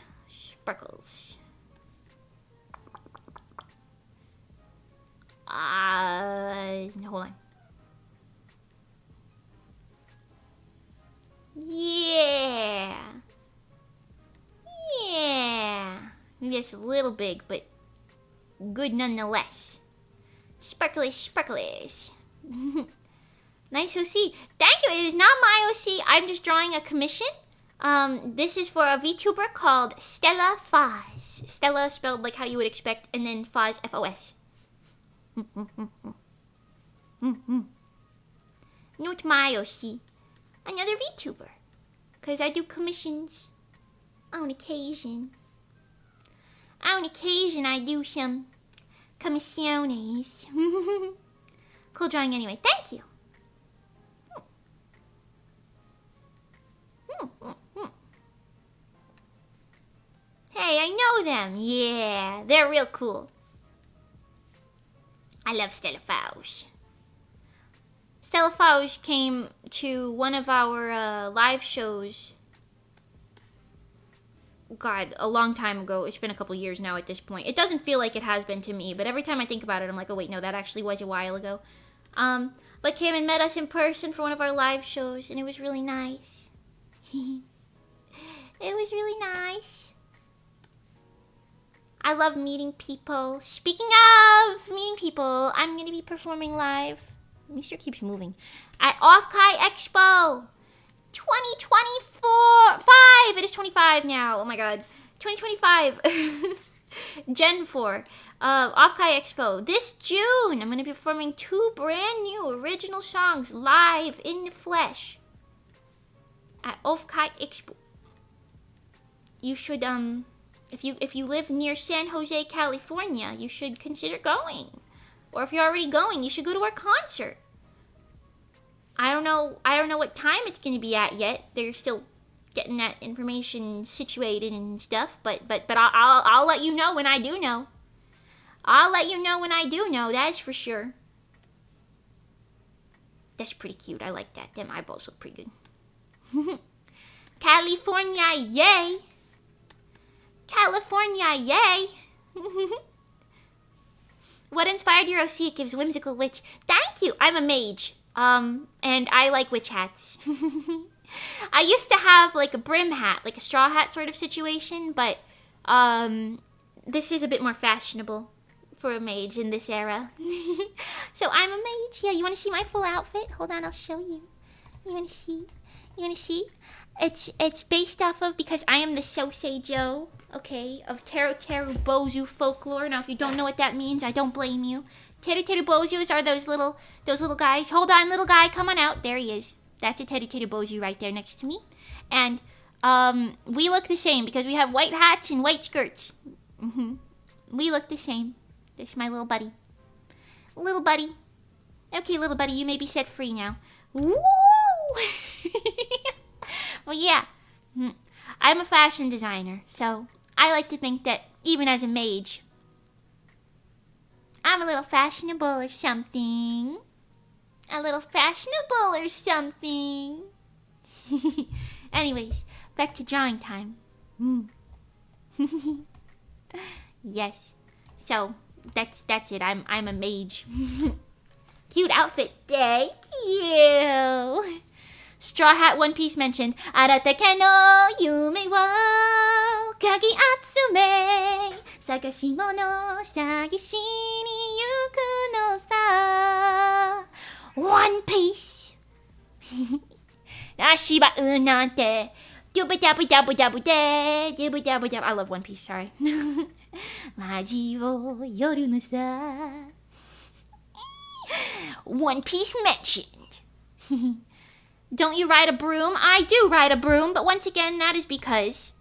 Hold on. Yeah. Maybe that's a little big, but good nonetheless. Sparklies. Nice OC. Thank you. It is not my OC. I'm just drawing a commission. This is for a VTuber called Stella Fos. Stella spelled like how you would expect, and then Fos, F-O-S. Not my OC. Another VTuber. Because I do commissions. On occasion. On occasion, I do some commissiones. Cool drawing anyway. Thank you. Hey, I know them. Yeah, they're real cool. I love Stella Fos. Stella Fos came to one of our live shows. God, a long time ago. It's been a couple years now at this point. It doesn't feel like it has been to me, but every time I think about it, I'm like, oh wait, no, that actually was a while ago. But came and met us in person for one of our live shows, and it was really nice. It was really nice. I love meeting people. Speaking of meeting people, I'm going to be performing live. Mr. keeps moving. At Offkai Expo 2024. 5. It is 25 now. Oh my god. 2025. Gen 4. Offkai Expo. This June, I'm going to be performing 2 brand new original songs live in the flesh. At Offkai Expo. You should, if you live near San Jose, California, you should consider going. Or if you're already going, you should go to our concert. I don't know what time it's going to be at yet. They're still getting that information situated and stuff, but I'll let you know when I do know. I'll let you know when I do know, that's for sure. That's pretty cute. I like that. Them eyeballs look pretty good. California, yay! California, yay! What inspired your OC? It gives whimsical witch. Thank you! I'm a mage. And I like witch hats. I used to have like a brim hat, like a straw hat sort of situation, but this is a bit more fashionable for a mage in this era. So I'm a mage. Yeah, you want to see my full outfit? Hold on, I'll show you. You want to see? You want to see? It's based off of, because I am the Sosei Joe, okay, of Teru Teru Bozu folklore. Now, if you don't know what that means, I don't blame you. Teru Teru Bozus are those little guys. Hold on, little guy, come on out. There he is. That's a Teru Teru Bozu right there next to me. And we look the same because we have white hats and white skirts. We look the same. This is my little buddy. Little buddy. Okay, little buddy, you may be set free now. Woo! Well, yeah. I'm a fashion designer, so I like to think that even as a mage, I'm a little fashionable or something. A little fashionable or something. Anyways, back to drawing time. Yes. So, that's it. I'm a mage. Cute outfit. Thank you. Straw Hat One Piece mentioned. Aratake no yume wa kagi atsume sagashimono sagishi ni yuku no sa. One Piece. Ashibau nante. I love One Piece, sorry. Maji wo yoru no sa. One Piece mentioned. Don't you ride a broom? I do ride a broom, but once again, that is because...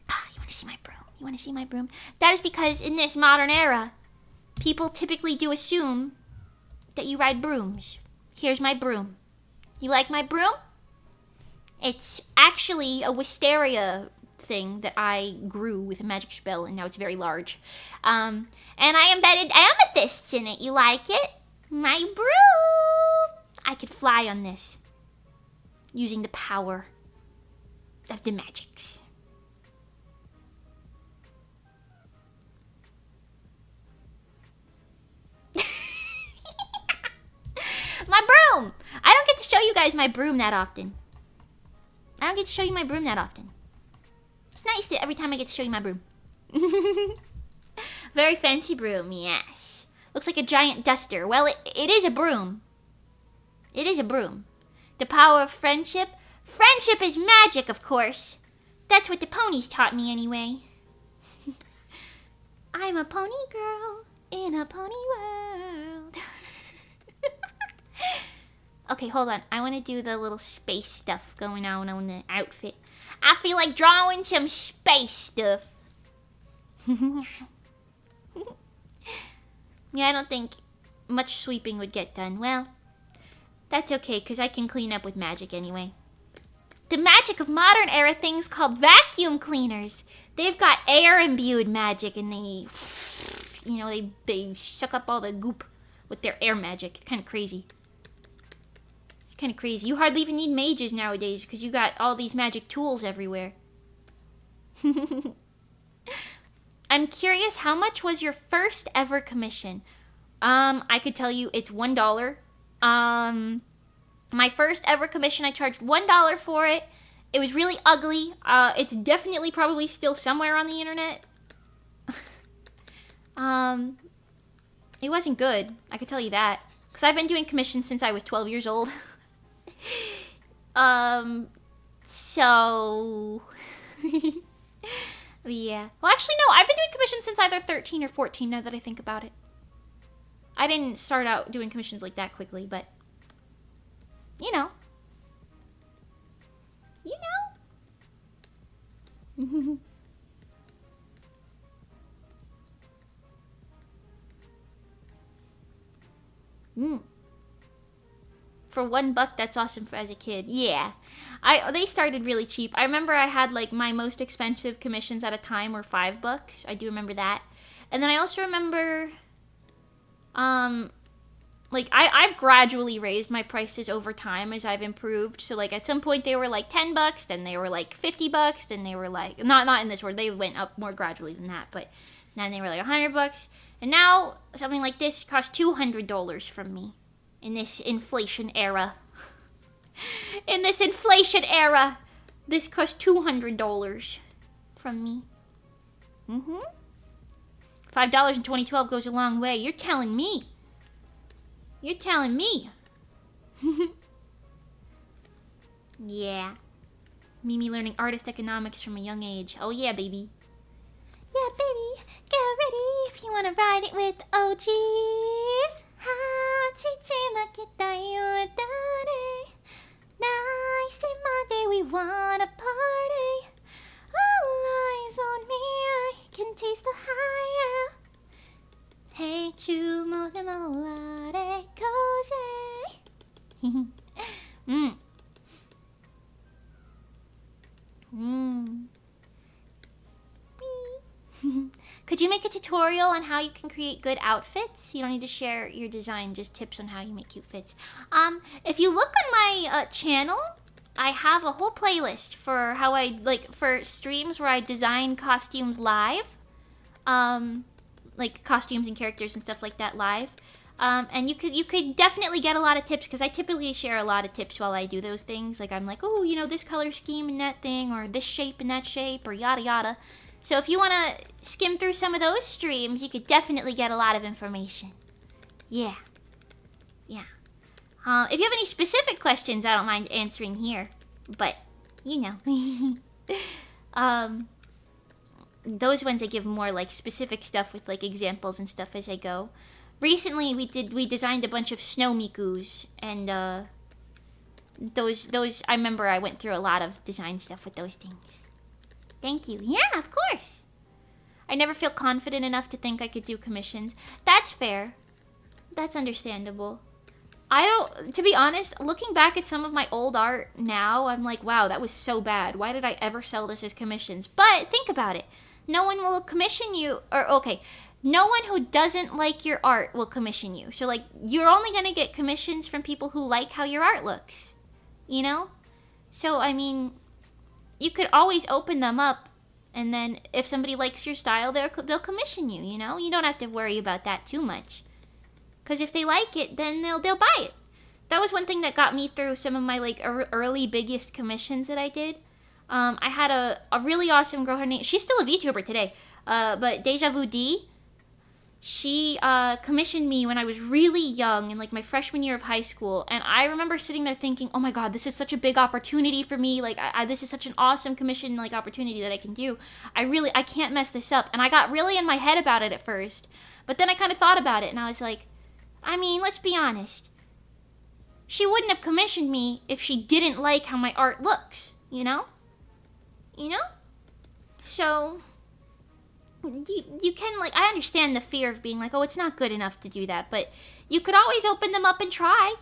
you want to see my broom? You want to see my broom? That is because in this modern era, people typically do assume that you ride brooms. Here's my broom. You like my broom? It's actually a wisteria thing that I grew with a magic spell, and now it's very large. And I embedded amethysts in it. You like it? My broom! I could fly on this using the power of the magics. My broom! I don't get to show you guys my broom that often. I don't get to show you my broom that often. It's nice that every time I get to show you my broom. Very fancy broom, yes. Looks like a giant duster. Well, it is a broom. It is a broom. The power of friendship. Friendship is magic, of course. That's what the ponies taught me anyway. I'm a pony girl in a pony world. Okay, hold on. I want to do the little space stuff going on the outfit. I feel like drawing some space stuff. Yeah, I don't think much sweeping would get done. Well, that's okay, because I can clean up with magic anyway. The magic of modern era things called vacuum cleaners. They've got air-imbued magic, and they, you know, they suck up all the goop with their air magic. It's kind of crazy. It's kind of crazy. You hardly even need mages nowadays, because you got all these magic tools everywhere. I'm curious, how much was your first ever commission? I could tell you it's $1. My first ever commission, I charged $1 for it. It was really ugly. It's definitely probably still somewhere on the internet. It wasn't good. I could tell you that. Because I've been doing commissions since I was 12 years old. So... yeah. Well, actually, no. I've been doing commissions since either 13 or 14, now that I think about it. I didn't start out doing commissions like that quickly, but... You know. You know. For $1, that's awesome as a kid. Yeah. They started really cheap. I remember I had like my most expensive commissions at a time were $5. I do remember that. And then I also remember like I've gradually raised my prices over time as I've improved. So like at some point they were like $10, then they were like $50, then they were like not in this order. They went up more gradually than that, but then they were like $100. And now something like this costs $200 from me in this inflation era. In this inflation era, this costs $200 from me. $5 in 2012 goes a long way. You're telling me. You're telling me. Yeah. Mimi learning artist economics from a young age. Oh yeah, baby. Yeah, baby. Get ready if you want to ride it with the OGs. Nice and Monday, we wanna party. All eyes on me, I can taste the higher. Hey, chumodemolare cozy. Could you make a tutorial on how you can create good outfits? You don't need to share your design, just tips on how you make cute fits. If you look on my channel, I have a whole playlist for how I, like, for streams where I design costumes live. Like costumes and characters and stuff like that live. And you could definitely get a lot of tips, because I typically share a lot of tips while I do those things. Like I'm like, oh, you know, this color scheme and that thing, or this shape and that shape, or yada yada. So if you want to skim through some of those streams, you could definitely get a lot of information. Yeah. Yeah. If you have any specific questions, I don't mind answering here. But, you know. Those ones I give more like specific stuff with like examples and stuff as I go. Recently we designed a bunch of snow mikus, and those I remember I went through a lot of design stuff with those things. Thank you. Yeah, of course. I never feel confident enough to think I could do commissions. That's fair. That's understandable. To be honest, looking back at some of my old art now, I'm like, wow, that was so bad. Why did I ever sell this as commissions? But think about it. No one will commission you, no one who doesn't like your art will commission you. So like, you're only gonna get commissions from people who like how your art looks, you know? So I mean, you could always open them up, and then if somebody likes your style, they'll commission you, you know? You don't have to worry about that too much. Because if they like it, then they'll buy it. That was one thing that got me through some of my like early biggest commissions that I did. I had a really awesome girl, she's still a VTuber today, but Deja Vu D, she commissioned me when I was really young, in like my freshman year of high school, and I remember sitting there thinking, oh my god, this is such a big opportunity for me, like this is such an awesome commission like opportunity that I can do. I can't mess this up. And I got really in my head about it at first, but then I kind of thought about it, and I was like, I mean, let's be honest, she wouldn't have commissioned me if she didn't like how my art looks, you know? You know? So, you can, like, I understand the fear of being like, oh, it's not good enough to do that, but you could always open them up and try,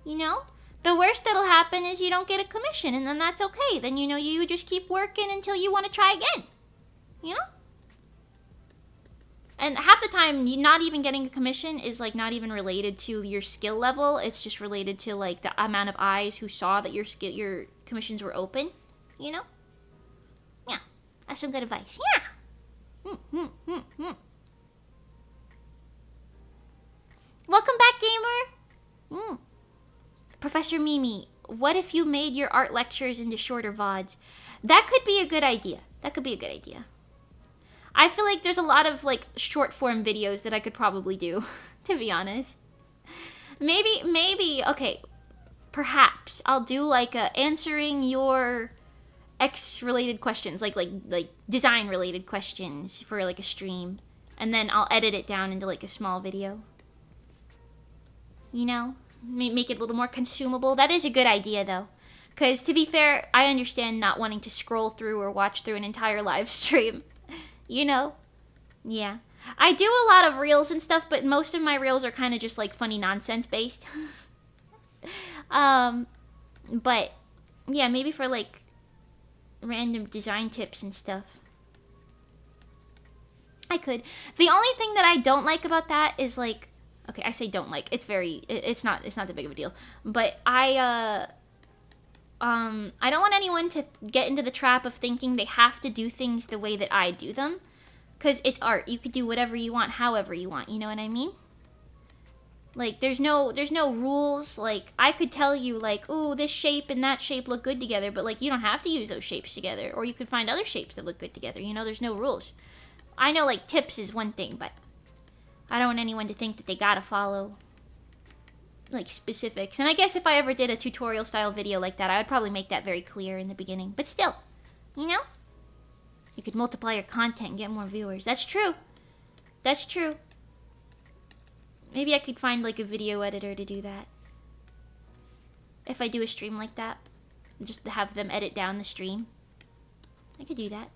you know? The worst that'll happen is you don't get a commission, and then that's okay. Then, you know, you just keep working until you want to try again, you know? And half the time, you not even getting a commission is, like, not even related to your skill level. It's just related to, like, the amount of eyes who saw that your commissions were open, you know? Yeah, that's some good advice. Yeah! Welcome back, gamer! Professor Mimi, what if you made your art lectures into shorter VODs? That could be a good idea. That could be a good idea. I feel like there's a lot of, like, short form videos that I could probably do, to be honest. Maybe, okay, perhaps I'll do, like, answering your X-related questions, like design-related questions for, like, a stream. And then I'll edit it down into, like, a small video. You know? Make it a little more consumable. That is a good idea, though. Because, to be fair, I understand not wanting to scroll through or watch through an entire live stream. You know? Yeah. I do a lot of reels and stuff, but most of my reels are kind of just, like, funny nonsense based. But, yeah, maybe for, like, random design tips and stuff. I could. The only thing that I don't like about that is, like, okay, I say don't like. It's not that big of a deal. But I don't want anyone to get into the trap of thinking they have to do things the way that I do them. Because it's art. You could do whatever you want, however you want. You know what I mean? Like, there's no rules. Like, I could tell you, like, ooh, this shape and that shape look good together. But, like, you don't have to use those shapes together. Or you could find other shapes that look good together. You know, there's no rules. I know, like, tips is one thing, but I don't want anyone to think that they gotta follow, like, specifics. And I guess if I ever did a tutorial style video like that, I would probably make that very clear in the beginning. But still, you know? You could multiply your content and get more viewers. That's true. That's true. Maybe I could find, like, a video editor to do that. If I do a stream like that. Just to have them edit down the stream. I could do that.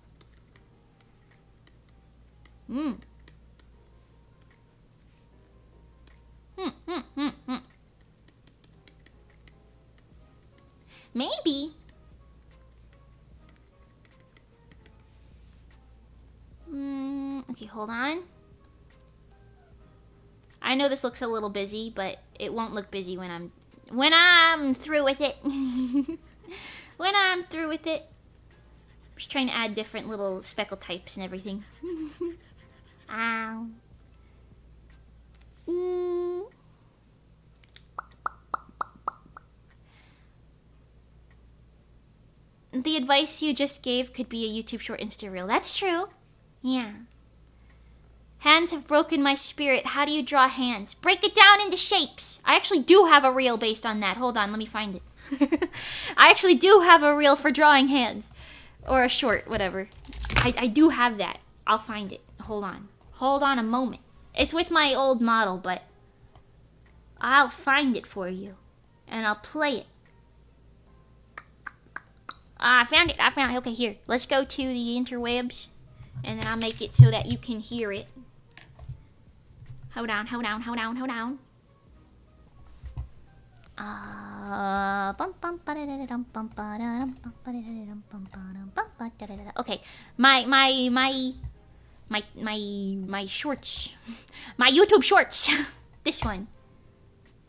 Maybe. Okay, hold on. I know this looks a little busy, but it won't look busy when I'm through with it. When I'm through with it. Just trying to add different little speckle types and everything. Ow. The advice you just gave could be a YouTube short Insta reel. That's true. Yeah. Hands have broken my spirit. How do you draw hands? Break it down into shapes. I actually do have a reel based on that. Hold on, let me find it. I actually do have a reel for drawing hands. Or a short, whatever. I do have that. I'll find it. Hold on. Hold on a moment. It's with my old model, but I'll find it for you. And I'll play it. I found it. Okay, here. Let's go to the interwebs. And then I'll make it so that you can hear it. Hold on. Okay. My shorts. My YouTube shorts. This one.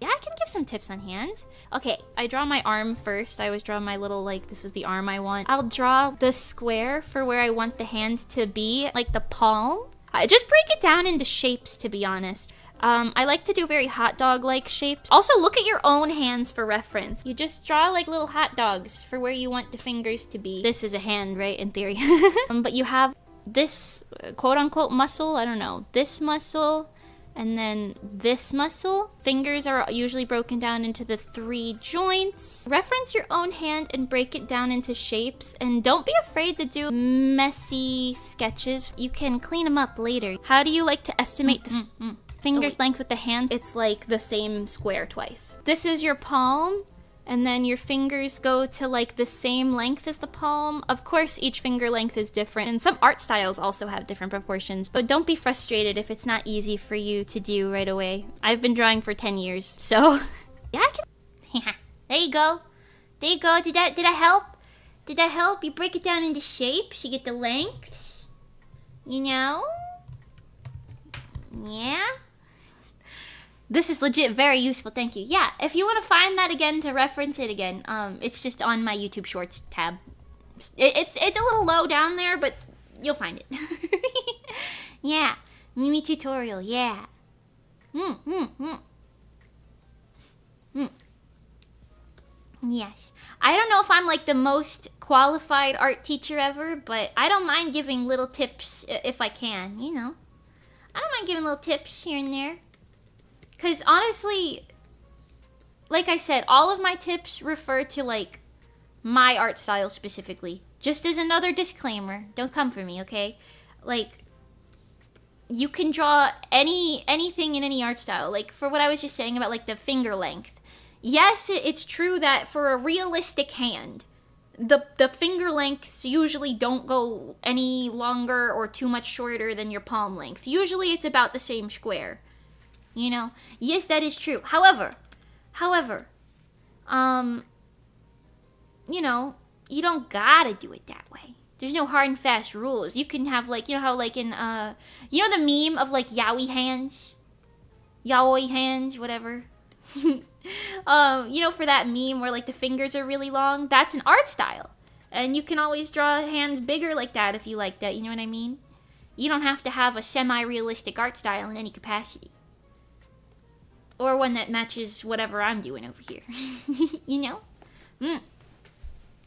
Yeah, I can give some tips on hands. Okay, I draw my arm first. I always draw my little, like, this is the arm I want. I'll draw the square for where I want the hand to be, like the palm. I just break it down into shapes, to be honest. I like to do very hot dog-like shapes. Also, look at your own hands for reference. You just draw, like, little hot dogs for where you want the fingers to be. This is a hand, right, in theory. But you have this quote-unquote muscle, I don't know, this muscle, and then this muscle. Fingers are usually broken down into the 3 joints. Reference your own hand and break it down into shapes. And don't be afraid to do messy sketches. You can clean them up later. How do you like to estimate the... finger's length with the hand, it's like the same square twice. This is your palm, and then your fingers go to like the same length as the palm. Of course, each finger length is different, and some art styles also have different proportions, but don't be frustrated if it's not easy for you to do right away. I've been drawing for 10 years, so yeah, I can. There you go. There you go. Did that help? Did that help? You break it down into shapes, you get the lengths, you know? Yeah? This is legit very useful, thank you. Yeah, if you want to find that again to reference it again, it's just on my YouTube Shorts tab. It's a little low down there, but you'll find it. Yeah, Mimi tutorial, yeah. Yes. I don't know if I'm like the most qualified art teacher ever, but I don't mind giving little tips if I can, you know. I don't mind giving little tips here and there. Because honestly, like I said, all of my tips refer to like my art style specifically. Just as another disclaimer, don't come for me, okay? Like, you can draw anything in any art style. Like, for what I was just saying about like the finger length. Yes, it's true that for a realistic hand, the finger lengths usually don't go any longer or too much shorter than your palm length. Usually it's about the same square. You know, yes, that is true. However, you know, you don't gotta do it that way. There's no hard and fast rules. You can have like, you know how like in, you know the meme of like yaoi hands, whatever. You know, for that meme where like the fingers are really long, that's an art style. And you can always draw hands bigger like that if you like that, you know what I mean? You don't have to have a semi-realistic art style in any capacity. Or one that matches whatever I'm doing over here. You know?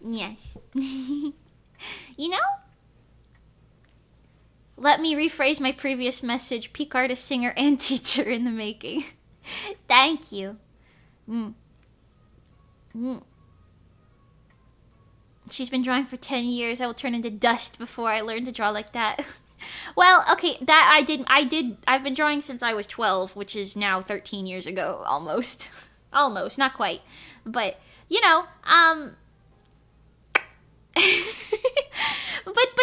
Yes. You know? Let me rephrase my previous message. Peak artist, singer, and teacher in the making. Thank you. She's been drawing for 10 years. I will turn into dust before I learn to draw like that. Well, okay, that I've been drawing since I was 12, which is now 13 years ago, almost. Almost, not quite. But, you know, but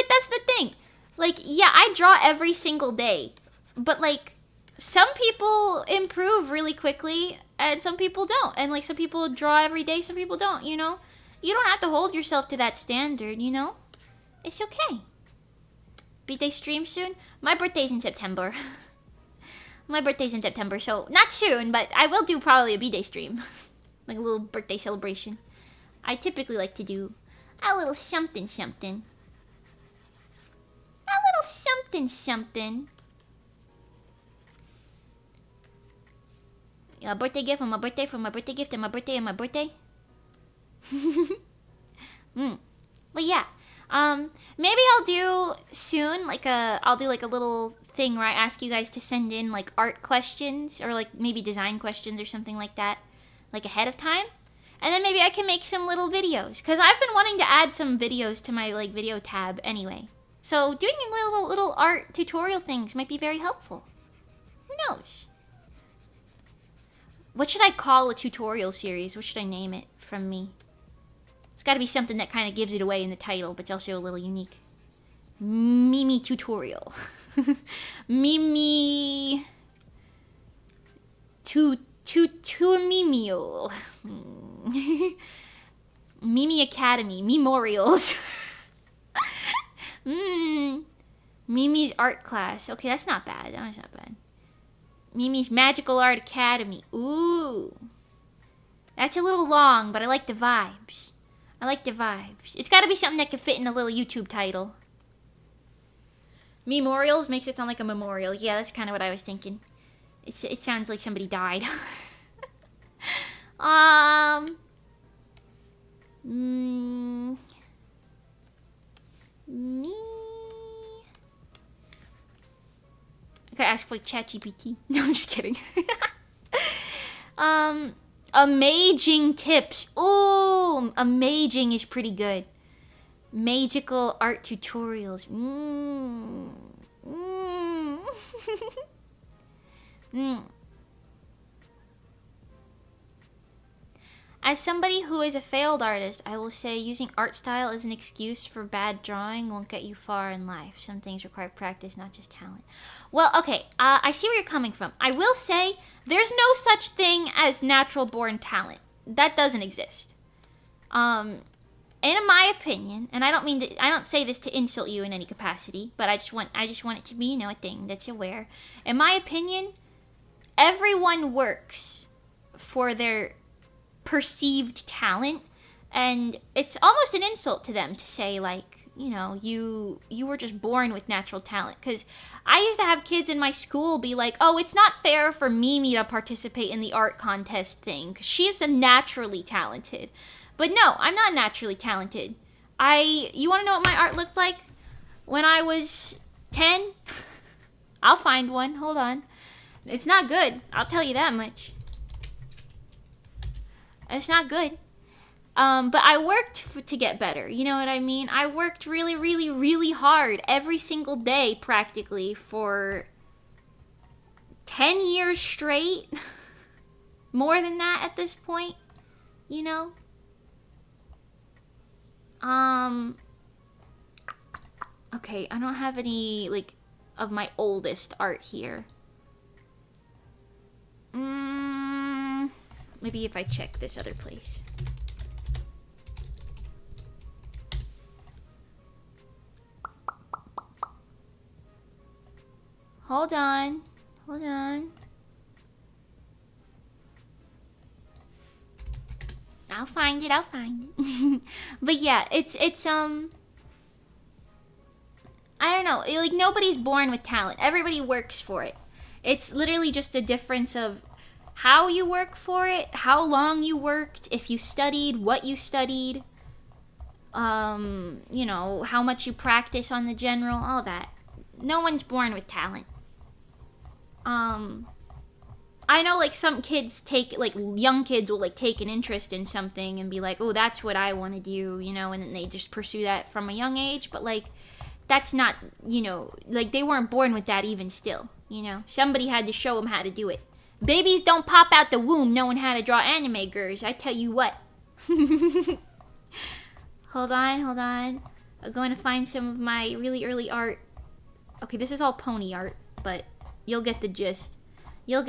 that's the thing. Like, yeah, I draw every single day. But, like, some people improve really quickly, and some people don't. And, like, some people draw every day, some people don't, you know? You don't have to hold yourself to that standard, you know? It's okay. B-Day stream soon? My birthday's in September. My birthday's in September, so not soon, but I will do probably a B-Day stream. Like a little birthday celebration. I typically like to do a little something. A little something. A birthday gift on my birthday, for my birthday gift, and my birthday, But yeah. Maybe I'll do soon, like I'll do like a little thing where I ask you guys to send in like art questions or like maybe design questions or something like that, like ahead of time. And then maybe I can make some little videos, because I've been wanting to add some videos to my like video tab anyway. So doing little art tutorial things might be very helpful. Who knows? What should I call a tutorial series? What should I name it from me? It's got to be something that kind of gives it away in the title, but it's also a little unique. Mimi tutorial. Mimi tutorial. Mimi Academy. Memorials. Mimi's art class. Okay, that's not bad. That's not bad. Mimi's Magical Art Academy. Ooh. That's a little long, but I like the vibes. It's got to be something that can fit in a little YouTube title. Memorials makes it sound like a memorial. Yeah, that's kind of what I was thinking. It sounds like somebody died. Me. I gotta ask for like ChatGPT. No, I'm just kidding. Amazing tips. Ooh, amazing is pretty good. Magical art tutorials. As somebody who is a failed artist, I will say using art style as an excuse for bad drawing won't get you far in life. Some things require practice, not just talent. Well, okay, I see where you're coming from. I will say there's no such thing as natural born talent. That doesn't exist. In my opinion, and I don't say this to insult you in any capacity, but I just want it to be, a thing that you're aware. In my opinion, everyone works for their perceived talent, and it's almost an insult to them to say, like, you were just born with natural talent. Because I used to have kids in my school be like, oh, it's not fair for Mimi to participate in the art contest thing because she's naturally talented. But no, I'm not naturally talented. You want to know what my art looked like when I was 10? I'll find one. Hold on. It's not good. I'll tell you that much. It's not good. But I worked to get better. You know what I mean? I worked really, really, really hard every single day practically for 10 years straight. More than that at this point. Okay, I don't have any, like, of my oldest art here. Maybe if I check this other place. Hold on. I'll find it. But yeah, it's I don't know, like, nobody's born with talent. Everybody works for it. It's literally just a difference of how you work for it, how long you worked, if you studied, what you studied, how much you practice on the general, all that. No one's born with talent. I know, like, some kids young kids will, like, take an interest in something and be like, oh, that's what I want to do, and then they just pursue that from a young age, but, like, that's not, like, they weren't born with that even still, Somebody had to show them how to do it. Babies don't pop out the womb knowing how to draw anime girls, I tell you what. Hold on. I'm going to find some of my really early art. Okay, this is all pony art, but you'll get the gist. Give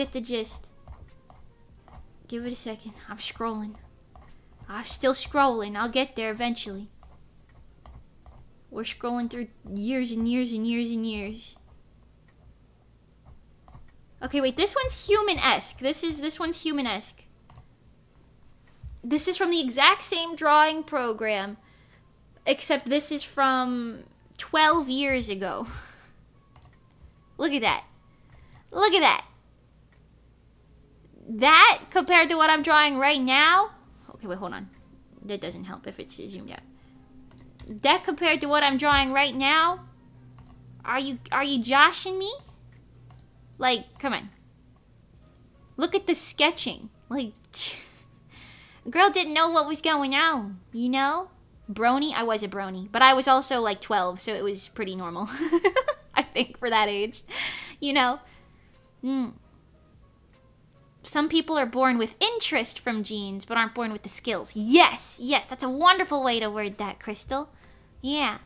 it a second. I'm scrolling. I'm still scrolling. I'll get there eventually. We're scrolling through years and years and years and years. Okay, wait, this one's human-esque. This one's human-esque. This is from the exact same drawing program, except this is from 12 years ago. Look at that. That, compared to what I'm drawing right now... Okay, wait, hold on. That doesn't help if it's zoomed out. That compared to what I'm drawing right now... Are you joshing me? Like, come on. Look at the sketching. Like, girl didn't know what was going on, Brony? I was a brony. But I was also, like, 12, so it was pretty normal. I think, for that age. Some people are born with interest from genes, but aren't born with the skills. Yes, that's a wonderful way to word that, Crystal. Yeah.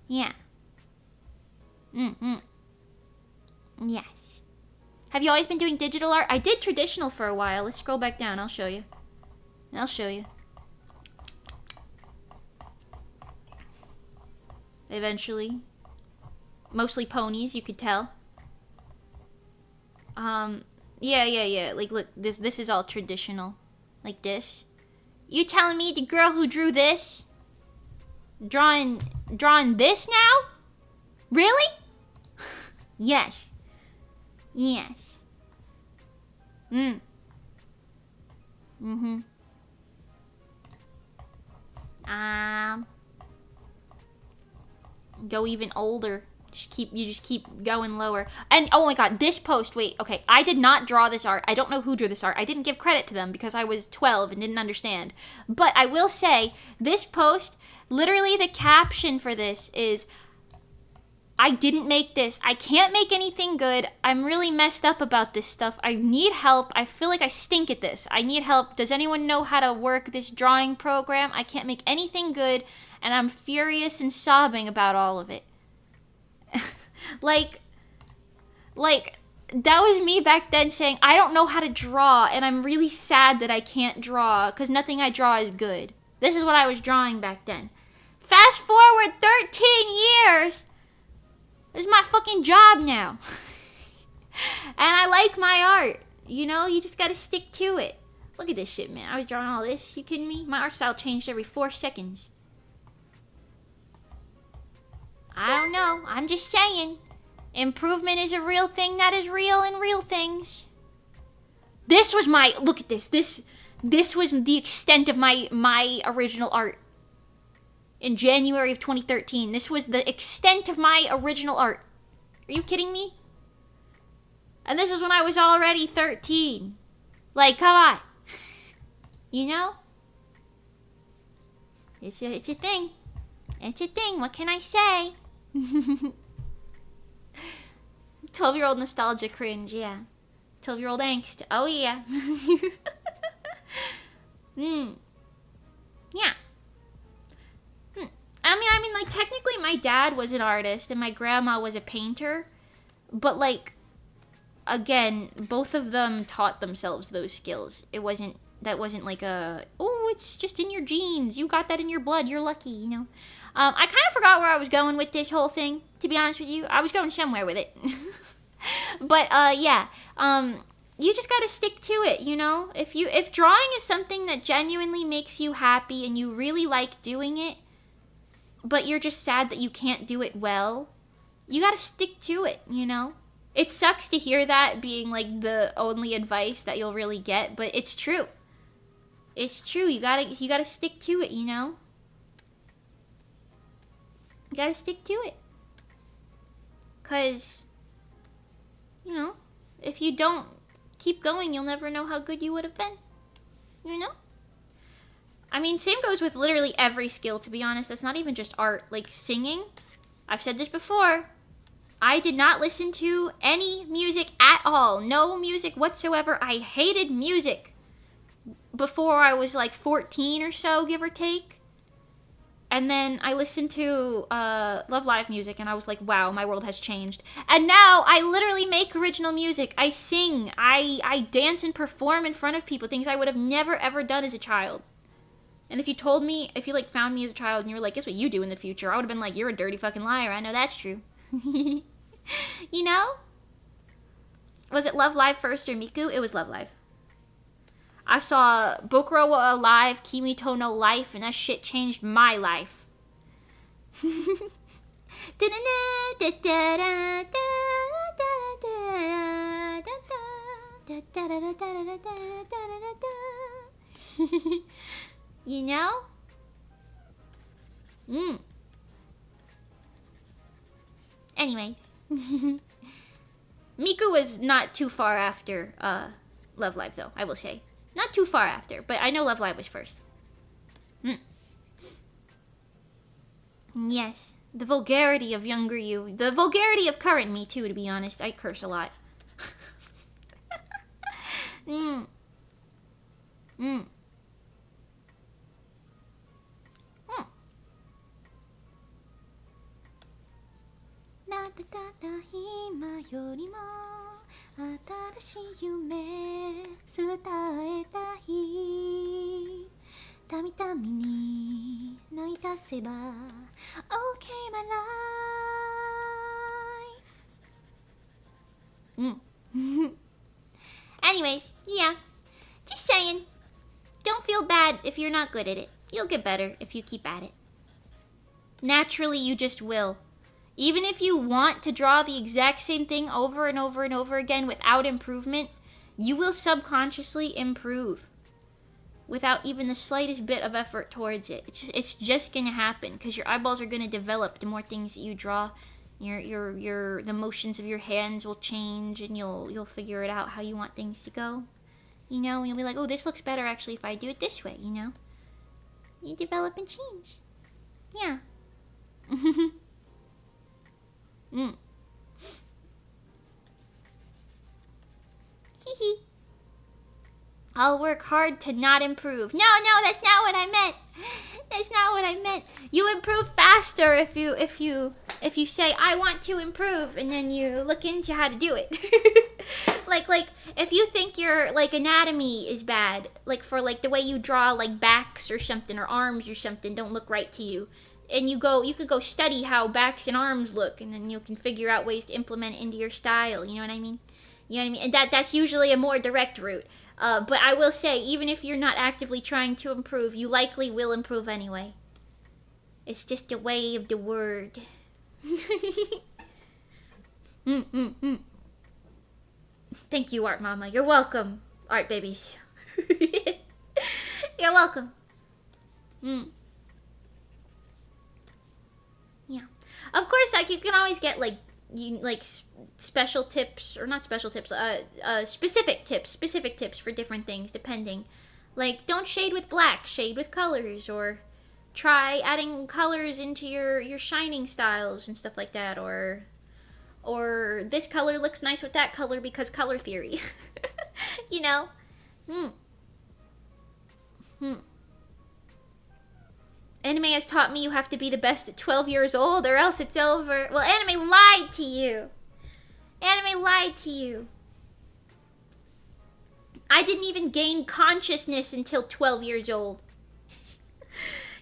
Yes. Have you always been doing digital art? I did traditional for a while. Let's scroll back down. I'll show you. Eventually. Mostly ponies, you could tell. Yeah. Like, look, this is all traditional. Like this. You telling me the girl who drew this? Drawing this now? Really? Yes. Go even older. You just keep going lower. And oh my god, this post, wait, okay, I did not draw this art. I don't know who drew this art. I didn't give credit to them because I was 12 and didn't understand. But I will say, this post, literally the caption for this is, I didn't make this. I can't make anything good. I'm really messed up about this stuff. I need help. I feel like I stink at this. I need help. Does anyone know how to work this drawing program? I can't make anything good, and I'm furious and sobbing about all of it. like, that was me back then saying, I don't know how to draw, and I'm really sad that I can't draw, because nothing I draw is good. This is what I was drawing back then. Fast forward 13 years! This is my fucking job now. And I like my art. You know, you just gotta stick to it. Look at this shit, man. I was drawing all this. You kidding me? My art style changed every 4 seconds. I don't know. I'm just saying. Improvement is a real thing that is real in real things. This was my... Look at this. This was the extent of my original art. In January of 2013. This was the extent of my original art. Are you kidding me? And this was when I was already 13. Like, come on. You know? It's a thing. It's a thing. What can I say? 12-year-old nostalgia cringe, yeah. 12-year-old angst. Oh, yeah. Yeah. I mean, like, technically my dad was an artist and my grandma was a painter. But, like, again, both of them taught themselves those skills. That wasn't like oh, it's just in your genes. You got that in your blood. You're lucky, you know. I kind of forgot where I was going with this whole thing, to be honest with you. I was going somewhere with it. But, yeah. You just gotta stick to it, you know? If drawing is something that genuinely makes you happy and you really like doing it, but you're just sad that you can't do it well, you gotta stick to it, you know? It sucks to hear that being, like, the only advice that you'll really get, but it's true. It's true. You gotta stick to it, you know? You gotta stick to it. 'Cause, you know, if you don't keep going, you'll never know how good you would have been. You know? I mean, same goes with literally every skill, to be honest. That's not even just art. Like, singing. I've said this before. I did not listen to any music at all. No music whatsoever. I hated music before I was like 14 or so, give or take. And then I listened to Love Live music and I was like, wow, my world has changed. And now I literally make original music. I sing. I dance and perform in front of people. Things I would have never ever done as a child. And if you like found me as a child and you were like, guess what you do in the future? I would have been like, you're a dirty fucking liar. I know that's true. You know? Was it Love Live first or Miku? It was Love Live. I saw Bokuro wa Alive, Kimi to no Life, and that shit changed my life. You know? Anyways. Miku was not too far after Love Live, though, I will say. Not too far after, but I know Love Live was first. Yes. The vulgarity of younger you. The vulgarity of current me, too, to be honest. I curse a lot. Okay, my life. Anyways, yeah. Just saying. Don't feel bad if you're not good at it. You'll get better if you keep at it. Naturally, you just will. Even if you want to draw the exact same thing over and over and over again without improvement, you will subconsciously improve without even the slightest bit of effort towards it. It's just gonna happen because your eyeballs are gonna develop the more things that you draw. The motions of your hands will change and you'll figure it out how you want things to go. You know, and you'll be like, oh, this looks better actually if I do it this way, you know? You develop and change. Yeah. Mm. Hee hee. I'll work hard to not improve. No, that's not what I meant. That's not what I meant. You improve faster if you say I want to improve and then you look into how to do it. like if you think your like anatomy is bad, like for like the way you draw like backs or something or arms or something don't look right to you, and you could go study how backs and arms look, and then you can figure out ways to implement it into your style. You know what I mean? You know what I mean? And that's usually a more direct route. But I will say, even if you're not actively trying to improve, you likely will improve anyway. It's just a way of the word. Thank you, Art Mama. You're welcome, Art Babies. You're welcome. Yeah. Of course, like, you can always get, like, special tips, or not special tips, specific tips for different things, depending. Like, don't shade with black, shade with colors, or try adding colors into your shining styles and stuff like that, or this color looks nice with that color because color theory. You know? Anime has taught me you have to be the best at 12 years old or else it's over. Well, anime lied to you. Anime lied to you. I didn't even gain consciousness until 12 years old.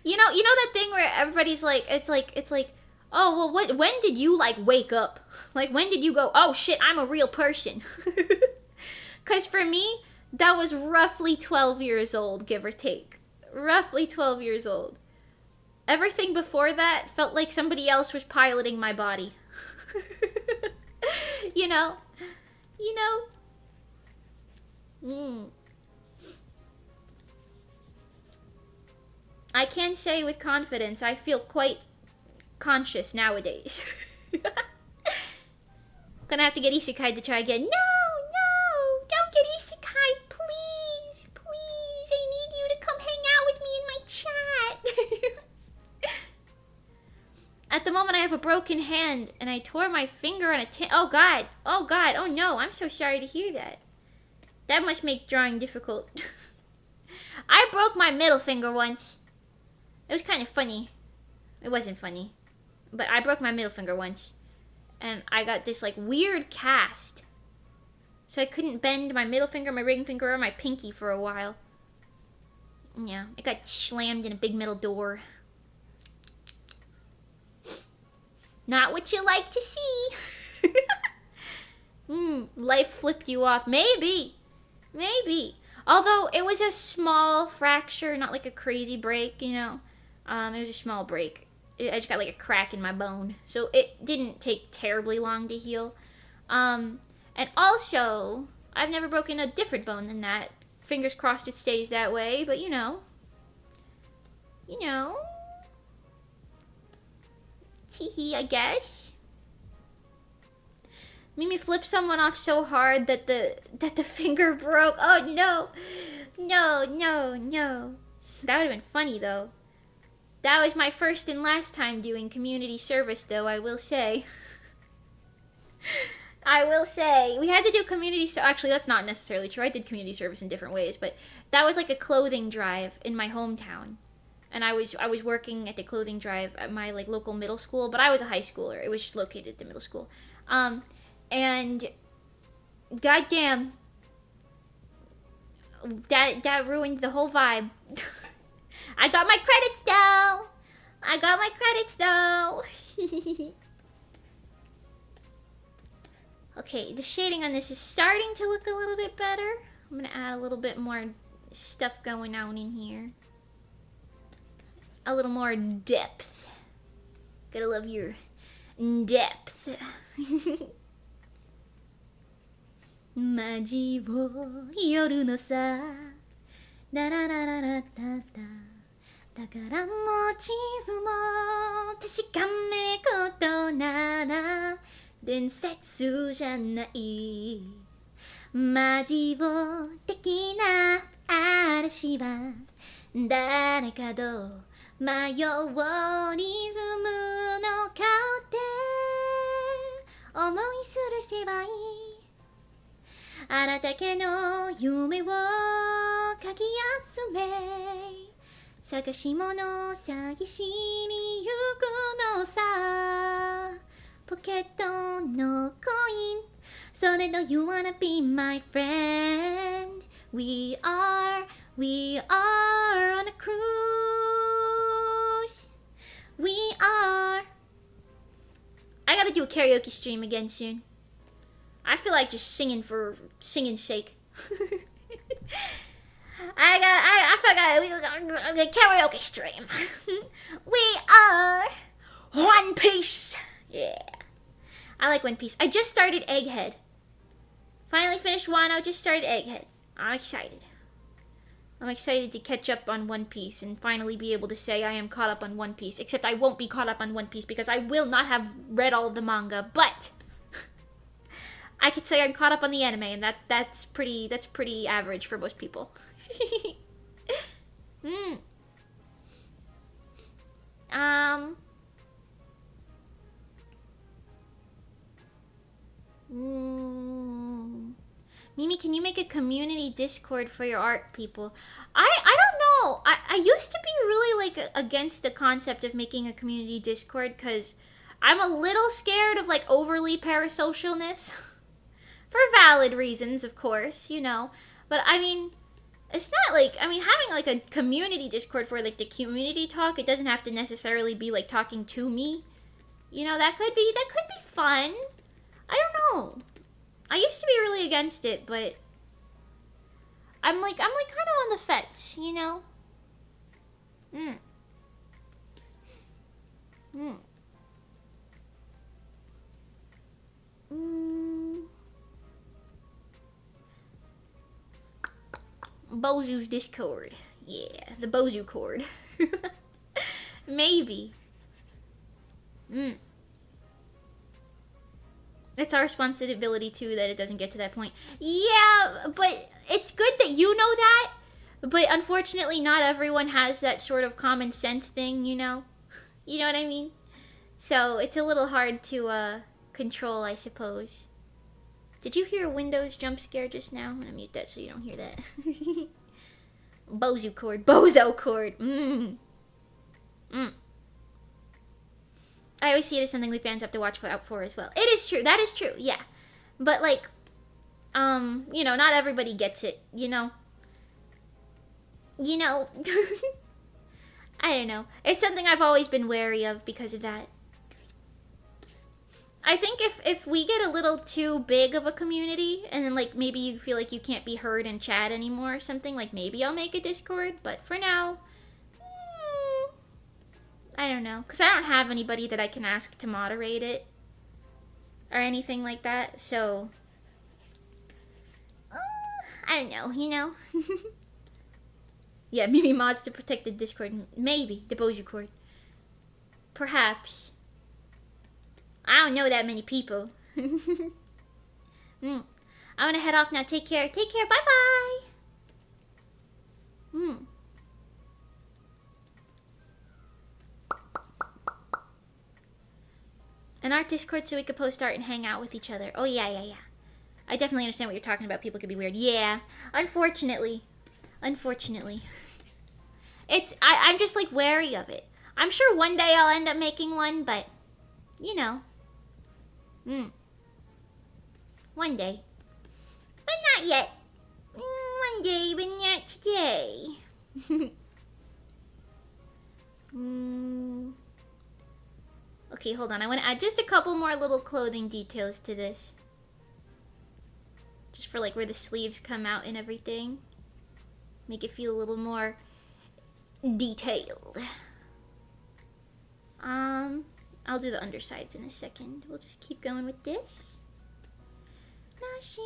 You know that thing where everybody's like, it's like, oh, well, when did you, like, wake up? Like, when did you go, oh, shit, I'm a real person? Because for me, that was roughly 12 years old, give or take. Roughly 12 years old. Everything before that felt like somebody else was piloting my body. You know? I can say with confidence, I feel quite conscious nowadays. Gonna have to get isekai to try again. No, don't get isekai, please. Please, I need you to come hang out with me in my chat. At the moment, I have a broken hand, and I tore my finger on a oh god, oh no, I'm so sorry to hear that. That must make drawing difficult. I broke my middle finger once. It was kind of funny. It wasn't funny. But I broke my middle finger once. And I got this, like, weird cast. So I couldn't bend my middle finger, my ring finger, or my pinky for a while. Yeah, it got slammed in a big metal door. Not what you like to see. Life flipped you off. Maybe. Although, it was a small fracture, not like a crazy break, you know. It was a small break. I just got like a crack in my bone. So it didn't take terribly long to heal. And also, I've never broken a different bone than that. Fingers crossed it stays that way, but you know. Teehee, I guess. Mimi flipped someone off so hard that the finger broke. Oh no. No. That would have been funny though. That was my first and last time doing community service though, I will say. We had to do community actually that's not necessarily true. I did community service in different ways, but that was like a clothing drive in my hometown. And I was working at the clothing drive at my like local middle school, but I was a high schooler. It was just located at the middle school. And goddamn, that ruined the whole vibe. I got my credits though. Okay, the shading on this is starting to look a little bit better. I'm gonna add a little bit more stuff going on in here. A little more depth. Gotta love your depth. Maji wo yoru no sa da da da da da da daだからも地図も確かめことなら伝説じゃないマジを的な嵐は誰かと迷うリズムの顔で思いするせばいいあなただけの夢をかき集め探し物探しに行くのさポケットのコインそれの You wanna be my friend We are on a cruise We are I gotta do a karaoke stream again soon I feel like just singing for singing's sake I forgot a karaoke stream. We are One Piece. Yeah. I like One Piece. I just started Egghead. Finally finished Wano, just started Egghead. I'm excited. I'm excited to catch up on One Piece and finally be able to say I am caught up on One Piece. Except I won't be caught up on One Piece because I will not have read all of the manga, but I could say I'm caught up on the anime, and that's pretty average for most people. Mimi, can you make a community Discord for your art, people? I don't know. I used to be really like against the concept of making a community Discord because I'm a little scared of like overly parasocialness. For valid reasons, of course, you know. But I mean, it's not like, I mean, having like a community Discord for like the community talk, it doesn't have to necessarily be like talking to me. You know, that could be fun. I don't know. I used to be really against it, but I'm like kind of on the fence, you know? Bozu's Discord. Yeah, the Bozu cord. Maybe. It's our responsibility too that it doesn't get to that point. Yeah, but it's good that you know that. But unfortunately, not everyone has that sort of common sense thing, you know? You know what I mean? So it's a little hard to control, I suppose. Did you hear a Windows jump scare just now? I'm gonna mute that so you don't hear that. Bozu cord. Bozo cord. I always see it as something we fans have to watch out for as well. It is true. That is true. Yeah. But like, you know, not everybody gets it, you know? You know. I don't know. It's something I've always been wary of because of that. I think if we get a little too big of a community and then like maybe you feel like you can't be heard in chat anymore or something, like maybe I'll make a Discord, but for now, I don't know, because I don't have anybody that I can ask to moderate it or anything like that, so I don't know, you know? Yeah, maybe mods to protect the Discord, maybe the Bozu cord. Perhaps. I don't know that many people. I'm gonna head off now. Take care. Take care. Bye-bye. An art Discord so we could post art and hang out with each other. Oh, yeah. I definitely understand what you're talking about. People could be weird. Yeah. Unfortunately. I'm just like wary of it. I'm sure one day I'll end up making one, but you know. One day. But not yet. One day, but not today. Okay, hold on. I want to add just a couple more little clothing details to this. Just for like where the sleeves come out and everything. Make it feel a little more detailed. I'll do the undersides in a second. We'll just keep going with this. I see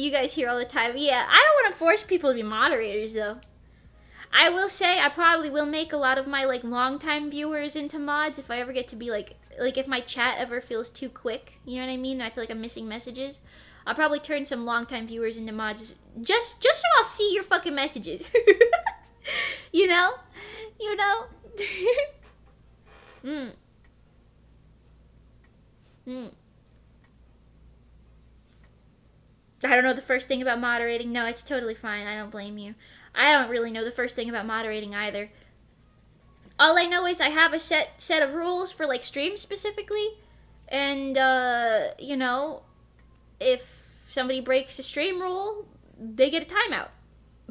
you guys here all the time. Yeah, I don't want to force people to be moderators though. I will say I probably will make a lot of my like longtime viewers into mods if I ever get to be like like if my chat ever feels too quick, you know what I mean? And I feel like I'm missing messages. I'll probably turn some longtime viewers into mods just so I'll see your fucking messages. You know? You know? I don't know the first thing about moderating. No, it's totally fine. I don't blame you. I don't really know the first thing about moderating either. All I know is I have a set of rules for like streams specifically. And, you know, if somebody breaks a stream rule, they get a timeout.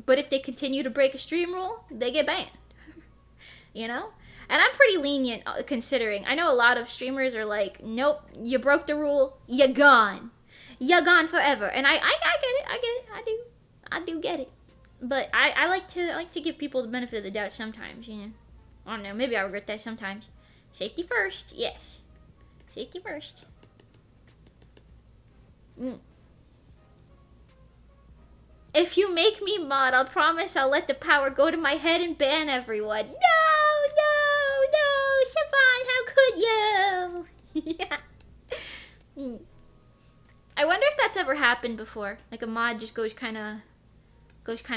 But if they continue to break a stream rule, they get banned. You know? And I'm pretty lenient considering. I know a lot of streamers are like, nope, you broke the rule, you're gone. You're gone forever. And I get it. I do get it. But I like to give people the benefit of the doubt sometimes, you know. I don't know, maybe I regret that sometimes. Safety first, yes. Safety first. If you make me mod, I'll promise I'll let the power go to my head and ban everyone. No, Siobhan, how could you? Yeah. I wonder if that's ever happened before. Like a mod just goes kind of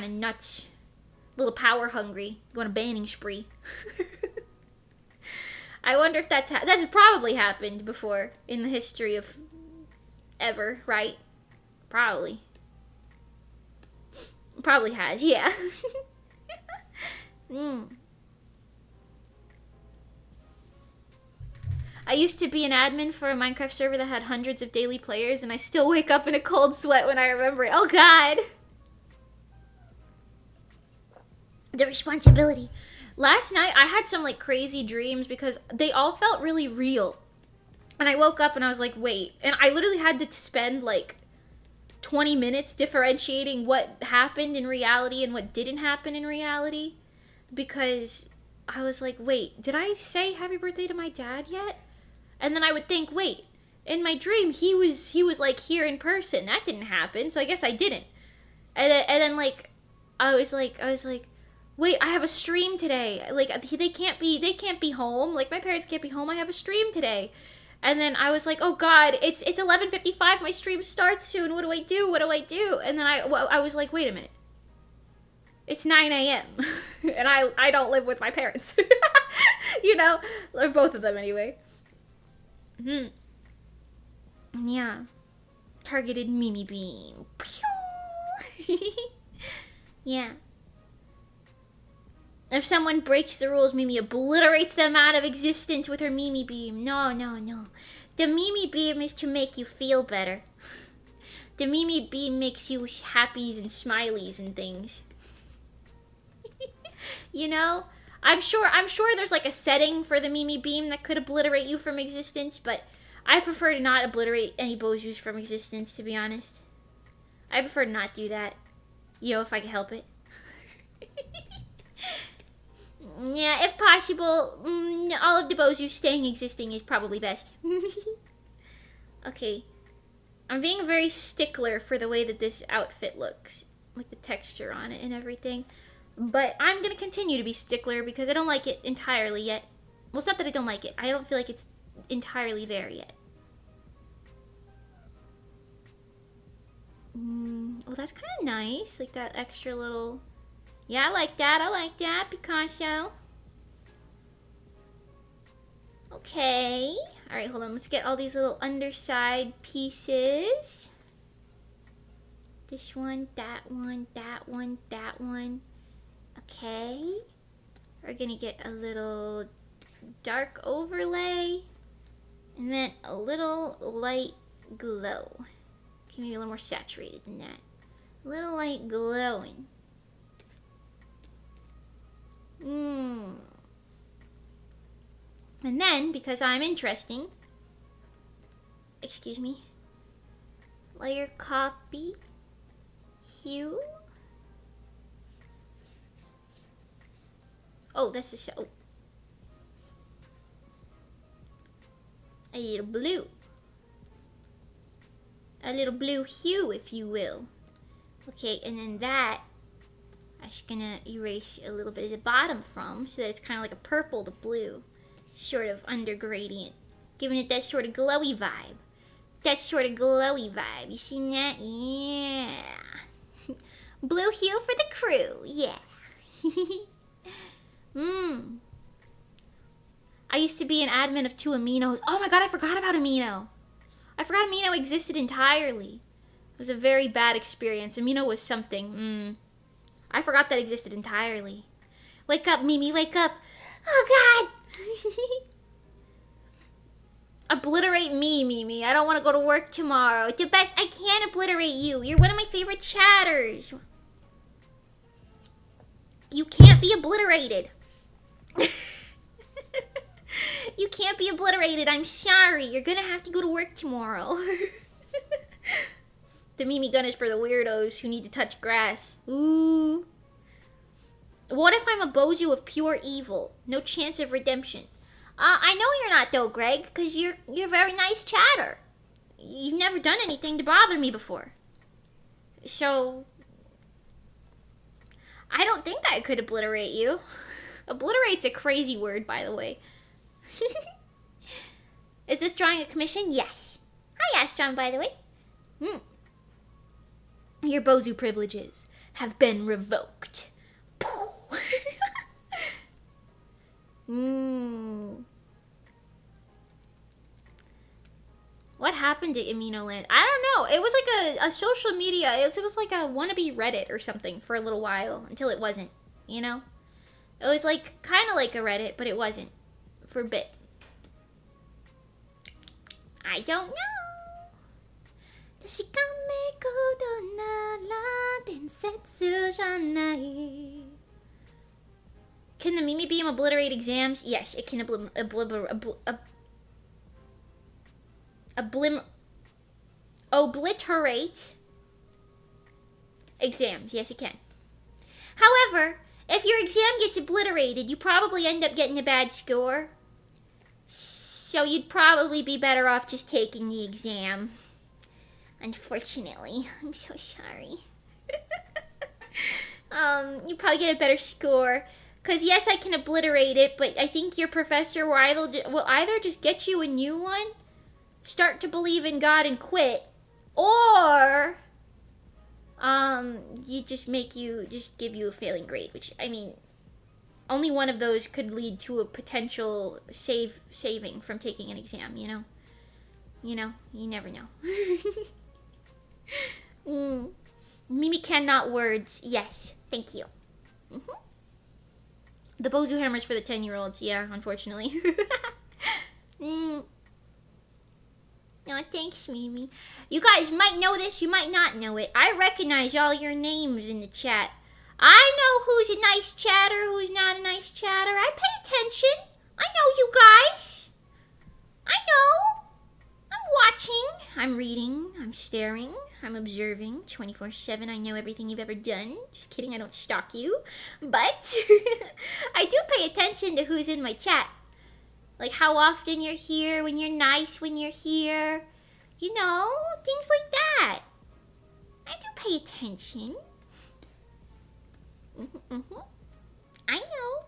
nuts, a little power hungry, go on a banning spree. I wonder if that's probably happened before in the history of ever, right? Probably has, yeah. I used to be an admin for a Minecraft server that had hundreds of daily players, and I still wake up in a cold sweat when I remember it. Oh God! The responsibility. Last night, I had some like crazy dreams because they all felt really real. And I woke up and I was like, wait. And I literally had to spend like 20 minutes differentiating what happened in reality and what didn't happen in reality. Because I was like, wait, did I say happy birthday to my dad yet? And then I would think, wait, in my dream, he was like here in person. That didn't happen, so I guess I didn't. And then like, I was like, wait, I have a stream today. Like they can't be home. Like my parents can't be home. I have a stream today. And then I was like, oh God, it's 11:55. My stream starts soon. What do I do? And then I was like, wait a minute. It's 9 a.m. and I don't live with my parents. You know, or both of them anyway. Yeah. Targeted Mimi Beam. Yeah. If someone breaks the rules, Mimi obliterates them out of existence with her Mimi Beam. No. The Mimi Beam is to make you feel better. The Mimi Beam makes you happies and smileys and things. You know? I'm sure there's like a setting for the Mimi Beam that could obliterate you from existence, but I prefer to not obliterate any Bozus from existence, to be honest. I prefer to not do that. You know, if I can help it. Yeah, if possible, all of the Bozus staying existing is probably best. Okay. I'm being a very stickler for the way that this outfit looks. Like the texture on it and everything. But I'm going to continue to be stickler because I don't like it entirely yet. Well, it's not that I don't like it. I don't feel like it's entirely there yet. Well, that's kind of nice. Like that extra little... Yeah, I like that, Picasso. Okay. Alright, hold on. Let's get all these little underside pieces. This one, that one, that one, that one. Okay. We're gonna get a little dark overlay. And then a little light glow. Okay, maybe a little more saturated than that. A little light glowing. And then, because I'm interesting, excuse me, layer copy, hue. Oh, that's a show. A little blue. A little blue hue, if you will. Okay, and then that, I'm just gonna erase a little bit of the bottom from, so that it's kind of like a purple to blue sort of under gradient Giving it that sort of glowy vibe. That sort of glowy vibe. You seen that? Yeah. Blue hue for the crew. Yeah. I used to be an admin of 2 Emotes. Oh my god, I forgot about Amino. I forgot Amino existed entirely. It was a very bad experience. Amino was something. I forgot that existed entirely. Wake up, Mimi, wake up. Oh god. Obliterate me, Mimi. I don't want to go to work tomorrow. The best, I can't obliterate you. You're one of my favorite chatters. You can't be obliterated. You can't be obliterated. I'm sorry. You're gonna have to go to work tomorrow. The Mimi gun is for the weirdos who need to touch grass. Ooh. What if I'm a Bozu of pure evil? No chance of redemption. I know you're not though, Greg, because you're a very nice chatter. You've never done anything to bother me before. So, I don't think I could obliterate you. Obliterate's a crazy word, by the way. Is this drawing a commission? Yes. Hi, Astron, by the way. Your Bozu privileges have been revoked. What happened to Aminoland? I don't know. It was like a social media. It was like a wannabe Reddit or something for a little while until it wasn't, you know? It was like kind of like a Reddit, but it wasn't for a bit. I don't know. Can the Mimi beam obliterate exams? Yes, it can obliterate exams. Yes, it can. However, if your exam gets obliterated, you probably end up getting a bad score. So you'd probably be better off just taking the exam. Unfortunately. I'm so sorry. You probably get a better score. Because yes, I can obliterate it, but I think your professor will either just get you a new one, start to believe in God and quit, or just give you a failing grade, which, I mean, only one of those could lead to a potential saving from taking an exam, you know? You know, you never know. Mimi cannot words. Yes, thank you. The Bozu hammer's for the 10-year-olds. Yeah, unfortunately. Oh, thanks, Mimi. You guys might know this, you might not know it. I recognize all your names in the chat. I know who's a nice chatter, who's not a nice chatter. I pay attention. I know you guys. I know. I'm watching. I'm reading. I'm staring. I'm observing 24/7. I know everything you've ever done. Just kidding, I don't stalk you. But I do pay attention to who's in my chat. Like how often you're here, when you're nice when you're here. You know, things like that. I do pay attention. I know.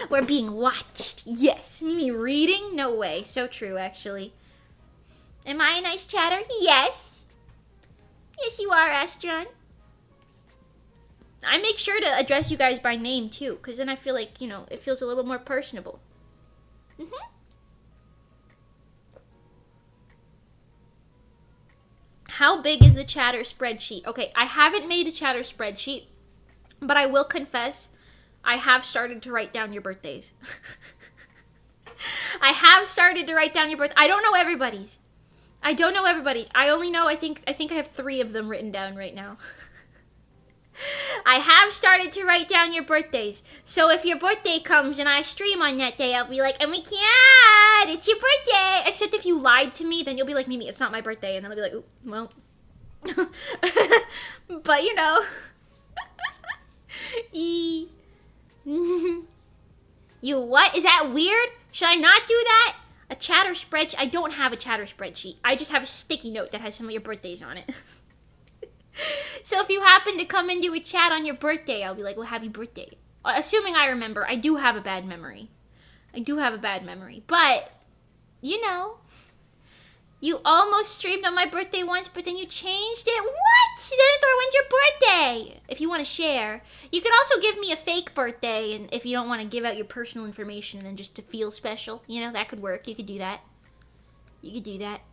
We're being watched. Yes. Me reading? No way. So true, actually. Am I a nice chatter? Yes. Yes, you are, Astron. I make sure to address you guys by name, too, because then I feel like, you know, it feels a little more personable. How big is the chatter spreadsheet? Okay, I haven't made a chatter spreadsheet, but I will confess, I have started to write down your birthdays. I have started to write down your birthdays. I don't know everybody's. I only know, I think I have 3 of them written down right now. I have started to write down your birthdays. So if your birthday comes and I stream on that day, I'll be like, oh my god, it's your birthday. Except if you lied to me, then you'll be like, Mimi, it's not my birthday. And then I'll be like, ooh, well. But you know. You what? Is that weird? Should I not do that? A chatter spreadsheet? I don't have a chatter spreadsheet. I just have a sticky note that has some of your birthdays on it. So if you happen to come into a chat on your birthday, I'll be like, well, happy birthday. Assuming I remember. I do have a bad memory. But You know. You almost streamed on my birthday once, but then you changed it. What? Xanathor, when's your birthday? If you want to share. You could also give me a fake birthday, and if you don't want to give out your personal information and then just to feel special. You know, that could work. You could do that. You could do that.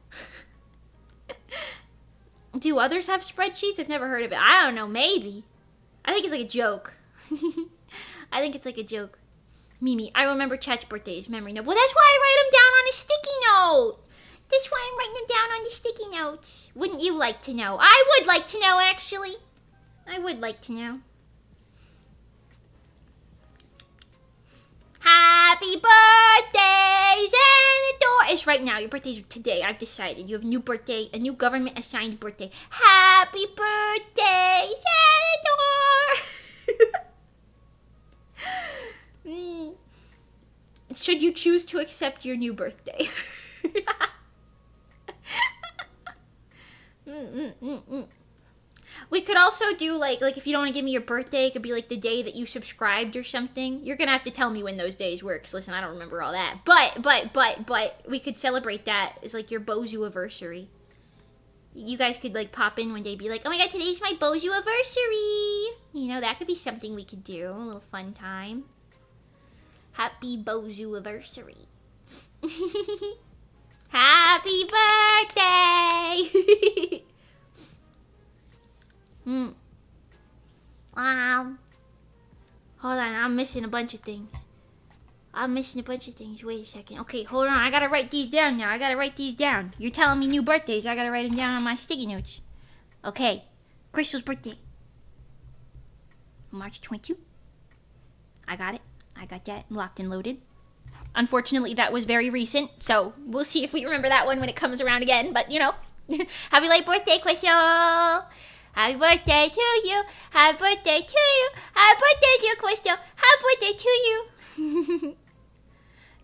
Do others have spreadsheets? I've never heard of it. I don't know. Maybe. I think it's like a joke. I think it's like a joke. Mimi, I remember Chat's birthday memory note. Well, that's why I write them down on a sticky note. That's why I'm writing them down on the sticky notes. Wouldn't you like to know? I would like to know, actually. I would like to know. Happy birthday, Xanathor! It's right now. Your birthday's today. I've decided. You have a new birthday, a new government-assigned birthday. Happy birthday, Xanathor! Should you choose to accept your new birthday? We could also do like if you don't want to give me your birthday, it could be like the day that you subscribed or something. You're gonna have to tell me when those days work. 'Cause listen, I don't remember all that. But we could celebrate that as like your Bozu anniversary. You guys could like pop in one day, and be like, oh my god, today's my Bozu anniversary. You know, that could be something we could do. A little fun time. Happy Bozu anniversary. Happy birthday! Wow. Hold on, I'm missing a bunch of things. Wait a second. Okay, hold on. I gotta write these down now. You're telling me new birthdays. I gotta write them down on my sticky notes. Okay. Crystal's birthday. March 22. I got it. I got that locked and loaded. Unfortunately, that was very recent, so we'll see if we remember that one when it comes around again. But, you know, happy late birthday, Crystal! Happy birthday to you! Happy birthday to you! Happy birthday, dear Crystal! Happy birthday to you!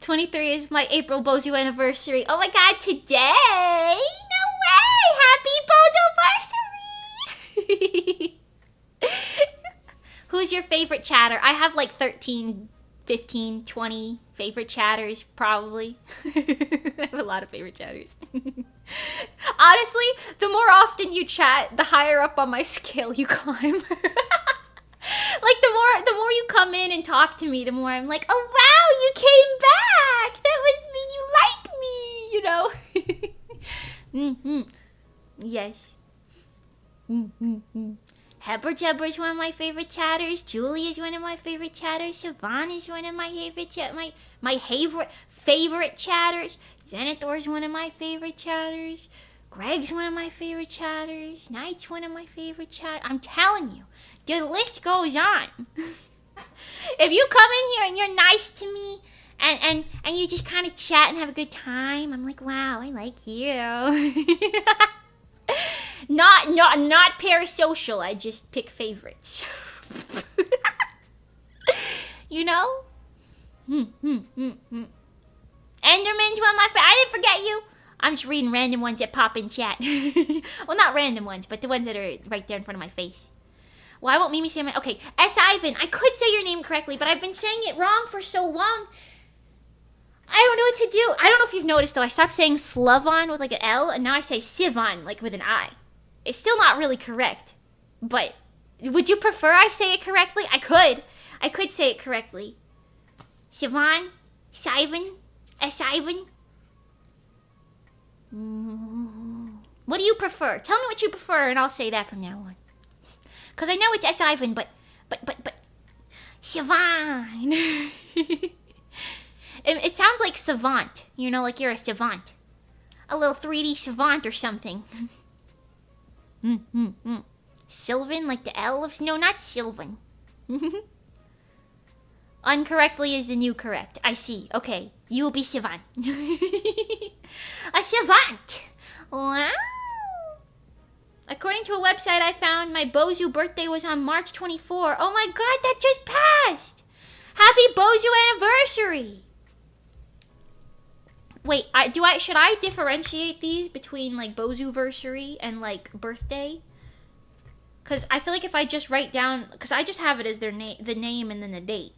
23 is my April Bozu anniversary. Oh my god, today? No way! Happy Bozu-versary! Who's your favorite chatter? I have like 13, 15, 20 favorite chatters, probably. I have a lot of favorite chatters. Honestly, the more often you chat, the higher up on my scale you climb. Like, the more you come in and talk to me, the more I'm like, oh wow, you came back! That must mean you like me, you know? Yes. Hebber Jebber is one of my favorite chatters. Julie is one of my favorite chatters. Siobhan is one of my favorite my favorite chatters. Xanathor is one of my favorite chatters. Greg's one of my favorite chatters. Knight's one of my favorite chatters. I'm telling you, the list goes on. If you come in here and you're nice to me and you just kind of chat and have a good time, I'm like, wow, I like you. Not parasocial. I just pick favorites. You know? Enderman's one of my I didn't forget you. I'm just reading random ones that pop in chat. Well, not random ones, but the ones that are right there in front of my face. Why won't Mimi say my... Okay, S. Ivan. I could say your name correctly, but I've been saying it wrong for so long. I don't know what to do. I don't know if you've noticed, though. I stopped saying Slavon with like an L, and now I say Sivan, like with an I. It's still not really correct. But would you prefer I say it correctly? I could. I could say it correctly. Sivan? Sivan? S. Ivan? What do you prefer? Tell me what you prefer, and I'll say that from now on. Because I know it's S. Ivan, but... Sivan. It sounds like savant. You know, like you're a savant. A little 3D savant or something. Sylvan, like the elves? No, not Sylvan. Uncorrectly is the new correct. I see. Okay. You will be savant. A savant! Wow! According to a website I found, my Bozu birthday was on March 24. Oh my god, that just passed! Happy Bozu anniversary! Wait, should I differentiate these between like Bozu-versary and like birthday? Because I feel like if I just write down, because I just have it as their the name and then the date.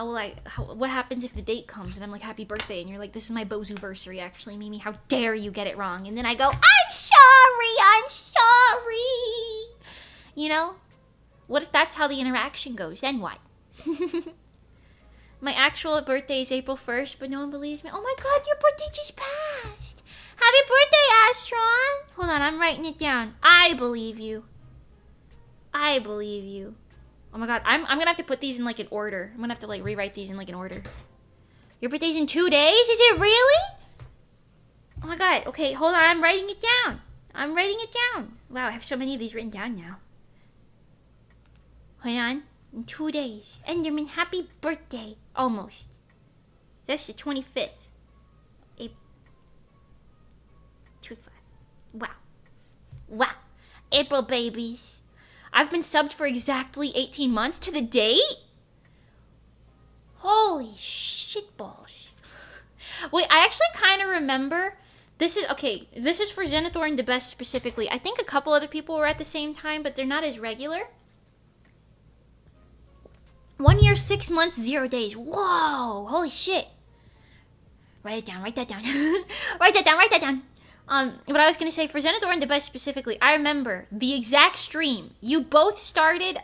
what happens if the date comes and I'm like, happy birthday, and you're like, this is my Bozu-versary, actually, Mimi, how dare you get it wrong? And then I go, I'm sorry. You know? What if that's how the interaction goes? Then what? My actual birthday is April 1st, but no one believes me. Oh my god, your birthday just passed. Happy birthday, Astron. Hold on, I'm writing it down. I believe you. Oh my god, I'm gonna have to put these in like an order. I'm gonna have to like rewrite these in like an order. Your birthday's in 2 days? Is it really? Oh my god, okay, hold on, I'm writing it down. Wow, I have so many of these written down now. Hold on, in 2 days. Enderman, happy birthday. Almost. That's the 25th. April 25. Wow. April babies. I've been subbed for exactly 18 months to the date? Holy shit balls. Wait, I actually kind of remember. This is for Zenithor and DeBest specifically. I think a couple other people were at the same time, but they're not as regular. 1 year, 6 months, 0 days. Whoa, holy shit. Write that down. Write that down. What I was gonna say, for Zenithor and DeBest specifically, I remember the exact stream. You both started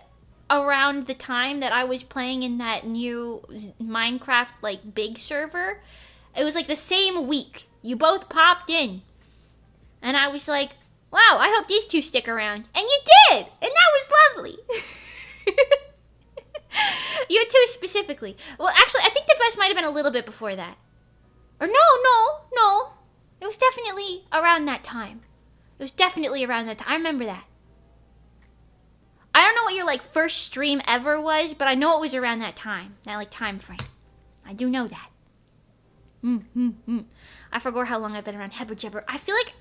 around the time that I was playing in that new Minecraft, like, big server. It was like the same week. You both popped in. And I was like, wow, I hope these two stick around. And you did! And that was lovely. You two specifically. Well, actually, I think DeBest might have been a little bit before that. Or no. It was definitely around that time. I remember that. I don't know what your, like, first stream ever was, but I know it was around that time. That, like, time frame. I do know that. I forgot how long I've been around Hebberjebber. I feel like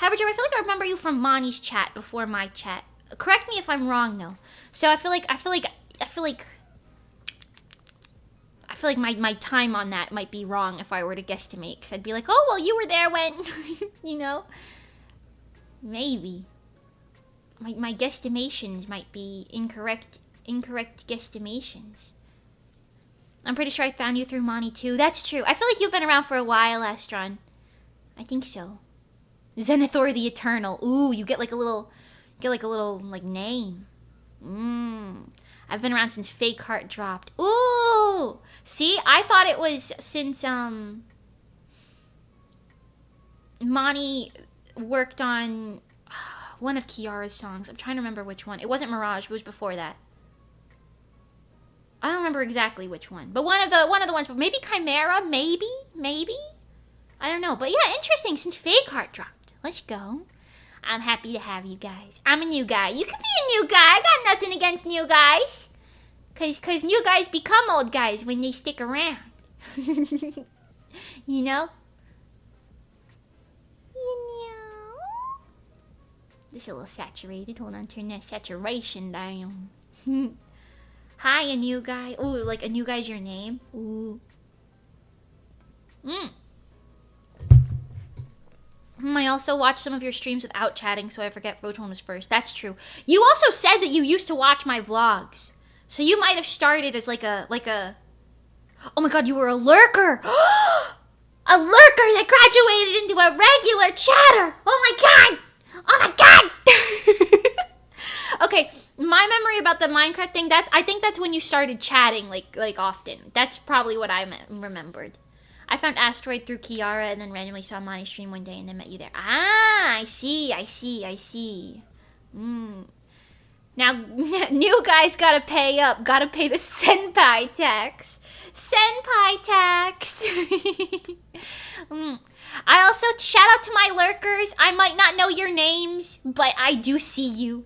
I remember you from Monty's chat before my chat. Correct me if I'm wrong, though. So I feel like my time on that might be wrong if I were to guesstimate, because I'd be like, oh, well, you were there when, you know? Maybe. My guesstimations might be incorrect guesstimations. I'm pretty sure I found you through Monty, too. That's true. I feel like you've been around for a while, Astron. I think so. Zenithor the Eternal. Ooh, you get like a little, like, name. I've been around since Fake Heart dropped. Ooh! See, I thought it was since, Monty worked on one of Kiara's songs. I'm trying to remember which one. It wasn't Mirage, it was before that. I don't remember exactly which one. But one of the ones, but maybe Chimera, maybe? I don't know. But yeah, interesting, since Fake Heart dropped. Let's go. I'm happy to have you guys. I'm a new guy. You can be a new guy. I got nothing against new guys. Cause new guys become old guys when they stick around. You know? This is a little saturated. Hold on, turn that saturation down. Hi, a new guy. Ooh, like a new guy's your name? Ooh. I also watched some of your streams without chatting, so I forget which one was first. That's true. You also said that you used to watch my vlogs. So you might have started as like a... Oh my god, you were a lurker! A lurker that graduated into a regular chatter! Oh my god! Okay, my memory about the Minecraft thing, I think that's when you started chatting, like often. That's probably what I remembered. I found Asteroid through Kiara and then randomly saw Monty stream one day and then met you there. Ah, I see. Now, new guys gotta pay up. Gotta pay the senpai tax. Senpai tax. I also, shout out to my lurkers. I might not know your names, but I do see you.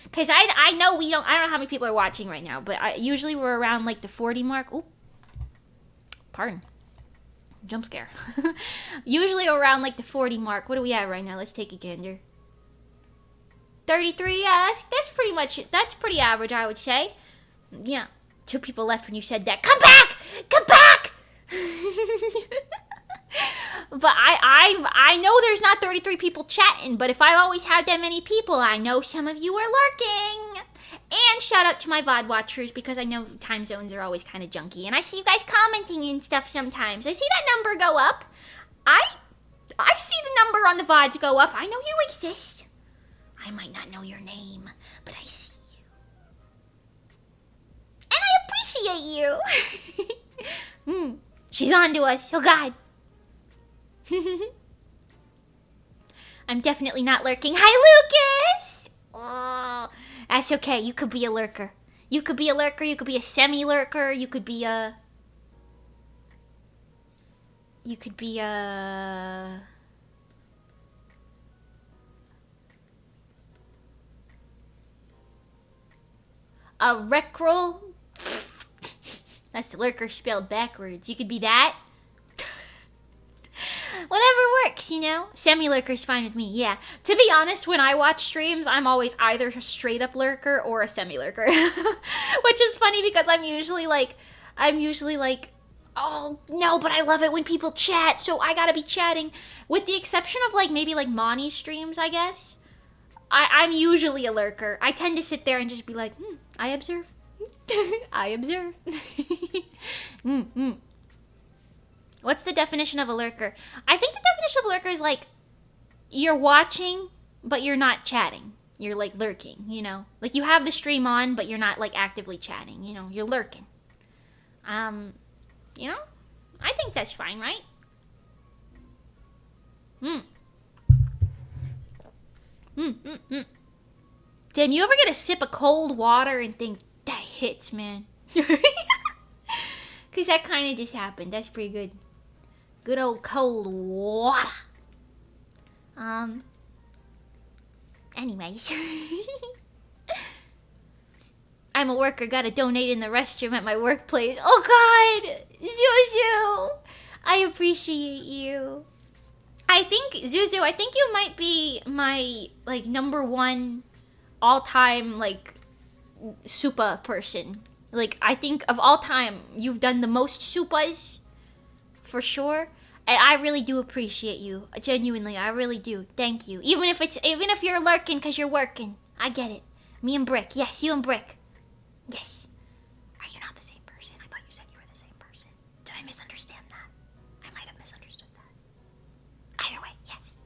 Because I know I don't know how many people are watching right now, but usually we're around like the 40 mark. Ooh. Pardon. Jump scare. Usually around like the 40 mark. What are we at right now? Let's take a gander. 33, yeah, that's pretty average, I would say. Yeah, 2 people left when you said that. Come back! But I know there's not 33 people chatting, but if I always had that many people, I know some of you are lurking. And shout out to my VOD watchers, because I know time zones are always kind of junky. And I see you guys commenting and stuff sometimes. I see that number go up. I see the number on the VODs go up. I know you exist. I might not know your name, but I see you. And I appreciate you. She's on to us. Oh, God. I'm definitely not lurking. Hi, Lucas! Oh, that's okay. You could be a lurker. You could be a lurker. You could be a semi-lurker. You could be a... You could be a... A recral? That's the lurker spelled backwards. You could be that. Whatever works, you know? Semi-lurker's fine with me, yeah. To be honest, when I watch streams, I'm always either a straight-up lurker or a semi-lurker. Which is funny because I'm usually like, oh, no, but I love it when people chat, so I gotta be chatting. With the exception of, like, maybe, like, Monty streams, I guess. I'm usually a lurker. I tend to sit there and just be like, I observe. I observe. What's the definition of a lurker? I think the definition of a lurker is like, you're watching, but you're not chatting. You're like lurking, you know? Like you have the stream on, but you're not like actively chatting, you know? You're lurking. You know? I think that's fine, right? Damn, you ever get a sip of cold water and think, that hits, man? Because that kind of just happened. That's pretty good. Good old cold water. Anyways. I'm a worker, gotta donate in the restroom at my workplace. Oh God! Zuzu! I appreciate you. I think, Zuzu, I think you might be my, like, #1 all-time, like, Supa person. Like, I think of all time, you've done the most Supas, for sure. And I really do appreciate you. Genuinely, I really do. Thank you. Even if you're lurking because you're working. I get it. Me and Brick. Yes, you and Brick. Yes. Are you not the same person? I thought you said you were the same person. Did I misunderstand that? I might have misunderstood that. Either way, yes.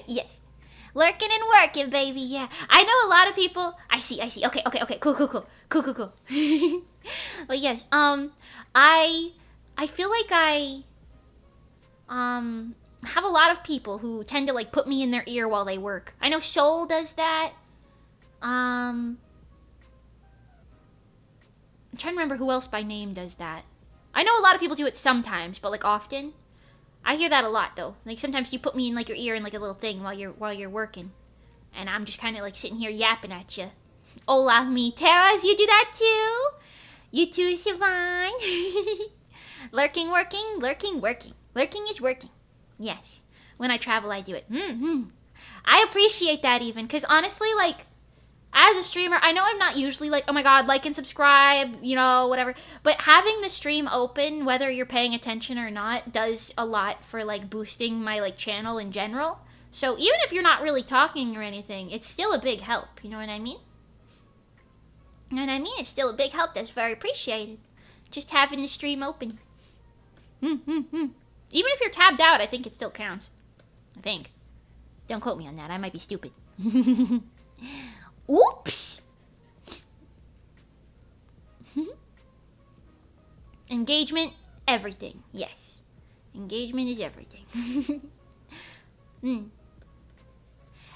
Yes. Lurking and working, baby, yeah. I know a lot of people... I see. Okay. Cool. But yes, I feel like I have a lot of people who tend to, like, put me in their ear while they work. I know Soul does that. I'm trying to remember who else by name does that. I know a lot of people do it sometimes, but, like, often. I hear that a lot, though. Like, sometimes you put me in, like, your ear in, like, a little thing while you're working. And I'm just kind of, like, sitting here yapping at you. Hola, mi Terras, you do that, too? You too, Siobhan. Lurking, working. Lurking is working. Yes. When I travel, I do it. I appreciate that, even. Because, honestly, like, as a streamer, I know I'm not usually like, oh my God, like and subscribe, you know, whatever. But having the stream open, whether you're paying attention or not, does a lot for, like, boosting my, like, channel in general. So even if you're not really talking or anything, it's still a big help. You know what I mean? You know what I mean? It's still a big help. That's very appreciated. Just having the stream open. Even if you're tabbed out, I think it still counts. I think. Don't quote me on that. I might be stupid. Oops! Engagement, everything. Yes. Engagement is everything.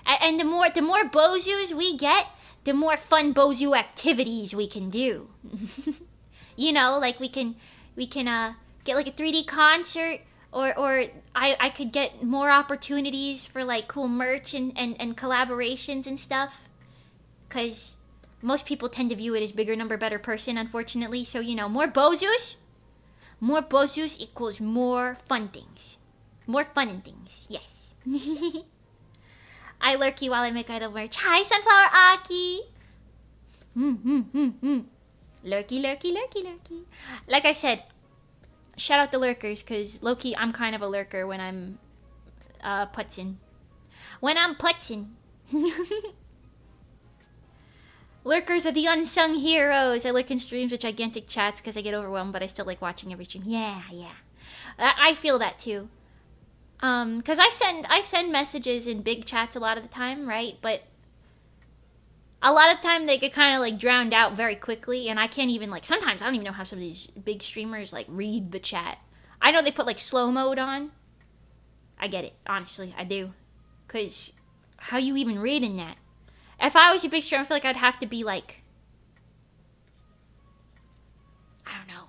And the more Bozus we get, the more fun Bozu activities we can do. You know, like we can get like a 3D concert, or I could get more opportunities for like cool merch and collaborations and stuff. Because most people tend to view it as bigger number, better person, unfortunately. So, you know, more Bozus equals more fun things. More fun and things, yes. I lurky while I make idle merch. Hi, Sunflower Aki! Lurky. Like I said, shout out the lurkers, because low-key, I'm kind of a lurker when I'm putzing. Lurkers are the unsung heroes. I lurk in streams with gigantic chats because I get overwhelmed, but I still like watching every stream. Yeah. I feel that too. Because I send messages in big chats a lot of the time, right? But a lot of the time they get kind of like drowned out very quickly, and I can't even like, sometimes I don't even know how some of these big streamers like read the chat. I know they put like slow mode on. I get it, honestly, I do. Because how you even reading that? If I was a big streamer, I feel like I'd have to be like, I don't know.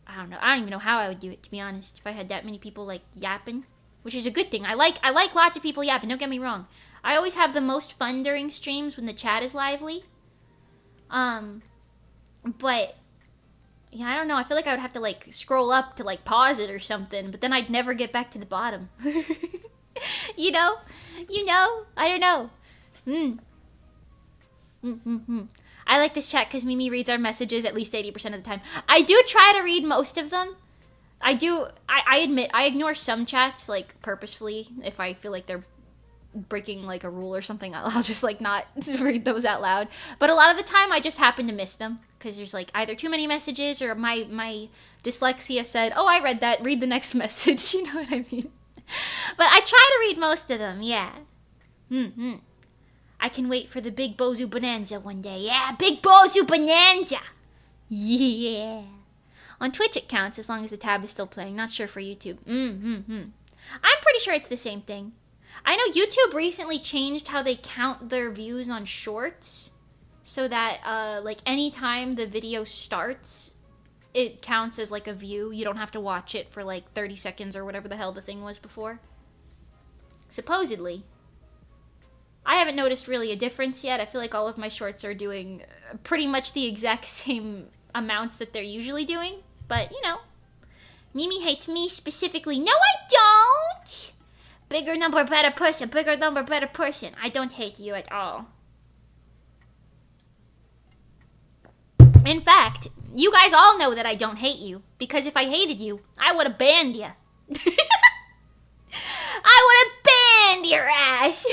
I don't even know how I would do it, to be honest. If I had that many people like yapping, which is a good thing. I like lots of people yapping. Don't get me wrong. I always have the most fun during streams when the chat is lively. But yeah, I don't know. I feel like I would have to like scroll up to like pause it or something, but then I'd never get back to the bottom. You know, I don't know. I like this chat because Mimi reads our messages at least 80% of the time. I do try to read most of them. I admit, I ignore some chats, like, purposefully. If I feel like they're breaking, like, a rule or something, I'll just, like, not read those out loud. But a lot of the time, I just happen to miss them. Because there's, like, either too many messages or my dyslexia said, oh, I read that, read the next message. You know what I mean? But I try to read most of them, yeah. I can wait for the big Bozu Bonanza one day. Yeah, big Bozu Bonanza! Yeah. On Twitch it counts as long as the tab is still playing. Not sure for YouTube. I'm pretty sure it's the same thing. I know YouTube recently changed how they count their views on shorts. So that, like, anytime the video starts, it counts as, like, a view. You don't have to watch it for, like, 30 seconds or whatever the hell the thing was before. Supposedly. I haven't noticed really a difference yet. I feel like all of my shorts are doing pretty much the exact same amounts that they're usually doing. But, you know, Mimi hates me specifically. No, I don't! Bigger number, better person. Bigger number, better person. I don't hate you at all. In fact, you guys all know that I don't hate you. Because if I hated you, I would have banned you. I would have banned your ass.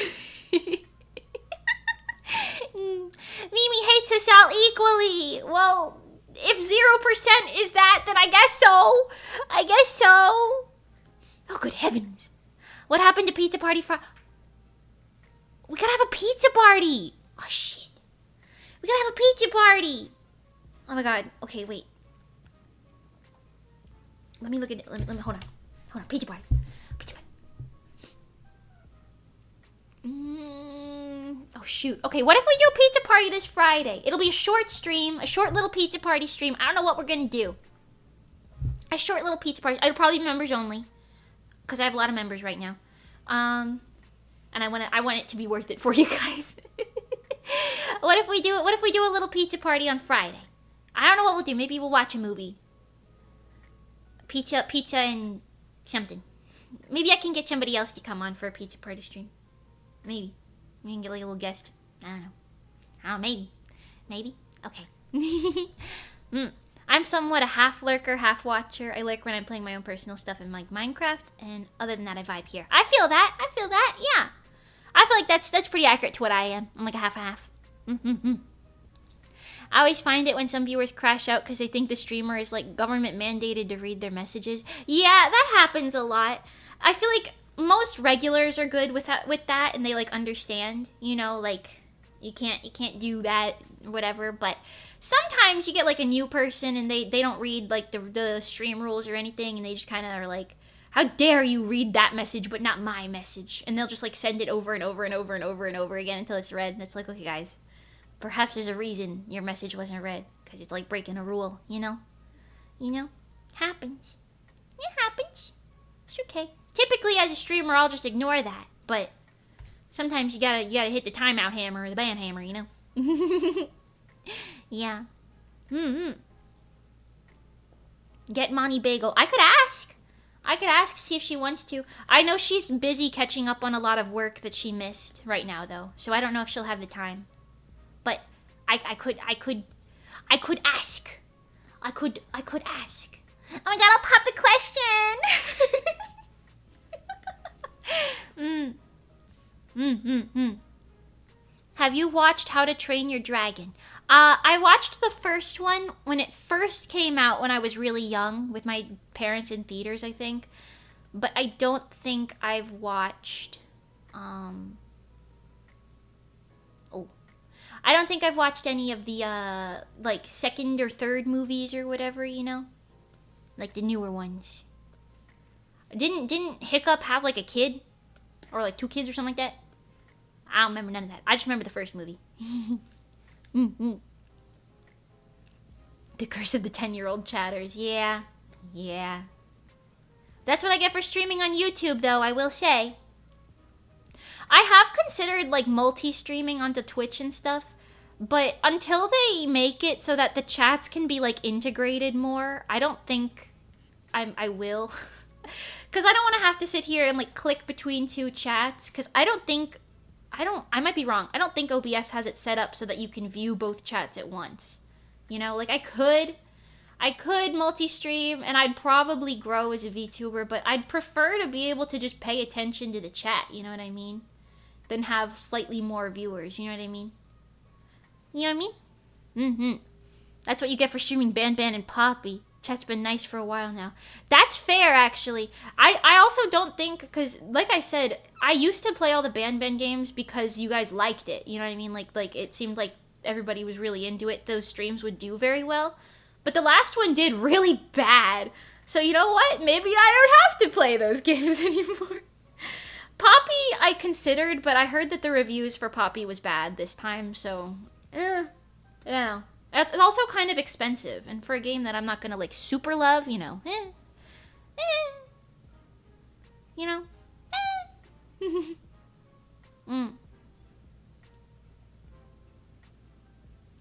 Mimi hates us all equally. Well, if 0% is that, then I guess so. I guess so. Oh, good heavens. What happened to Pizza Party We gotta have a pizza party. Oh, shit. We gotta have a pizza party. Oh, my God. Okay, wait. Let me look at it. Let me, hold on. Pizza party. Oh, shoot. Okay, what if we do a pizza party this Friday? It'll be a short stream, a short little pizza party stream. I don't know what we're gonna do. A short little pizza party. It'll probably be members only, because I have a lot of members right now. And I want it to be worth it for you guys. What if we do a little pizza party on Friday? I don't know what we'll do. Maybe we'll watch a movie. Pizza and something. Maybe I can get somebody else to come on for a pizza party stream. Maybe. You can get like a little guest. I don't know. Oh, maybe. Maybe? Okay. I'm somewhat a half lurker, half watcher. I lurk when I'm playing my own personal stuff in like Minecraft, and other than that, I vibe here. I feel that, yeah. I feel like that's pretty accurate to what I am. I'm like a half. I always find it when some viewers crash out because they think the streamer is like government mandated to read their messages. Yeah, that happens a lot. I feel like most regulars are good with that, and they like understand, you know, like you can't do that, whatever. But sometimes you get like a new person and they don't read like the stream rules or anything, and they just kind of are like, how dare you read that message but not my message, and they'll just like send it over and over and over and over and over again until it's read. And it's like, okay guys, perhaps there's a reason your message wasn't read, because it's like breaking a rule, you know, happens. It happens. It's okay. Typically, as a streamer, I'll just ignore that. But sometimes you gotta hit the timeout hammer or the ban hammer, you know? Yeah. Get Monty Bagel. I could ask, see if she wants to. I know she's busy catching up on a lot of work that she missed right now, though. So I don't know if she'll have the time. But I could ask. I could ask. Oh my God, I'll pop the question. have you watched How to Train Your Dragon? I watched the first one when it first came out when I was really young with my parents in theaters, I think. But I don't think I've watched, I don't think I've watched any of the, like, second or third movies or whatever, you know? Like, the newer ones. Didn't Hiccup have, like, a kid? Or, like, 2 kids or something like that? I don't remember none of that. I just remember the first movie. The Curse of the 10-Year-Old Chatters. Yeah. Yeah. That's what I get for streaming on YouTube, though, I will say. I have considered, like, multi-streaming onto Twitch and stuff. But until they make it so that the chats can be, like, integrated more, I don't think I will. Because I don't want to have to sit here and, like, click between 2 chats. Because I might be wrong. I don't think OBS has it set up so that you can view both chats at once. You know, like, I could multi-stream and I'd probably grow as a VTuber, but I'd prefer to be able to just pay attention to the chat, you know what I mean? Than have slightly more viewers, you know what I mean? You know what I mean? That's what you get for streaming Ban and Poppy. Chat's been nice for a while now. That's fair, actually. I also don't think, because, like I said, I used to play all the Ban games because you guys liked it. You know what I mean? Like it seemed like everybody was really into it. Those streams would do very well. But the last one did really bad. So you know what? Maybe I don't have to play those games anymore. Poppy, I considered, but I heard that the reviews for Poppy was bad this time, so... I don't know. It's also kind of expensive, and for a game that I'm not gonna, like, super love, you know, you know,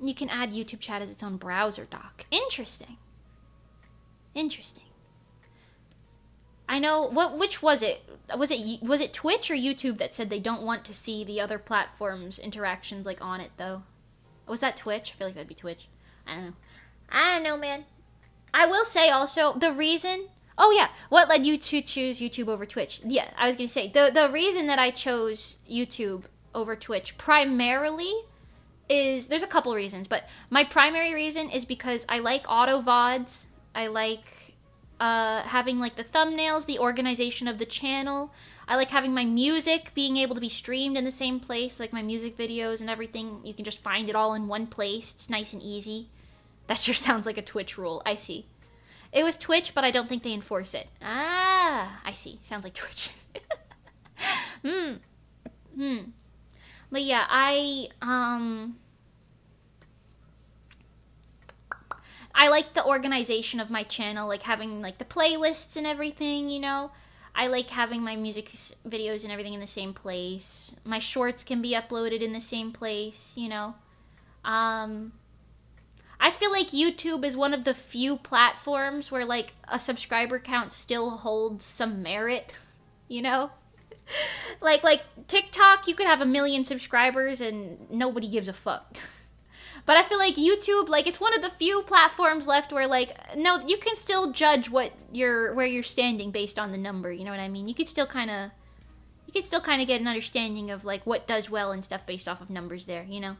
You can add YouTube chat as its own browser doc. Interesting. Interesting. I know, which was it? Was it Twitch or YouTube that said they don't want to see the other platforms' interactions, like, on it, though? Was that Twitch? I feel like that'd be Twitch. I don't know, man. I will say also, the reason... Oh, yeah. What led you to choose YouTube over Twitch? Yeah, I was going to say, the reason that I chose YouTube over Twitch primarily is... There's a couple reasons, but my primary reason is because I like auto VODs. I like having, like, the thumbnails, the organization of the channel. I like having my music being able to be streamed in the same place, like my music videos and everything. You can just find it all in one place. It's nice and easy. That sure sounds like a Twitch rule. I see. It was Twitch, but I don't think they enforce it. Ah, I see. Sounds like Twitch. But yeah, I like the organization of my channel, like having, like, the playlists and everything, you know? I like having my music videos and everything in the same place. My shorts can be uploaded in the same place, you know? I feel like YouTube is one of the few platforms where, like, a subscriber count still holds some merit, you know? like TikTok, you could have 1 million subscribers and nobody gives a fuck. But I feel like YouTube, like, it's one of the few platforms left where, like, no, you can still judge where you're standing based on the number, you know what I mean? You could still kind of get an understanding of, like, what does well and stuff based off of numbers there, you know?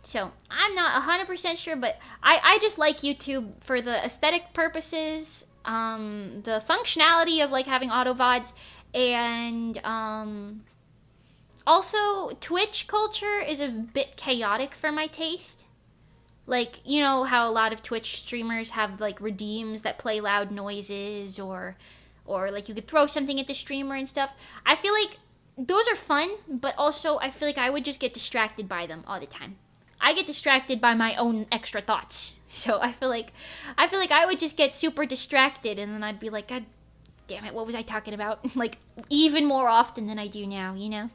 So, I'm not 100% sure, but I just like YouTube for the aesthetic purposes, the functionality of, like, having auto VODs, and, also, Twitch culture is a bit chaotic for my taste. Like, you know how a lot of Twitch streamers have, like, redeems that play loud noises, or like, you could throw something at the streamer and stuff. I feel like those are fun, but also I feel like I would just get distracted by them all the time. I get distracted by my own extra thoughts. So I feel like I would just get super distracted, and then I'd be like, God damn it, what was I talking about? Like, even more often than I do now, you know?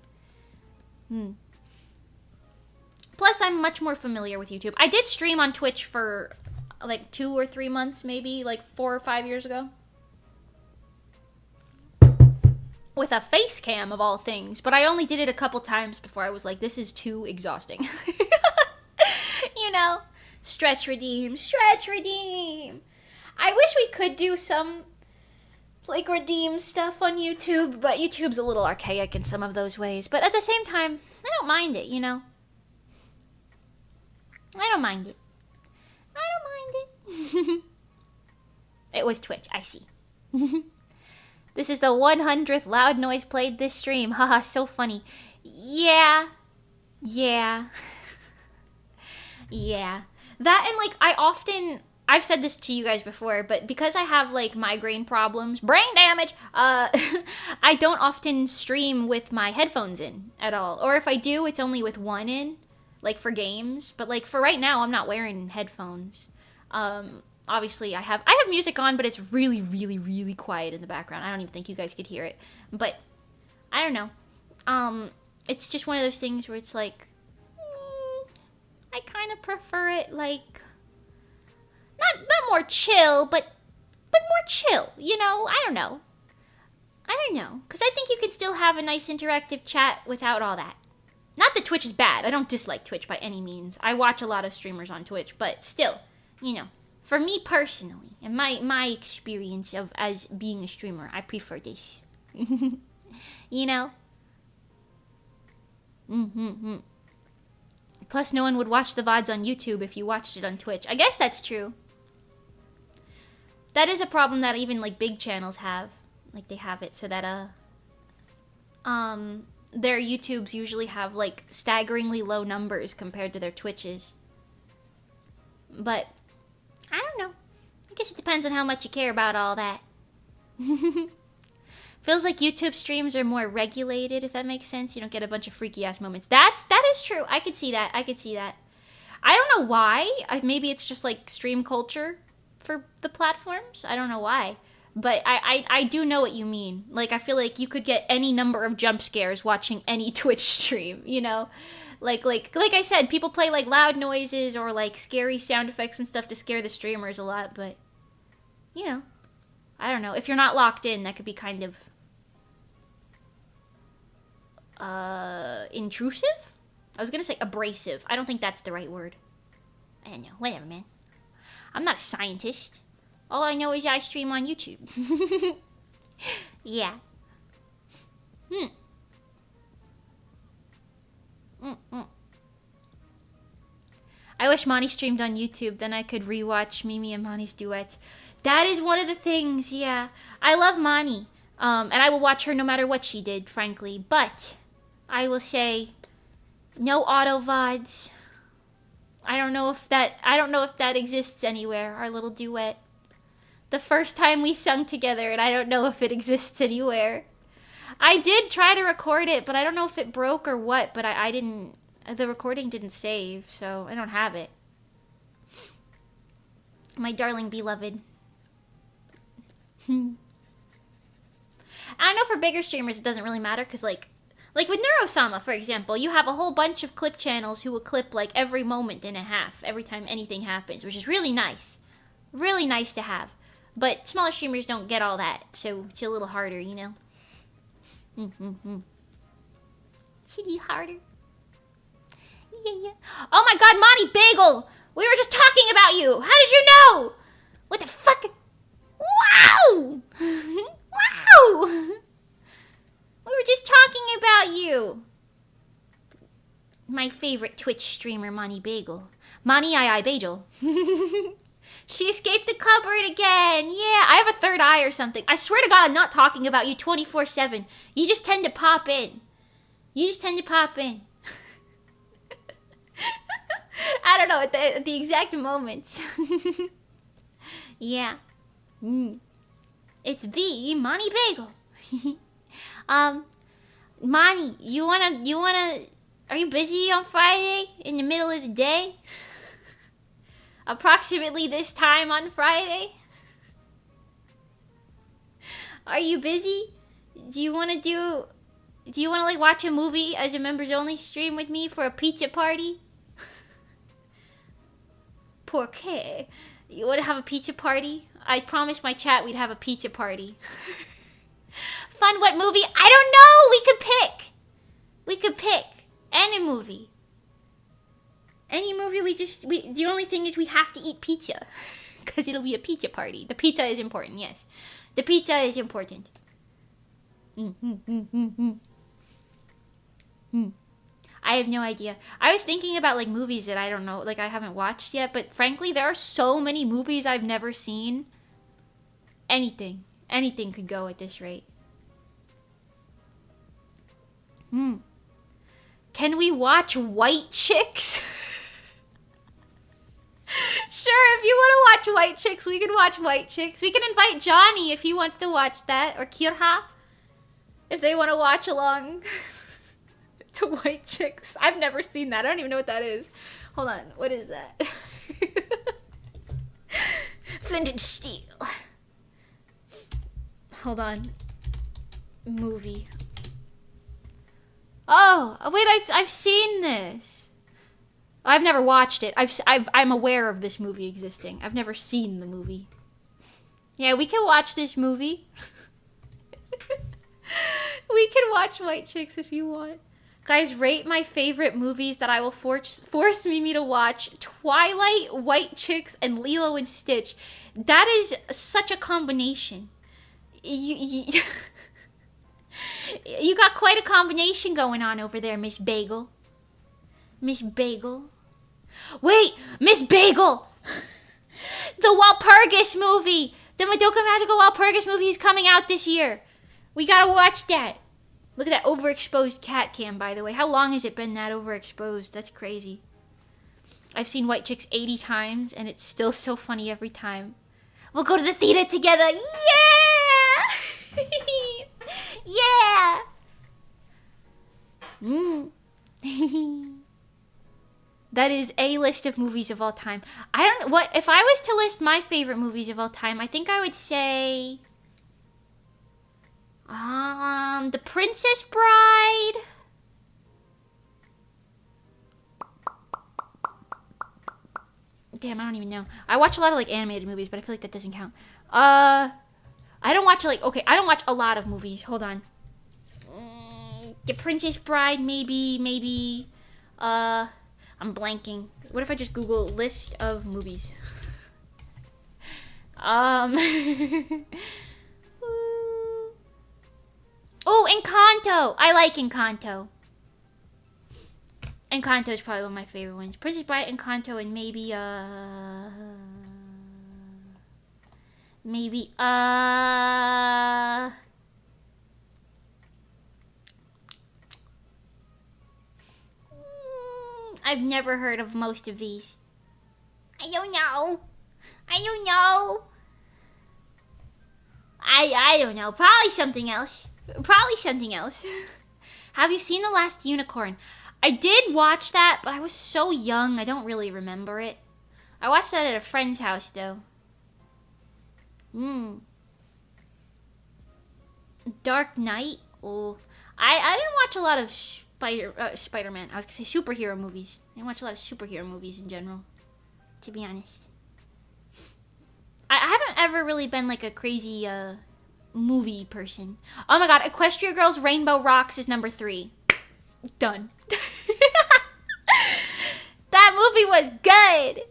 Plus, I'm much more familiar with YouTube. I did stream on Twitch for, like, 2 or 3 months, maybe, like, 4 or 5 years ago. With a face cam, of all things. But I only did it a couple times before I was like, this is too exhausting. You know? Stretch, redeem, stretch, redeem. I wish we could do some like redeem stuff on YouTube, but YouTube's a little archaic in some of those ways. But at the same time, I don't mind it, you know? I don't mind it. I don't mind it. It was Twitch, I see. This is the 100th loud noise played this stream. Haha, so funny. Yeah. Yeah. Yeah. That and like I've said this to you guys before, but because I have like migraine problems, brain damage, I don't often stream with my headphones in at all. Or if I do, it's only with one in, like for games. But like for right now, I'm not wearing headphones. Obviously I have music on, but it's really, really, really quiet in the background. I don't even think you guys could hear it. But I don't know. It's just one of those things where it's like, I kind of prefer it like, not more chill, but more chill, you know? I don't know. Because I think you can still have a nice interactive chat without all that. Not that Twitch is bad. I don't dislike Twitch by any means. I watch a lot of streamers on Twitch, but still, you know, for me personally, and my experience of as being a streamer, I prefer this. You know? Plus, no one would watch the VODs on YouTube if you watched it on Twitch. I guess that's true. That is a problem that even, like, big channels have. Like, they have it so that, their YouTubes usually have, like, staggeringly low numbers compared to their Twitches. But, I don't know. I guess it depends on how much you care about all that. Feels like YouTube streams are more regulated, if that makes sense. You don't get a bunch of freaky-ass moments. That is true. I could see that. I don't know why. Maybe it's just, like, stream culture for the platforms. I don't know why. But I do know what you mean. Like, I feel like you could get any number of jump scares watching any Twitch stream, you know? Like I said, people play, like, loud noises or, like, scary sound effects and stuff to scare the streamers a lot, but, you know. I don't know. If you're not locked in, that could be kind of intrusive? I was gonna say abrasive. I don't think that's the right word. I don't know. Whatever, man. I'm not a scientist. All I know is I stream on YouTube. Yeah. I wish Monty streamed on YouTube, then I could rewatch Mimi and Monty's duets. That is one of the things, yeah. I love Monty. And I will watch her no matter what she did, frankly. But I will say, no auto VODs. I don't know if that exists anywhere, our little duet. The first time we sung together, and I don't know if it exists anywhere. I did try to record it, but I don't know if it broke or what, but I didn't, the recording didn't save, so I don't have it. My darling beloved. I know for bigger streamers it doesn't really matter, because like with Neurosama, for example, you have a whole bunch of clip channels who will clip like every moment and a half, every time anything happens, which is really nice. Really nice to have. But smaller streamers don't get all that, so it's a little harder, you know? Should be harder. Yeah. Oh my god, Monty Bagel! We were just talking about you! How did you know? What the fuck? Wow! Wow! We were just talking about you. My favorite Twitch streamer, Monty Bagel. Monty Bagel. She escaped the cupboard again. Yeah, I have a third eye or something. I swear to God, I'm not talking about you 24/7. You just tend to pop in. I don't know, at the exact moments. Yeah. It's the Monty Bagel. Monty, you wanna, are you busy on Friday in the middle of the day? Approximately this time on Friday? Are you busy? Do you wanna like watch a movie as a members only stream with me for a pizza party? Porque? You wanna have a pizza party? I promised my chat we'd have a pizza party. Fun, what movie? I don't know! We could pick. Any movie. Any movie, the only thing is we have to eat pizza. Because it'll be a pizza party. The pizza is important, yes. The pizza is important. I have no idea. I was thinking about like movies that I don't know, like I haven't watched yet, but frankly, there are so many movies I've never seen. Anything could go at this rate. Can we watch White Chicks? Sure, if you want to watch White Chicks, we can watch White Chicks. We can invite Johnny if he wants to watch that, or Kirha if they want to watch along to White Chicks. I've never seen that. I don't even know what that is. Hold on, what is that? Flint and Steel. Hold on. Movie. Oh, wait, I've seen this. I've never watched it. I'm aware of this movie existing. I've never seen the movie. Yeah, we can watch this movie. We can watch White Chicks if you want. Guys, rate my favorite movies that I will force Mimi to watch. Twilight, White Chicks, and Lilo and Stitch. That is such a combination. You got quite a combination going on over there, Miss Bagel. Miss Bagel. Wait, Miss Bagel! The Walpurgis movie! The Madoka Magical Walpurgis movie is coming out this year. We gotta watch that. Look at that overexposed cat cam, by the way. How long has it been that overexposed? That's crazy. I've seen White Chicks 80 times, and it's still so funny every time. We'll go to the theater together. Yeah! Yeah! That is a list of movies of all time. I don't know what if I was to list my favorite movies of all time. I think I would say, The Princess Bride. Damn, I don't even know. I watch a lot of like animated movies, but I feel like that doesn't count. I don't watch I don't watch a lot of movies. Hold on. The Princess Bride, maybe. I'm blanking. What if I just Google list of movies? Oh, Encanto! I like Encanto. Encanto is probably one of my favorite ones. Princess Bride, Encanto, and maybe, I've never heard of most of these. I don't know. I don't know. Probably something else. Have you seen The Last Unicorn? I did watch that, but I was so young, I don't really remember it. I watched that at a friend's house, though. Dark Knight? Oh, I didn't watch a lot of Spider-Man. I was gonna say superhero movies. I didn't watch a lot of superhero movies in general, to be honest. I haven't ever really been like a crazy movie person. Oh my god, Equestria Girls Rainbow Rocks is number 3. Done. That movie was good.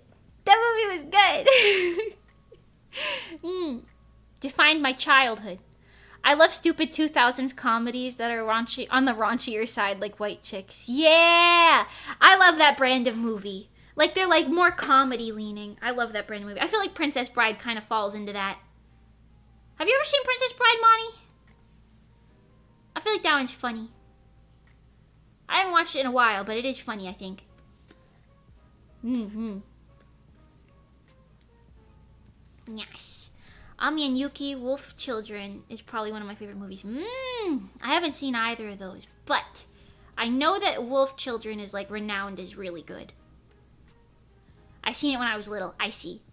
Defined my childhood. I love stupid 2000s comedies that are raunchy, on the raunchier side, like White Chicks. Yeah! I love that brand of movie. Like, they're like more comedy leaning. I love that brand of movie. I feel like Princess Bride kind of falls into that. Have you ever seen Princess Bride, Monty? I feel like that one's funny. I haven't watched it in a while, but it is funny, I think. Yes. Ami and Yuki, Wolf Children is probably one of my favorite movies. I haven't seen either of those, but I know that Wolf Children is like renowned as really good. I seen it when I was little. I see.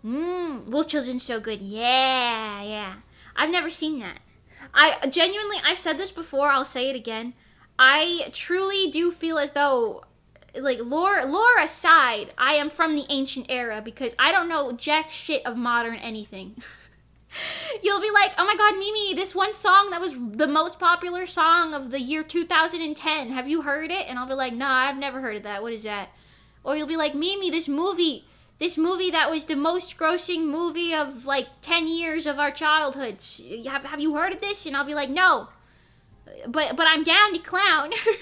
Wolf Children's so good. Yeah. I've never seen that. I genuinely, I've said this before, I'll say it again. I truly do feel as though, like, lore aside, I am from the ancient era because I don't know jack shit of modern anything. You'll be like, oh my god, Mimi, this one song that was the most popular song of the year 2010, have you heard it? And I'll be like, nah, I've never heard of that. What is that? Or you'll be like, Mimi, this movie this movie that was the most grossing movie of like 10 years of our childhoods. Have you heard of this? And I'll be like, no. But I'm down to clown. Because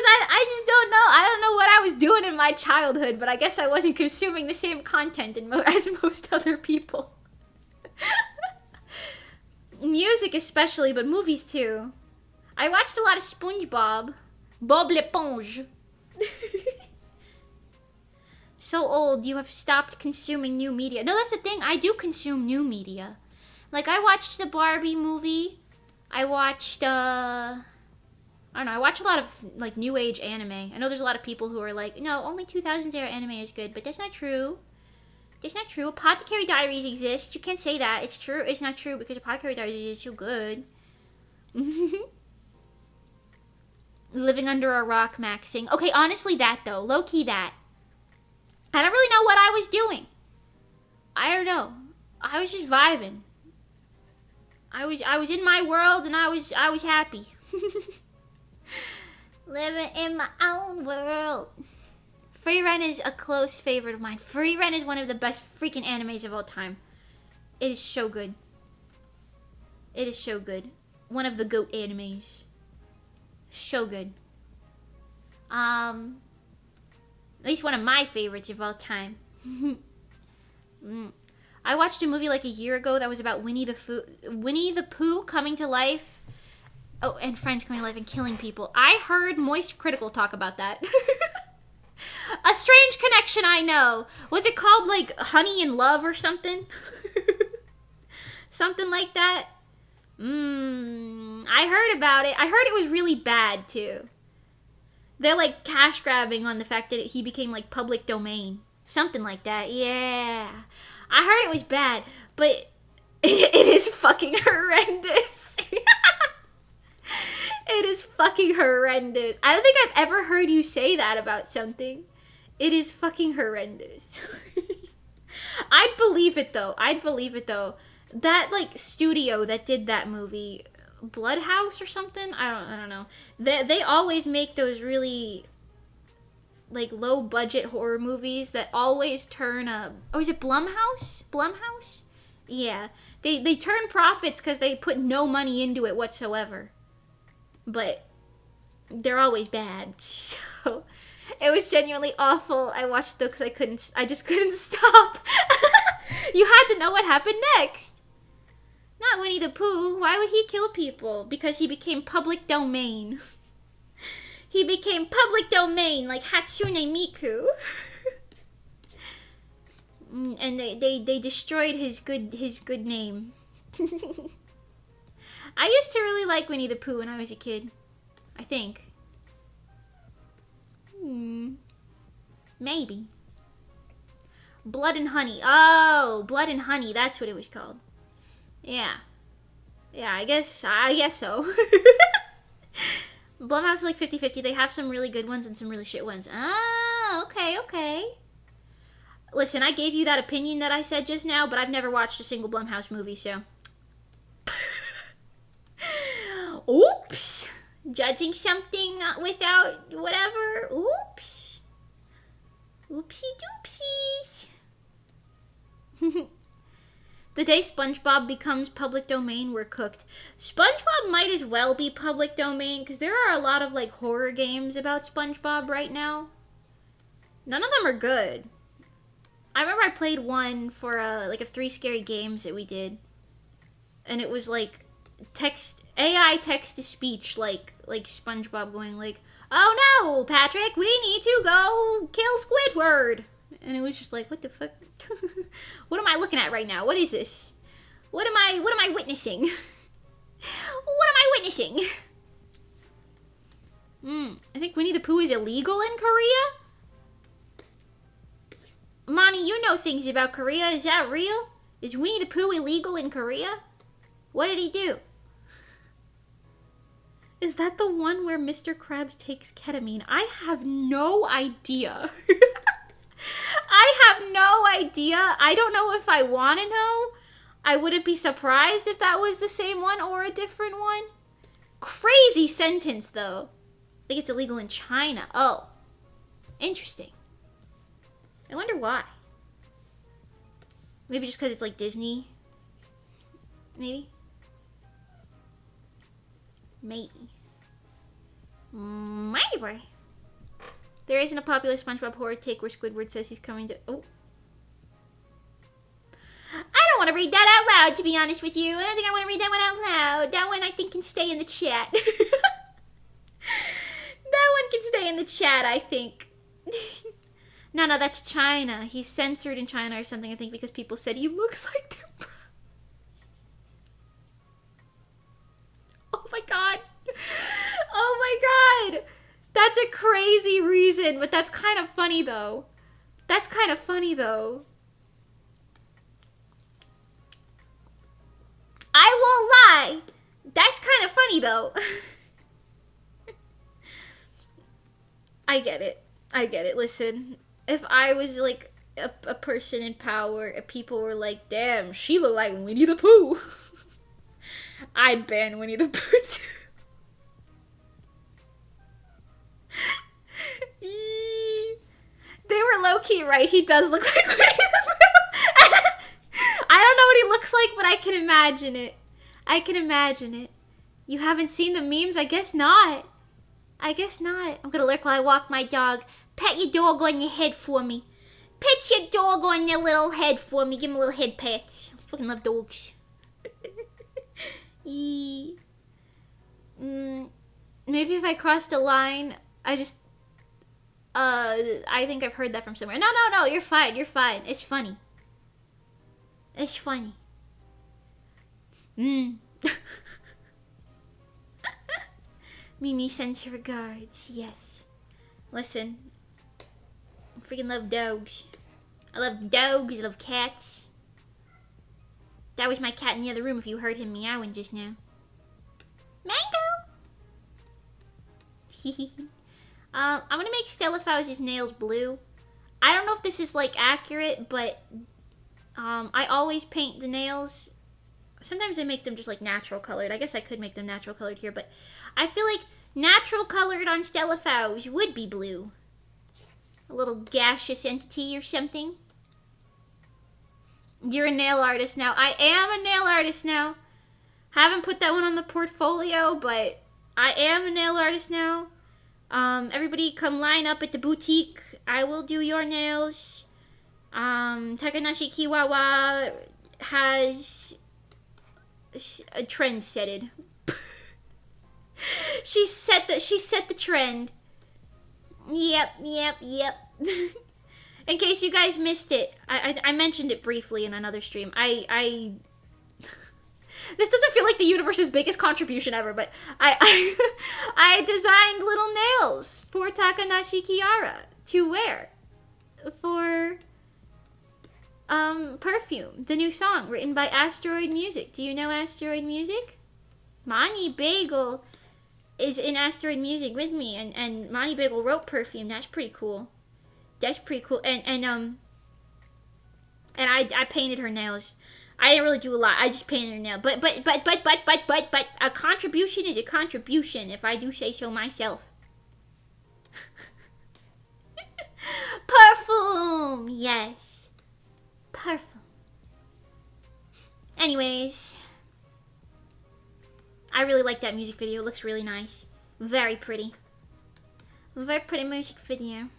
I just don't know. I don't know what I was doing in my childhood, but I guess I wasn't consuming the same content as most other people. Music especially, but movies too. I watched a lot of SpongeBob. Bob l'Éponge. So old, you have stopped consuming new media. No, that's the thing. I do consume new media. Like, I watched the Barbie movie. I watched, I don't know. I watch a lot of, like, new age anime. I know there's a lot of people who are like, no, only 2000s era anime is good, but that's not true. That's not true. Apothecary Diaries exist. You can't say that. It's true. It's not true because Apothecary Diaries is so good. Living under a rock, maxing. Okay, honestly, that though. Low-key that. I don't really know what I was doing. I don't know. I was just vibing. I was in my world and I was happy. Living in my own world. Free Run is a close favorite of mine. Free Run is one of the best freaking animes of all time. It is so good. It is so good. One of the GOAT animes. So good. At least one of my favorites of all time. I watched a movie like a year ago that was about Winnie the Pooh coming to life. Oh, and friends coming to life and killing people. I heard Moist Critical talk about that. A strange connection, I know. Was it called like Honey and Love or something? Something like that. I heard about it. I heard it was really bad too. They're like cash grabbing on the fact that he became like public domain. Something like that. Yeah. I heard it was bad, but it is fucking horrendous. It is fucking horrendous. I don't think I've ever heard you say that about something. It is fucking horrendous. I'd believe it though. That like studio that did that movie, Bloodhouse or something? I don't know. They always make those really like low budget horror movies that always turn oh, is it Blumhouse? Blumhouse? Yeah. They turn profits because they put no money into it whatsoever. But they're always bad. So it was genuinely awful. I watched it because I just couldn't stop. You had to know what happened next. Not Winnie the Pooh. Why would he kill people? Because he became public domain. He became public domain like Hatsune Miku. And they destroyed his good name. I used to really like Winnie the Pooh when I was a kid. I think. Maybe. Blood and Honey. Oh, Blood and Honey. That's what it was called. Yeah. Yeah, I guess so. Blumhouse is like 50-50. They have some really good ones and some really shit ones. Ah, okay. Listen, I gave you that opinion that I said just now, but I've never watched a single Blumhouse movie, so... Oops! Judging something without whatever. Oops. Oopsie doopsies. The day SpongeBob becomes public domain, we're cooked. SpongeBob might as well be public domain, because there are a lot of, like, horror games about SpongeBob right now. None of them are good. I remember I played one for, like, a 3 scary games that we did. And it was, like, AI text-to-speech, like SpongeBob going, like, oh no, Patrick, we need to go kill Squidward. And it was just like, what the fuck? What am I looking at right now? What is this? What am I witnessing? What am I witnessing? I think Winnie the Pooh is illegal in Korea? Monty, you know things about Korea. Is that real? Is Winnie the Pooh illegal in Korea? What did he do? Is that the one where Mr. Krabs takes ketamine? I have no idea. I have no idea. I don't know if I want to know. I wouldn't be surprised if that was the same one or a different one. Crazy sentence, though. I think it's illegal in China. Oh. Interesting. I wonder why. Maybe just because it's like Disney. Maybe. Maybe. Maybe. There isn't a popular SpongeBob horror take where Squidward says he's coming to... Oh. I don't want to read that out loud, to be honest with you. I don't think I want to read that one out loud. That one I think can stay in the chat. That one can stay in the chat, I think. No, that's China. He's censored in China or something, I think, because people said he looks like their brother. Oh my god. Oh my god. That's a crazy reason, but that's kind of funny, though. That's kind of funny, though. I won't lie. That's kind of funny, though. I get it. I get it. Listen, if I was, like, a person in power, and people were like, damn, she look like Winnie the Pooh. I'd ban Winnie the Pooh, too. They were low-key right. He does look like Winnie the Pooh. I don't know what he looks like, but I can imagine it. I can imagine it. You haven't seen the memes? I guess not. I guess not. I'm gonna lurk while I walk my dog. Pet your dog on your head for me. Pet your dog on their little head for me. Give him a little head pat. I fucking love dogs. Maybe if I crossed a line, I think I've heard that from somewhere. No, you're fine, It's funny. It's funny. Mimi sends her regards, yes. Listen, I freaking love dogs. I love dogs, I love cats. That was my cat in the other room if you heard him meowing just now. Mango! I'm gonna make Stella Fos' nails blue. I don't know if this is, like, accurate, but I always paint the nails. Sometimes I make them just, like, natural colored. I guess I could make them natural colored here, but I feel like natural colored on Stella Fos would be blue. A little gaseous entity or something. You're a nail artist now. I am a nail artist now. Haven't put that one on the portfolio, but I am a nail artist now. Everybody come line up at the boutique. I will do your nails. Takanashi Kiwawa has a trend setted. she set the trend. Yep. In case you guys missed it, I mentioned it briefly in another stream. This doesn't feel like the universe's biggest contribution ever, but I designed little nails for Takanashi Kiara to wear for Perfume, the new song written by Asteroid Music. Do you know Asteroid Music? Mani Bagel is in Asteroid Music with me, and Mani Bagel wrote Perfume. That's pretty cool. That's pretty cool. And I painted her nails. I didn't really do a lot. I just painted her nail. But a contribution is a contribution, if I do say so myself. Perfume! Yes. Perfume. Anyways. I really like that music video. It looks really nice. Very pretty. Very pretty music video.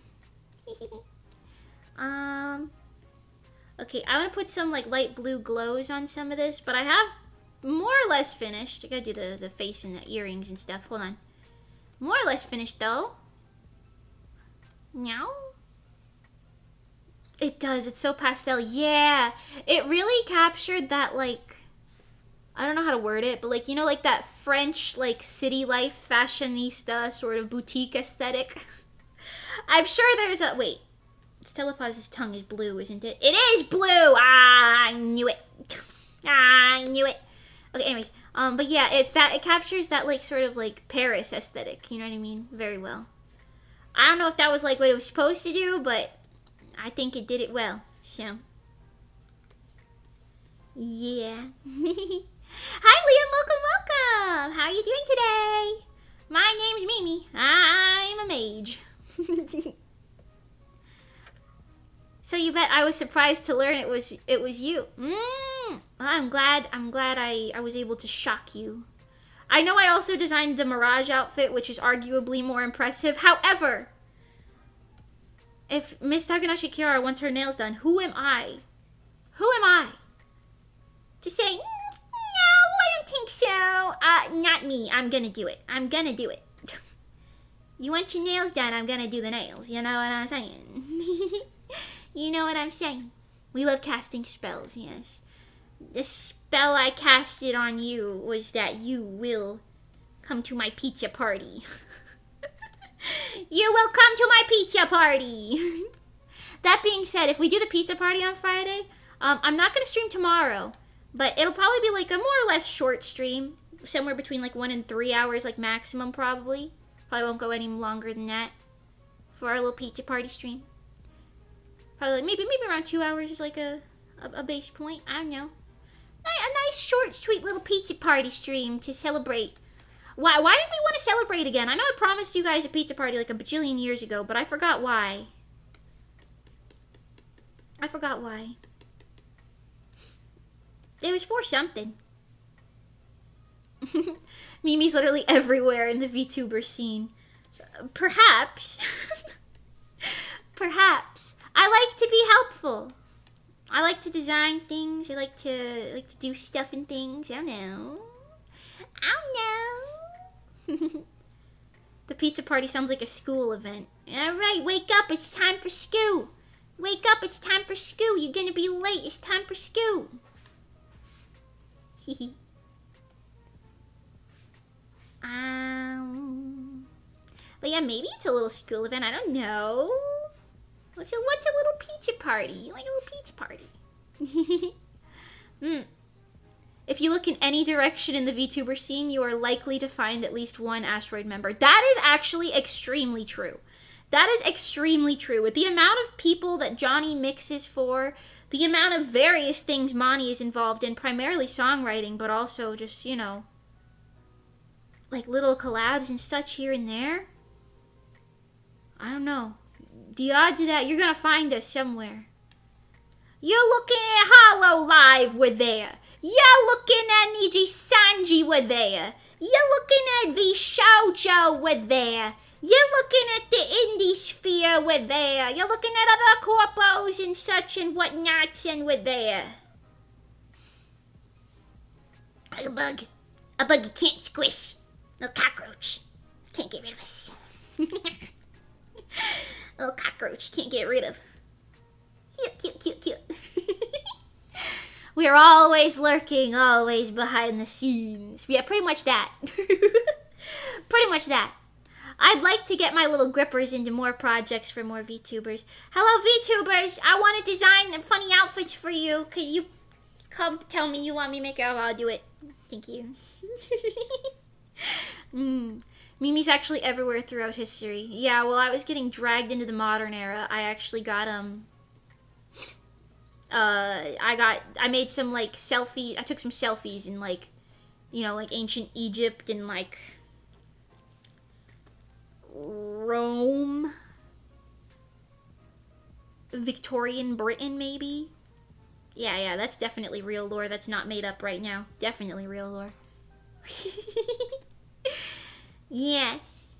Okay, I want to put some like light blue glows on some of this, but I have more or less finished. I gotta do the face and the earrings and stuff. Hold on. More or less finished though. Meow. It does. It's so pastel. Yeah. It really captured that, like, I don't know how to word it, but like, you know, like that French, like, city life fashionista sort of boutique aesthetic. I'm sure there's a, wait. Stella Fos' tongue is blue, isn't it? It is blue! Ah, I knew it. I knew it. Okay, anyways. But yeah, it captures that, like, sort of, like, Paris aesthetic. You know what I mean? Very well. I don't know if that was, like, what it was supposed to do, but I think it did it well. So. Yeah. Hi, Liam. Welcome. How are you doing today? My name's Mimi. I'm a mage. So you bet I was surprised to learn it was you. Well, I'm glad I was able to shock you. I know I also designed the Mirage outfit, which is arguably more impressive. However, if Miss Takanashi Kiara wants her nails done, who am I? Who am I? To say, no, I don't think so. Not me. I'm gonna do it. I'm gonna do it. You want your nails done, I'm gonna do the nails. You know what I'm saying? You know what I'm saying? We love casting spells, yes. The spell I casted on you was that you will come to my pizza party. You will come to my pizza party. That being said, if we do the pizza party on Friday, I'm not going to stream tomorrow, but it'll probably be like a more or less short stream, somewhere between like 1 and 3 hours, like maximum probably. Probably won't go any longer than that for our little pizza party stream. Probably maybe around 2 hours is like a base point. I don't know. A nice short, sweet little pizza party stream to celebrate. Why did we want to celebrate again? I know I promised you guys a pizza party like a bajillion years ago, but I forgot why. I forgot why. It was for something. Mimi's literally everywhere in the VTuber scene. Perhaps. Perhaps. I like to be helpful. I like to design things. I like to do stuff and things. I don't know. The pizza party sounds like a school event. Alright, wake up. It's time for school. Wake up. It's time for school. You're gonna be late. It's time for school. Hehe. But yeah, maybe it's a little school event. I don't know. What's a little pizza party? You like a little pizza party? If you look in any direction in the VTuber scene, you are likely to find at least one asteroid member. That is actually extremely true. That is extremely true. With the amount of people that Johnny mixes for, the amount of various things Mani is involved in, primarily songwriting, but also just, you know, like little collabs and such here and there. I don't know. The odds of that, you're gonna find us somewhere. You're looking at Hollow Live, we're there. You're looking at Niji Sanji, we're there. You're looking at V Shoujo, we're there. You're looking at the Indie Sphere, we're there. You're looking at other corpos and such and whatnots, and we're there. A bug you can't squish. Little cockroach. Can't get rid of us. Little cockroach can't get rid of. Cute. We're always lurking, always behind the scenes. Yeah, pretty much that. Pretty much that. I'd like to get my little grippers into more projects for more VTubers. Hello, VTubers. I want to design funny outfits for you. Could you come tell me you want me to make it? I'll do it. Thank you. Mimi's actually everywhere throughout history. Yeah, well, I was getting dragged into the modern era. I actually got, I made some, like, I took some selfies in, like, you know, like, ancient Egypt and, like, Rome. Victorian Britain, maybe? Yeah, that's definitely real lore. That's not made up right now. Definitely real lore. Yes.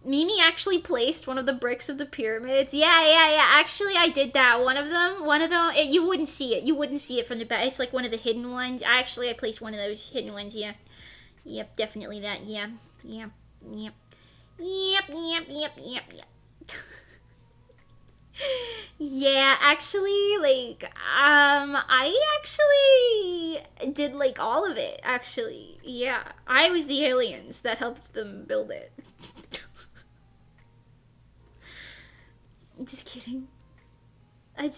Mimi actually placed one of the bricks of the pyramids. Yeah. Actually, I did that. One of them, you wouldn't see it. You wouldn't see it from the back. It's like one of the hidden ones. I placed one of those hidden ones, yeah. Yep, definitely that, yeah. Yep. Yeah, actually, like, I actually did, like, all of it, actually. Yeah, I was the aliens that helped them build it. I'm just kidding. But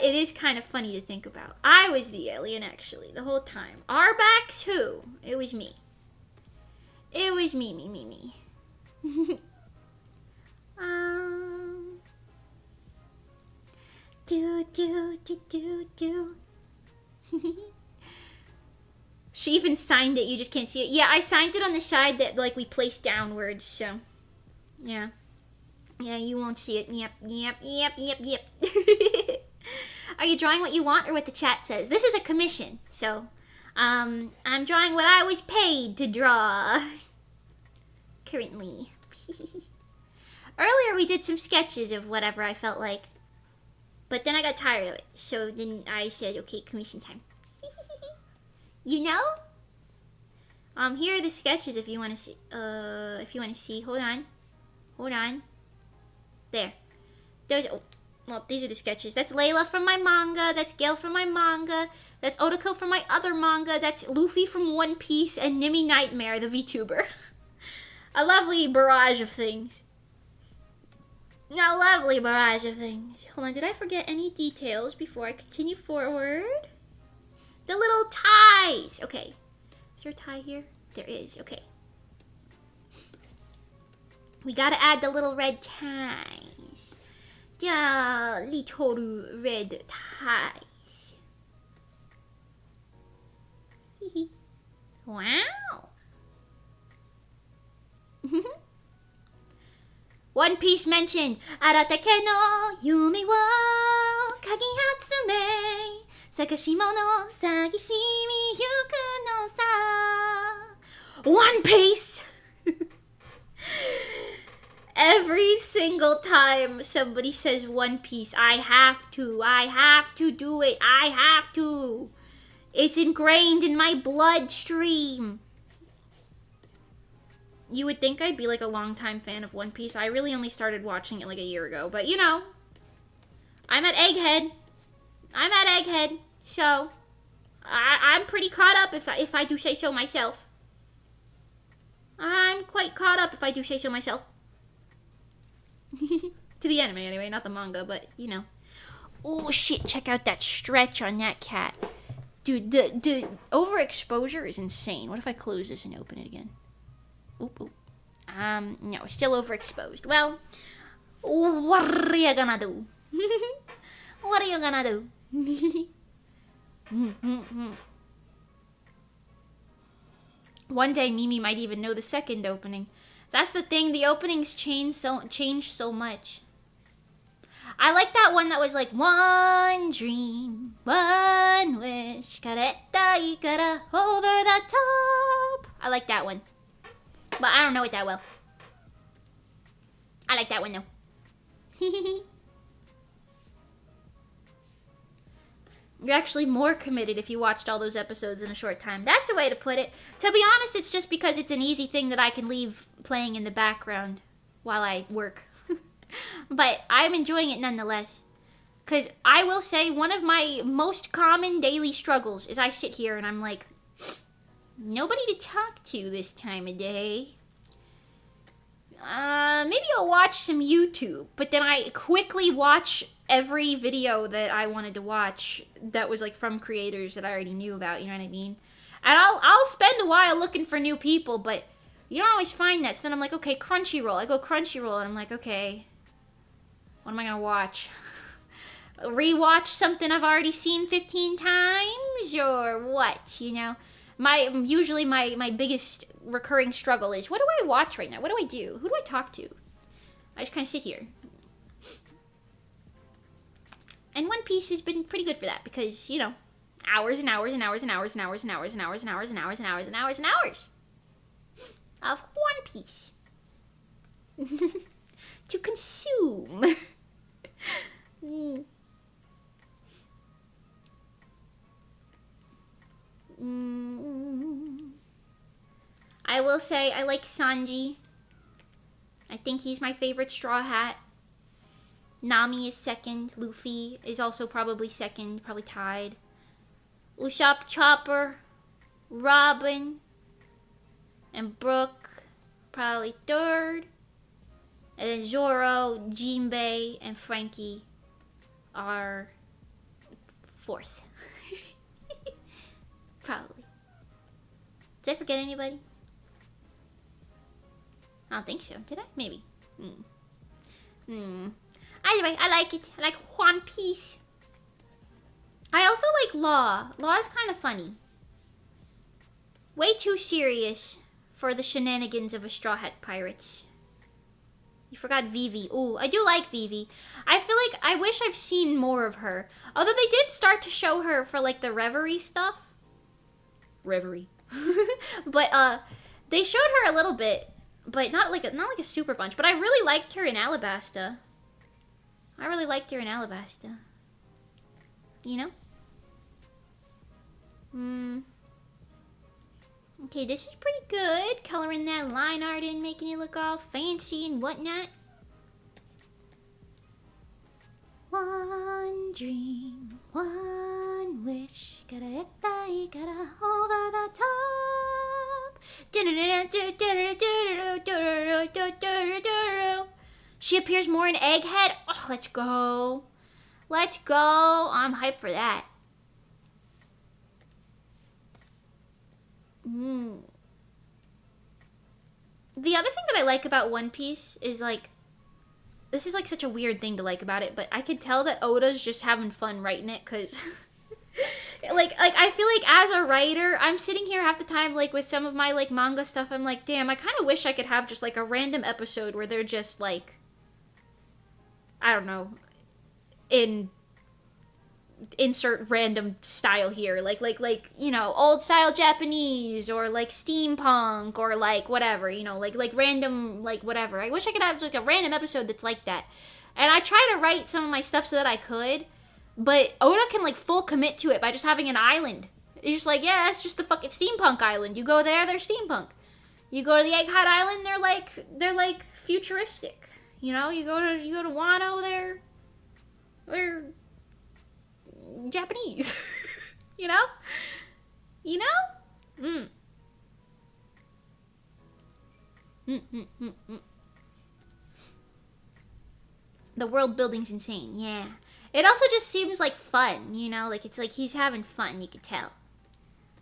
it is kind of funny to think about. I was the alien, actually, the whole time. Arbacks, who? It was me. It was me. Do. She even signed it, you just can't see it. Yeah, I signed it on the side that, like, we placed downwards, so. Yeah. Yeah, you won't see it. Yep. Are you drawing what you want or what the chat says? This is a commission, so I'm drawing what I was paid to draw. Currently. Earlier we did some sketches of whatever I felt like, but then I got tired of it, so then I said, okay, commission time. You know? Here are the sketches if you want to see. Hold on. There. Those. Well, these are the sketches. That's Leila from my manga. That's Gail from my manga. That's Otoko from my other manga. That's Luffy from One Piece and Nimi Nightmare, the VTuber. A lovely barrage of things. A lovely barrage of things. Hold on, did I forget any details before I continue forward? The little ties. Okay. Is there a tie here? There is. Okay. We gotta add the little red ties. The little red ties. Wow. One Piece mentioned. Aratake no yume wo kagihatsume sakashimono sagishimi yuku no sa. One Piece! Every single time somebody says One Piece, I have to do it. I have to. It's ingrained in my bloodstream. You would think I'd be like a longtime fan of One Piece. I really only started watching it like a year ago. But you know, I'm at Egghead. So, I'm pretty caught up if I do say so myself. I'm quite caught up if I do say so myself. To the anime anyway, not the manga, but you know. Oh shit, check out that stretch on that cat. Dude, the overexposure is insane. What if I close this and open it again? Oop. No, still overexposed. Well, what are you gonna do? What are you gonna do? One day Mimi might even know the second opening. That's the thing, the openings change so much. I like that one that was like, one dream, one wish, kareta ikara over the top. I like that one. But I don't know it that well. I like that one though. You're actually more committed if you watched all those episodes in a short time. That's a way to put it. To be honest, it's just because it's an easy thing that I can leave playing in the background while I work. But I'm enjoying it nonetheless. Because I will say one of my most common daily struggles is I sit here and I'm like, nobody to talk to this time of day. Maybe I'll watch some YouTube. But then I quickly watch every video that I wanted to watch that was like from creators that I already knew about, you know what I mean? And I'll spend a while looking for new people, but you don't always find that. So then I'm like, okay, Crunchyroll. I go Crunchyroll and I'm like, okay, what am I gonna watch? Rewatch something I've already seen 15 times or what, you know? Usually my biggest recurring struggle is, what do I watch right now? What do I do? Who do I talk to? I just kind of sit here. And One Piece has been pretty good for that because, you know, hours and hours and hours and hours and hours and hours and hours and hours and hours and hours and hours and hours of One Piece to consume. I will say I like Sanji. I think he's my favorite Straw Hat. Nami is second. Luffy is also probably second, probably tied. Usopp, Chopper, Robin, and Brook probably third. And then Zoro, Jinbei, and Frankie are fourth. Probably. Did I forget anybody? I don't think so. Did I? Maybe. Anyway, I like it. I like One Piece. I also like Law. Law is kind of funny. Way too serious for the shenanigans of a Straw Hat Pirates. You forgot Vivi. Ooh, I do like Vivi. I feel like I wish I've seen more of her. Although they did start to show her for like the Reverie stuff. Reverie. But they showed her a little bit, but not like a super bunch. But I really liked her in Alabasta. I really liked her in Alabasta. You know? Okay, this is pretty good. Coloring that line art in, making it look all fancy and whatnot. One dream, one wish, gotta hit the, gotta over the top. She appears more in Egghead. Oh, let's go. Let's go. I'm hyped for that. The other thing that I like about One Piece is like, this is like such a weird thing to like about it, but I could tell that Oda's just having fun writing it, cause like I feel like as a writer, I'm sitting here half the time like with some of my like manga stuff, I'm like, damn, I kind of wish I could have just like a random episode where they're just like, I don't know, insert random style here, like you know, old style Japanese or like steampunk or like whatever, you know, like random like whatever. I wish I could have like a random episode that's like that. And I try to write some of my stuff so that I could, but Oda can like full commit to it by just having an island. It's just like, yeah, that's just the fucking steampunk island. You go there, they're steampunk. You go to the Egghead Island, they're like futuristic. You know, you go to Wano, they're Japanese. You know? You know? The world building's insane, yeah. It also just seems like fun, you know? Like, it's like he's having fun, you could tell.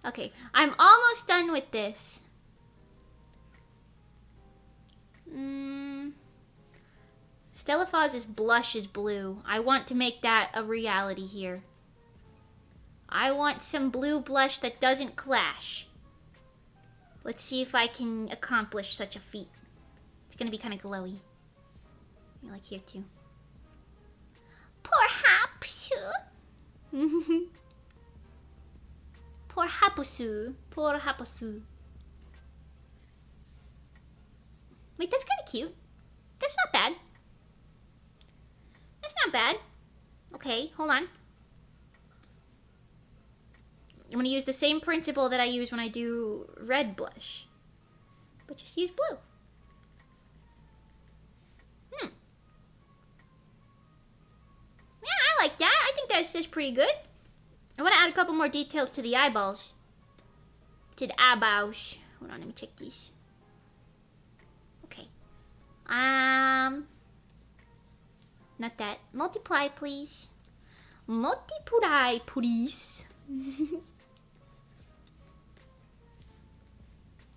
Okay, I'm almost done with this. Stella Fos' blush is blue. I want to make that a reality here. I want some blue blush that doesn't clash. Let's see if I can accomplish such a feat. It's gonna be kind of glowy. You like here too. Perhaps. Perhaps. Wait, that's kind of cute. That's not bad. That's not bad. Okay, hold on. I'm going to use the same principle that I use when I do red blush. But just use blue. Yeah, I like that. I think that's pretty good. I want to add a couple more details to the eyeballs. To the eyeballs. Hold on, let me check these. Okay. Not that. Multiply, please. Multiply, please.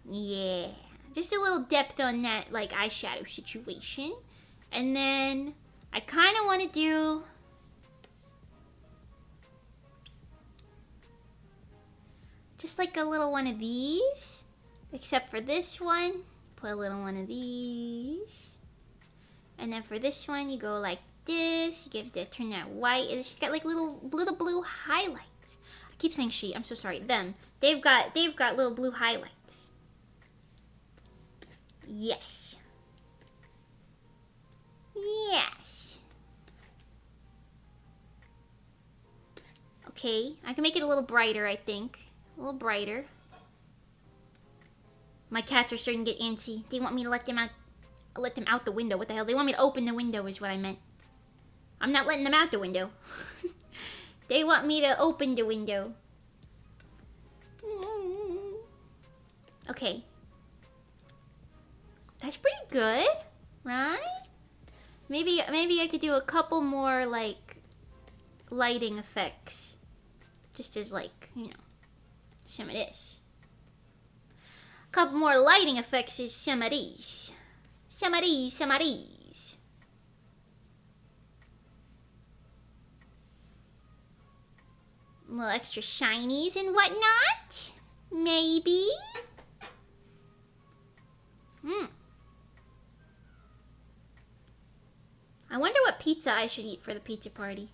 Yeah, just a little depth on that like eyeshadow situation. And then I kind of want to do just like a little one of these, except for this one, put a little one of these. And then for this one, you go like this, you give it, turn that white, and it's just got like little blue highlights. I keep saying she, I'm so sorry, them. They've got little blue highlights. Yes. Yes. Okay, I can make it a little brighter, I think. A little brighter. My cats are starting to get antsy. They want me to let them out the window. What the hell? They want me to open the window is what I meant. I'm not letting them out the window. They want me to open the window. Okay. That's pretty good, right? Maybe I could do a couple more like lighting effects, just as like, you know, some of this. A couple more lighting effects is some of these. Some of these. A little extra shinies and whatnot, maybe. pizza I should eat for the pizza party.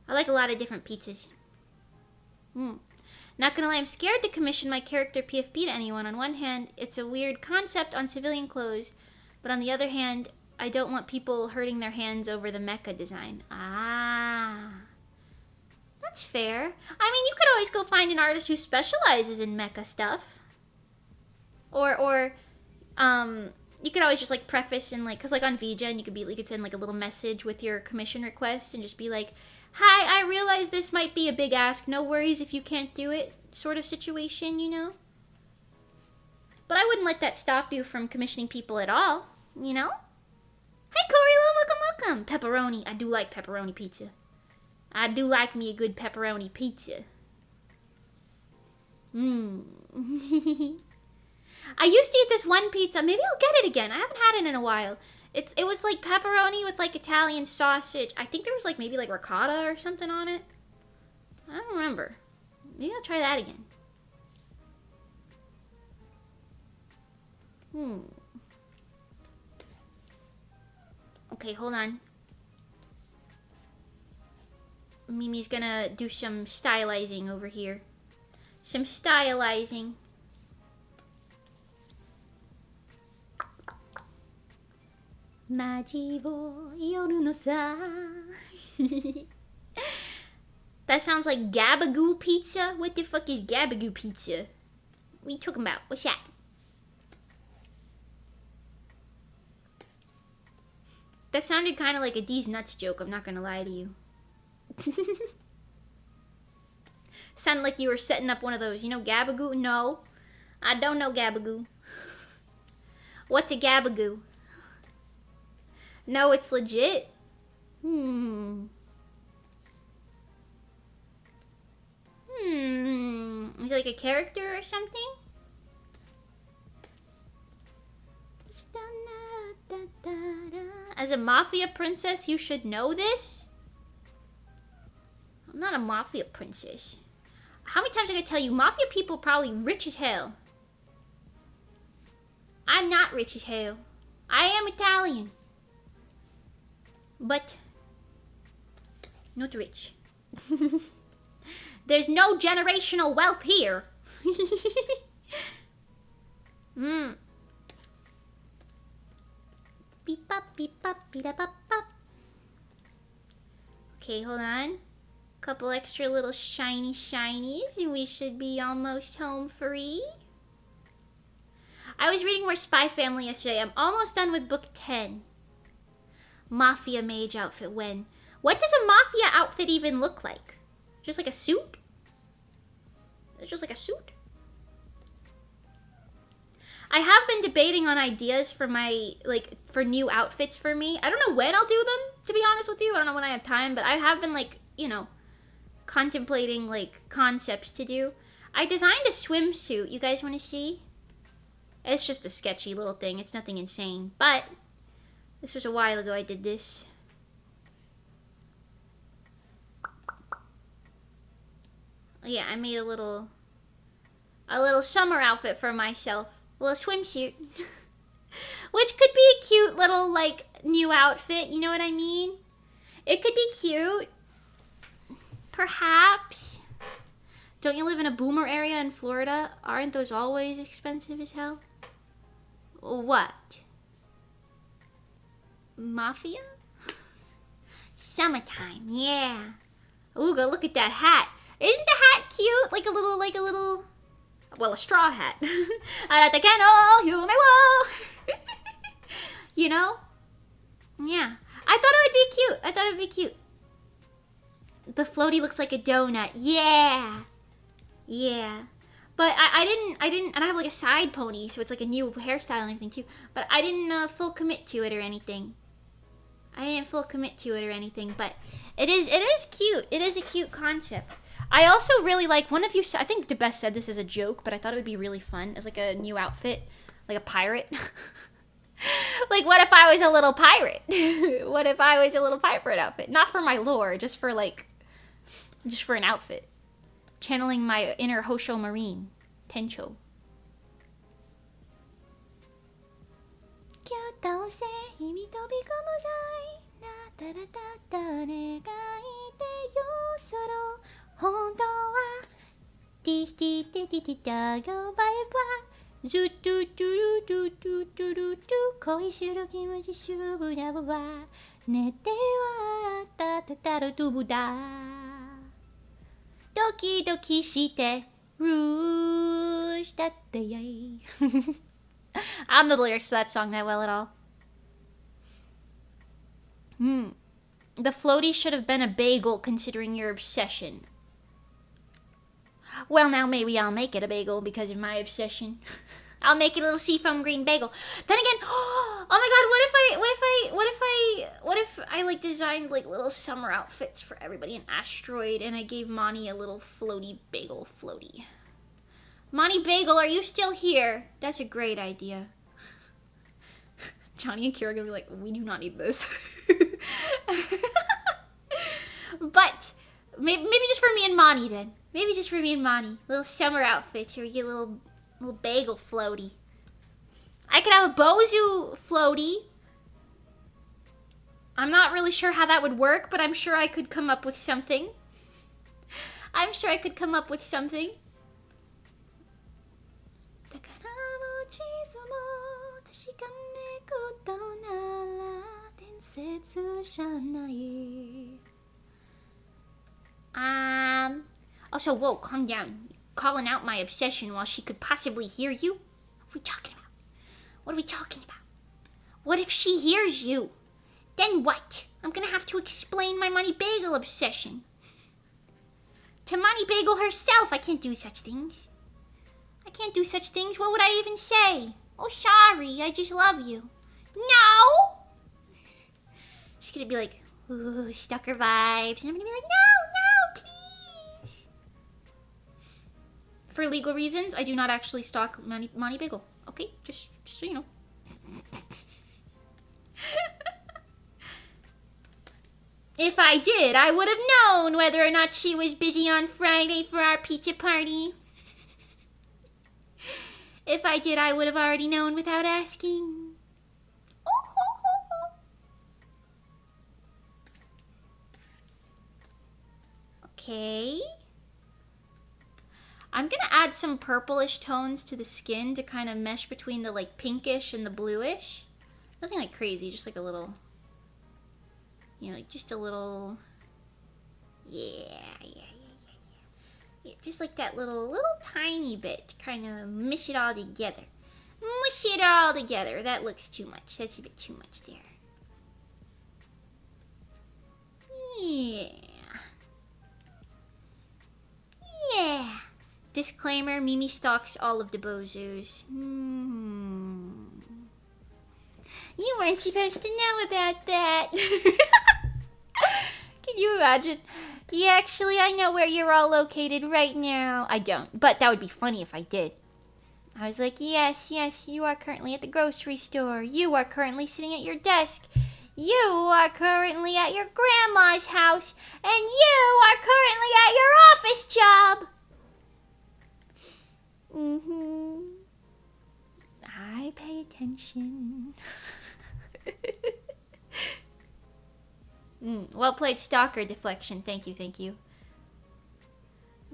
I like a lot of different pizzas. Not gonna lie, I'm scared to commission my character PFP to anyone. On one hand, it's a weird concept on civilian clothes, but on the other hand, I don't want people hurting their hands over the mecha design. Ah. That's fair. I mean, you could always go find an artist who specializes in mecha stuff. Or you could always just like preface and like, cause like on VGen, you could send like a little message with your commission request and just be like, "Hi, I realize this might be a big ask. No worries if you can't do it," sort of situation, you know? But I wouldn't let that stop you from commissioning people at all, you know? Hi, Corey, welcome. Pepperoni. I do like pepperoni pizza. I do like me a good pepperoni pizza. I used to eat this one pizza. Maybe I'll get it again. I haven't had it in a while. It was like pepperoni with like Italian sausage. I think there was like maybe like ricotta or something on it. I don't remember. Maybe I'll try that again. Okay, hold on. Mimi's gonna do some stylizing over here. Some stylizing. Maji wo yoru no sa. That sounds like Gabagoo pizza? What the fuck is Gabagoo pizza? What are you talking about? What's that? That sounded kind of like a D's Nuts joke, I'm not gonna lie to you. Sounded like you were setting up one of those, you know, Gabagoo? No, I don't know Gabagoo. What's a Gabagoo? No, it's legit. Is it like a character or something? As a mafia princess, you should know this? I'm not a mafia princess. How many times I gotta tell you, mafia people probably rich as hell. I'm not rich as hell. I am Italian. But not rich. There's no generational wealth here. Beep up, beep up, beep up, up. Okay, hold on. Couple extra little shiny shinies and we should be almost home free. I was reading more Spy Family yesterday. I'm almost done with book 10. Mafia mage outfit when? What does a mafia outfit even look like? Just like a suit? It's just like a suit? I have been debating on ideas for my, like, for new outfits for me. I don't know when I'll do them, to be honest with you. I don't know when I have time, but I have been, like, you know, contemplating, like, concepts to do. I designed a swimsuit. You guys want to see? It's just a sketchy little thing. It's nothing insane, but this was a while ago I did this. Yeah, I made a little summer outfit for myself. A little swimsuit. Which could be a cute little, like, new outfit. You know what I mean? It could be cute. Perhaps. Don't you live in a boomer area in Florida? Aren't those always expensive as hell? What? Mafia? Summertime, yeah. Ooh, go look at that hat. Isn't the hat cute? Like a little, well, a straw hat. You know? Yeah. I thought it would be cute. The floaty looks like a donut. Yeah. Yeah. But I didn't, and I have like a side pony, so it's like a new hairstyle and everything too. But I didn't full commit to it or anything. But it is cute. It is a cute concept. I also really like, one of you, I think DeBest said this as a joke, but I thought it would be really fun as like a new outfit, like a pirate. Like, what if I was a little pirate? What if I was a little pirate outfit? Not for my lore, just for an outfit. Channeling my inner Hosho Marine, Tencho. タラタ誰がいてよそろ本当はティティティティティタゴバイバイズトゥトゥルトゥトゥトゥルトゥ恋する気持ちシュブラブラ寝てはタタタルトゥブダドキドキしてルーシだってやいI don't know the lyrics to that song that well at all. The floaty should have been a bagel considering your obsession. Well, now maybe I'll make it a bagel because of my obsession. I'll make it a little seafoam green bagel. Then again, oh my god, what if I like designed like little summer outfits for everybody in Asteroid and I gave Monty a little floaty bagel floaty. Monty Bagel, are you still here? That's a great idea. Johnny and Kira are gonna be like, we do not need this. But maybe just for me and Monty then. Maybe just for me and Monty. Little summer outfits here. We get a little bagel floaty. I could have a Bozu floaty. I'm not really sure how that would work, but I'm sure I could come up with something. I'm sure I could come up with something. Also, whoa, calm down. Calling out my obsession while she could possibly hear you? What are we talking about? What are we talking about? What if she hears you? Then what? I'm gonna have to explain my Money Bagel obsession. To Money Bagel herself, I can't do such things. I can't do such things. What would I even say? Oh, sorry, I just love you. No! She's gonna be like, ooh, stalker vibes. And I'm gonna be like, no, please. For legal reasons, I do not actually stalk Monty Bagel. Okay, just so you know. If I did, I would have known whether or not she was busy on Friday for our pizza party. If I did, I would have already known without asking. Okay. I'm gonna add some purplish tones to the skin to kind of mesh between the like pinkish and the bluish. Nothing like crazy, just like a little, you know, like just a little, yeah, just like that little tiny bit to kind of mush it all together. Mush it all together. That looks too much. That's a bit too much there. Yeah. Yeah. Disclaimer, Mimi stalks all of the Bozus. You weren't supposed to know about that. Can you imagine? Yeah, actually, I know where you're all located right now. I don't, but that would be funny if I did. I was like, yes, you are currently at the grocery store. You are currently sitting at your desk. You are currently at your grandma's house. And you are currently at your office job. I pay attention. Well played, stalker deflection. Thank you.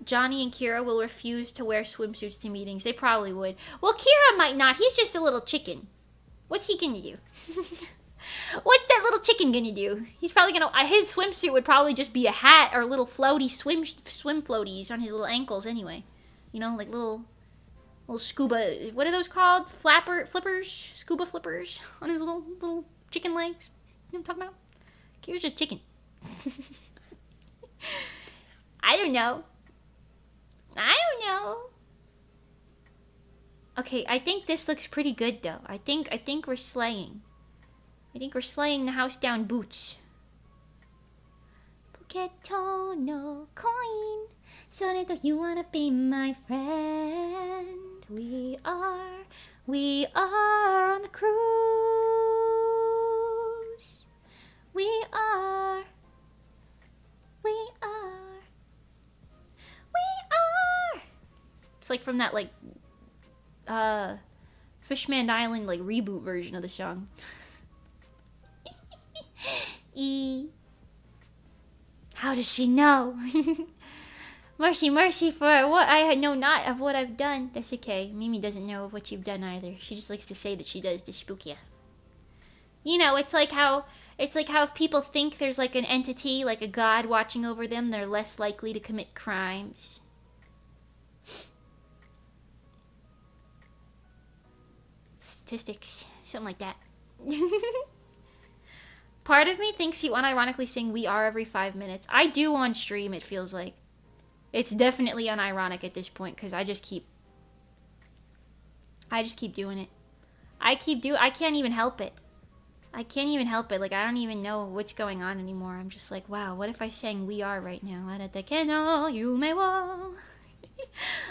Johnny and Kira will refuse to wear swimsuits to meetings. They probably would. Well, Kira might not. He's just a little chicken. What's he gonna do? What's that little chicken gonna do? He's probably gonna... his swimsuit would probably just be a hat or little floaty swim floaties on his little ankles anyway. You know, like little scuba... What are those called? Flippers? Scuba flippers on his little chicken legs. You know what I'm talking about? Kira's just chicken. I don't know. Okay, I think this looks pretty good though. I think we're slaying. I think we're slaying the house down boots. Poketo no coin. Soreto you wanna be my friend. We are on the cruise. We are. It's like from that like Fishman Island like reboot version of the song. E. How does she know? Mercy, mercy for what I know not of what I've done. That's okay. Mimi doesn't know of what you've done either. She just likes to say that she does to spook you. You know, it's like how if people think there's like an entity, like a god watching over them, they're less likely to commit crimes. Statistics, something like that. Part of me thinks you unironically sing "We Are" every 5 minutes. I do on stream, it feels like. It's definitely unironic at this point, because I just keep doing it. I can't even help it. I can't even help it. Like, I don't even know what's going on anymore. I'm just like, wow, what if I sang "We Are" right now?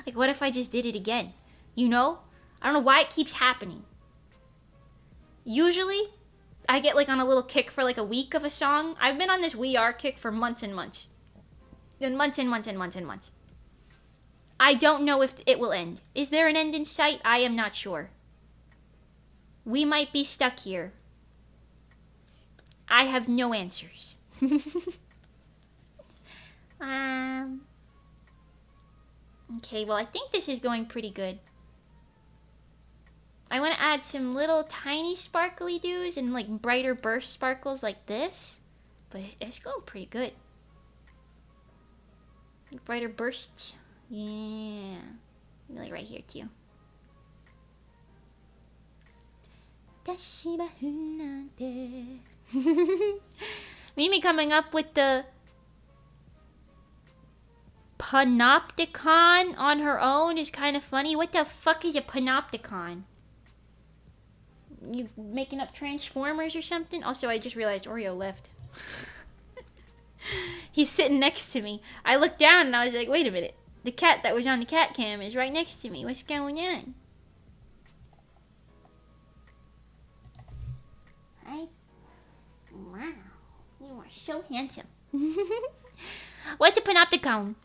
Like, what if I just did it again? You know? I don't know why it keeps happening. Usually, I get like on a little kick for like a week of a song. I've been on this "We Are" kick for months and months. And months and months and months and months. I don't know if it will end. Is there an end in sight? I am not sure. We might be stuck here. I have no answers. Okay, well, I think this is going pretty good. I want to add some little tiny sparkly doos and like brighter burst sparkles like this. But it's going pretty good. Brighter bursts. Yeah. Like right here too. Mimi coming up with the panopticon on her own is kind of funny. What the fuck is a panopticon? You making up Transformers or something? Also, I just realized Oreo left. He's sitting next to me. I looked down and I was like, wait a minute. The cat that was on the cat cam is right next to me. What's going on? Hi. Wow. You are so handsome. What's a panopticon?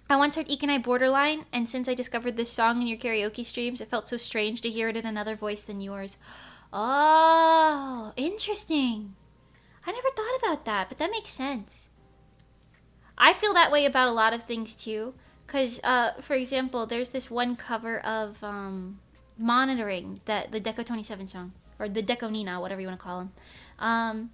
I once heard Eek and I Borderline, and since I discovered this song in your karaoke streams, it felt so strange to hear it in another voice than yours. Oh, interesting. I never thought about that, but that makes sense. I feel that way about a lot of things too. Because, for example, there's this one cover of Monitoring, the Deco 27 song. Or the Deco Nina, whatever you want to call them.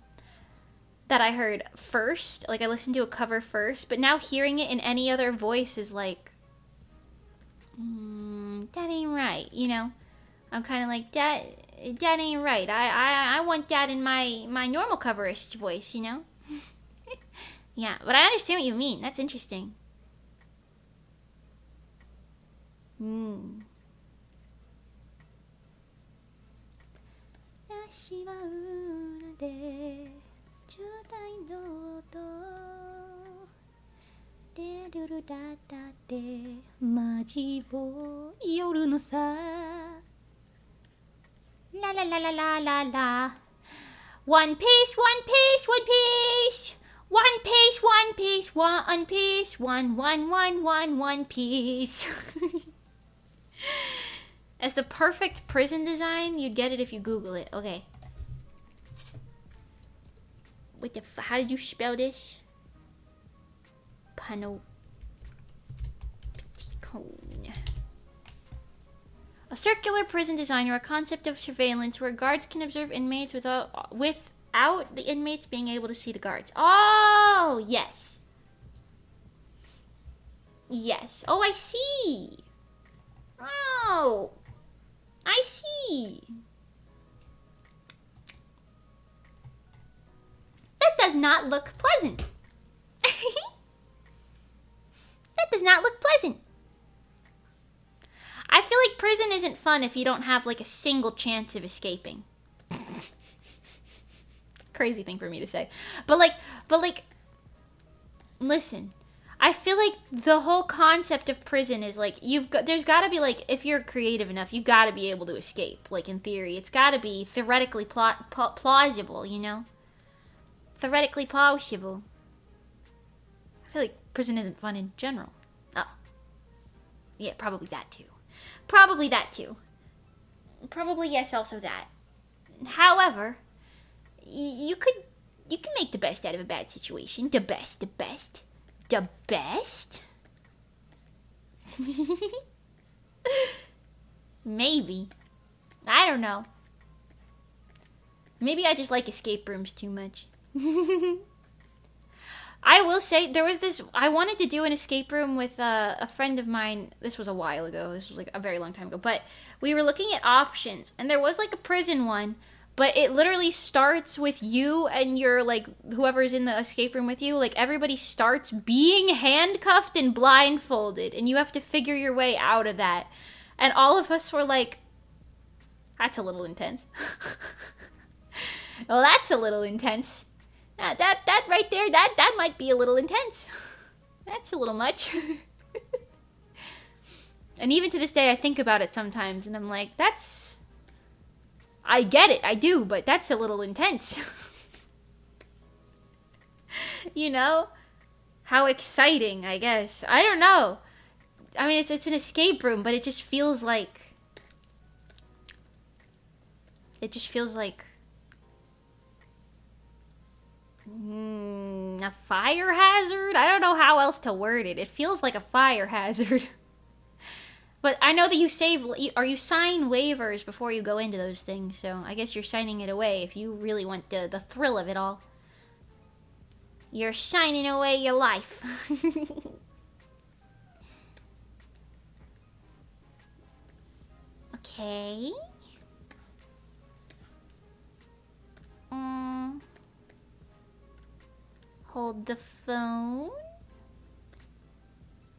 That I heard first. Like, I listened to a cover first. But now hearing it in any other voice is like... that ain't right, you know? I'm kind of like, that ain't right. I want that in my normal coverist voice, you know? Yeah, but I understand what you mean. That's interesting. La la la la la la la. One piece, one piece, one piece. One piece, one piece, one piece, one piece. As the perfect prison design, you'd get it if you Google it. Okay. What the how did you spell this? Panopticon. A circular prison design or a concept of surveillance where guards can observe inmates without the inmates being able to see the guards. Oh, yes. Yes. Oh, I see. Oh, I see. That does not look pleasant. That does not look pleasant. I feel like prison isn't fun if you don't have like a single chance of escaping. Crazy thing for me to say. But like, listen. I feel like the whole concept of prison is like, there's gotta be like, if you're creative enough, you gotta be able to escape. Like in theory, it's gotta be theoretically plausible, you know? Theoretically plausible. I feel like prison isn't fun in general. Oh. Yeah, probably that too. Probably that too. Probably yes, also that. However, you can make the best out of a bad situation. The best. Maybe. I don't know. Maybe I just like escape rooms too much. I will say, there was this, I wanted to do an escape room with a friend of mine. This was a while ago. This was like a very long time ago. But we were looking at options, and there was like a prison one, but it literally starts with you and your, like, whoever's in the escape room with you. Like, everybody starts being handcuffed and blindfolded, and you have to figure your way out of that. And all of us were like, that's a little intense. Well, that's a little intense. That right there, that might be a little intense. That's a little much. And even to this day, I think about it sometimes, and I'm like, I get it, I do, but that's a little intense. You know? How exciting, I guess. I don't know. I mean, it's an escape room, but it just feels like... a fire hazard? I don't know how else to word it. It feels like a fire hazard. But I know that you sign waivers before you go into those things, so I guess you're signing it away if you really want the thrill of it all. You're signing away your life. Okay. Hold the phone.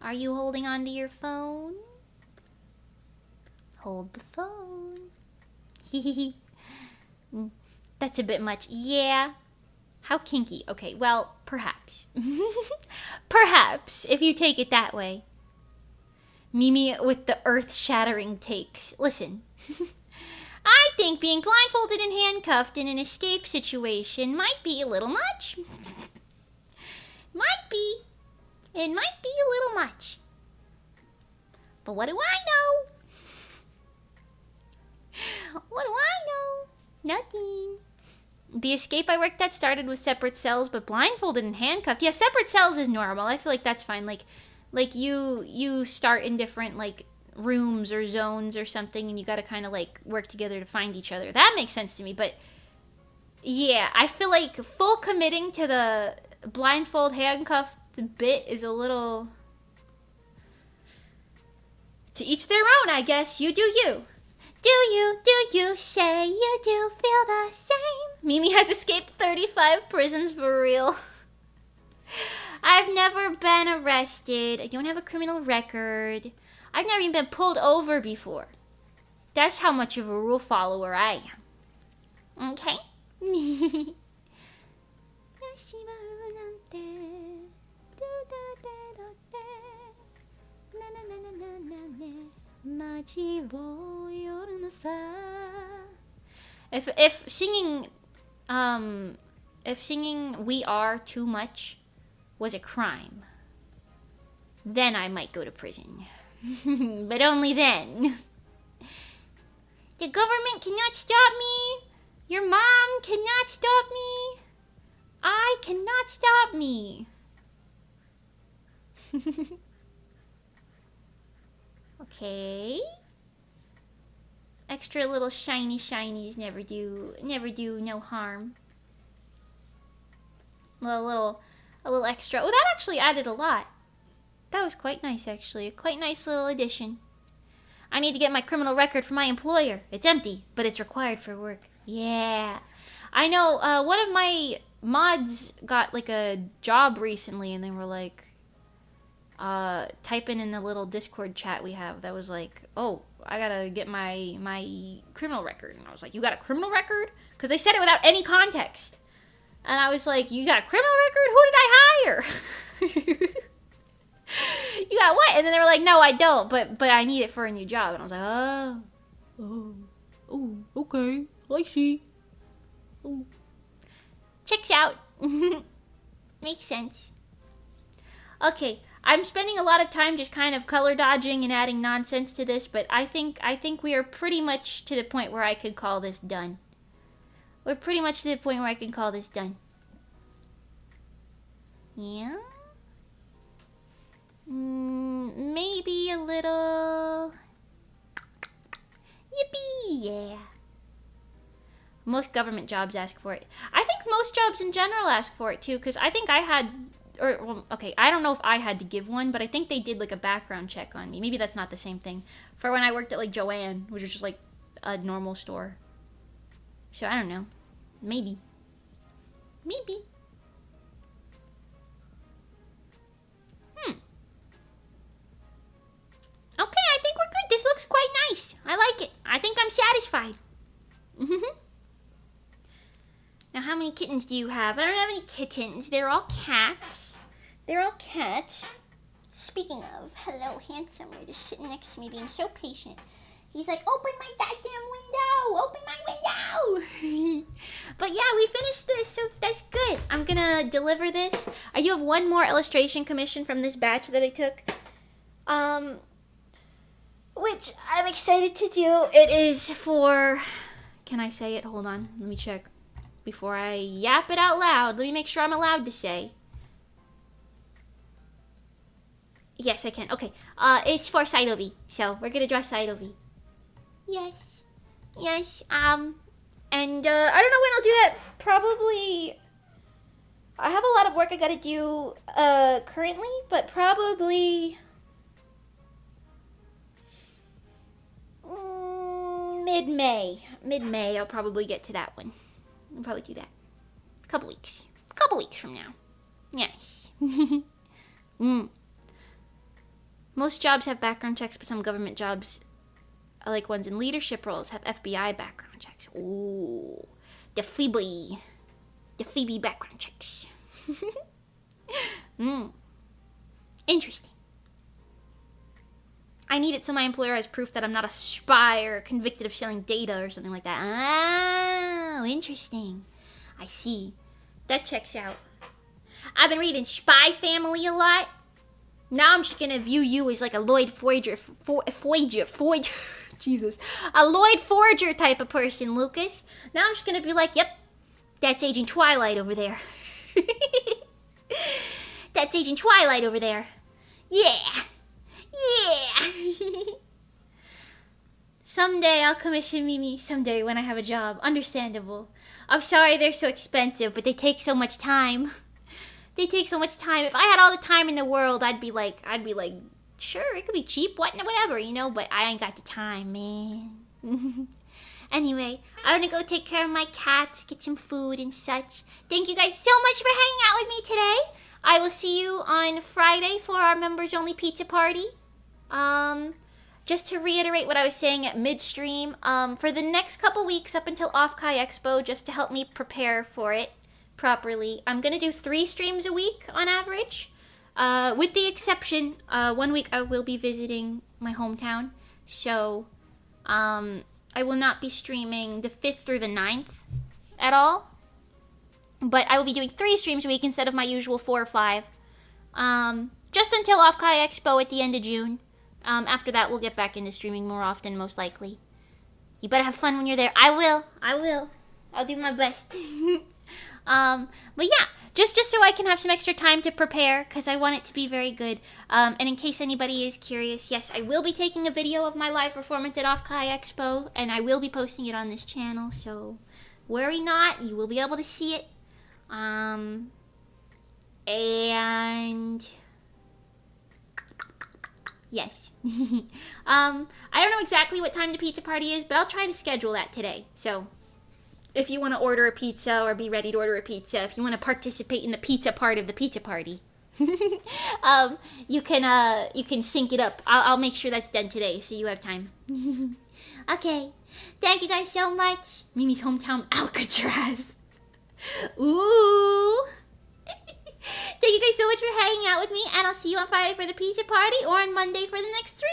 Are you holding onto your phone? Hold the phone. That's a bit much. Yeah. How kinky. Okay, well, perhaps. Perhaps, if you take it that way. Mimi with the earth-shattering takes. Listen. I think being blindfolded and handcuffed in an escape situation might be a little much. Might be. It might be a little much. But what do I know? What do I know? Nothing. The escape I worked at started with separate cells, but blindfolded and handcuffed. Yeah, separate cells is normal. I feel like that's fine. Like you start in different, like, rooms or zones or something, and you gotta kind of, like, work together to find each other. That makes sense to me, but... yeah, I feel like full committing to the blindfold handcuffed bit is a little... to each their own, I guess. You do you. Do you say you do feel the same? Mimi has escaped 35 prisons for real. I've never been arrested. I don't have a criminal record. I've never even been pulled over before. That's how much of a rule follower I am. Okay? If singing We Are too much was a crime, then I might go to prison. But only then. The government cannot stop me. Your mom cannot stop me. I cannot stop me. Okay. Extra little shinies never do no harm. A little extra. Oh, that actually added a lot. That was quite nice, actually. A quite nice little addition. I need to get my criminal record from my employer. It's empty, but it's required for work. Yeah. I know, one of my mods got, like, a job recently, and they were like, typing in the little Discord chat we have that was like, oh, I gotta get my criminal record. And I was like, you got a criminal record? Because they said it without any context. And I was like, you got a criminal record? Who did I hire? You got what? And then they were like, no, I don't, but I need it for a new job. And I was like, oh, okay, I see. Oh. Checks out. Makes sense. Okay, I'm spending a lot of time just kind of color dodging and adding nonsense to this, but I think we are pretty much to the point where I could call this done. we're pretty much to the point where I can call this done. Yeah? Maybe a little... Yippee! Yeah. Most government jobs ask for it. I think most jobs in general ask for it too, because I think I had... Or, well, okay, I don't know if I had to give one, but I think they did like a background check on me. Maybe that's not the same thing. For when I worked at like Joann, which was just like a normal store. So I don't know. Maybe. Maybe. Okay, I think we're good. This looks quite nice. I like it. I think I'm satisfied. Now, how many kittens do you have? I don't have any kittens. They're all cats. They're all cats. Speaking of, hello, handsome. You're just sitting next to me being so patient. He's like, open my goddamn window. Open my window. But yeah, we finished this, so that's good. I'm going to deliver this. I do have one more illustration commission from this batch that I took. Which I'm excited to do. It is for... Can I say it? Hold on. Let me check. Before I yap it out loud, let me make sure I'm allowed to say. Yes, I can. Okay. It's for Saitovi. So, we're gonna draw Saitovi. Yes. Yes. And, I don't know when I'll do that. Probably... I have a lot of work I gotta do, currently, but probably... Mid-May. Mid-May, I'll probably get to that one. I'll probably do that. A couple weeks. A couple weeks from now. Yes. Most jobs have background checks, but some government jobs, like ones in leadership roles, have FBI background checks. Ooh. The Phoebe background checks. Interesting. I need it so my employer has proof that I'm not a spy or convicted of selling data or something like that. Oh, interesting. I see. That checks out. I've been reading Spy Family a lot. Now I'm just gonna view you as like a Lloyd Forger, Jesus. A Lloyd Forger type of person, Lucas. Now I'm just gonna be like, yep, that's Agent Twilight over there. That's Agent Twilight over there. Yeah. Yeah! Someday I'll commission Mimi. Someday when I have a job. Understandable. I'm sorry they're so expensive, but they take so much time. They take so much time. If I had all the time in the world, I'd be like, sure, it could be cheap, whatever, you know, but I ain't got the time, man. Anyway, I'm gonna go take care of my cats, get some food and such. Thank you guys so much for hanging out with me today. I will see you on Friday for our members-only pizza party. Just to reiterate what I was saying at midstream, for the next couple weeks up until Offkai Expo, just to help me prepare for it properly, I'm going to do 3 streams a week on average. With the exception, 1 week I will be visiting my hometown. So, I will not be streaming the 5th through the 9th at all. But I will be doing 3 streams a week instead of my usual 4 or 5. Just until Offkai Expo at the end of June. After that, we'll get back into streaming more often, most likely. You better have fun when you're there. I will. I'll do my best. But yeah, just so I can have some extra time to prepare, because I want it to be very good. And in case anybody is curious, yes, I will be taking a video of my live performance at Offkai Expo, and I will be posting it on this channel, so worry not, you will be able to see it. And yes. I don't know exactly what time the pizza party is, but I'll try to schedule that today. So if you want to order a pizza or be ready to order a pizza, if you want to participate in the pizza part of the pizza party, you can sync it up. I'll make sure that's done today so you have time. Okay. Thank you guys so much. Mimi's hometown, Alcatraz. Ooh. Thank you guys so much for hanging out with me, and I'll see you on Friday for the pizza party or on Monday for the next stream.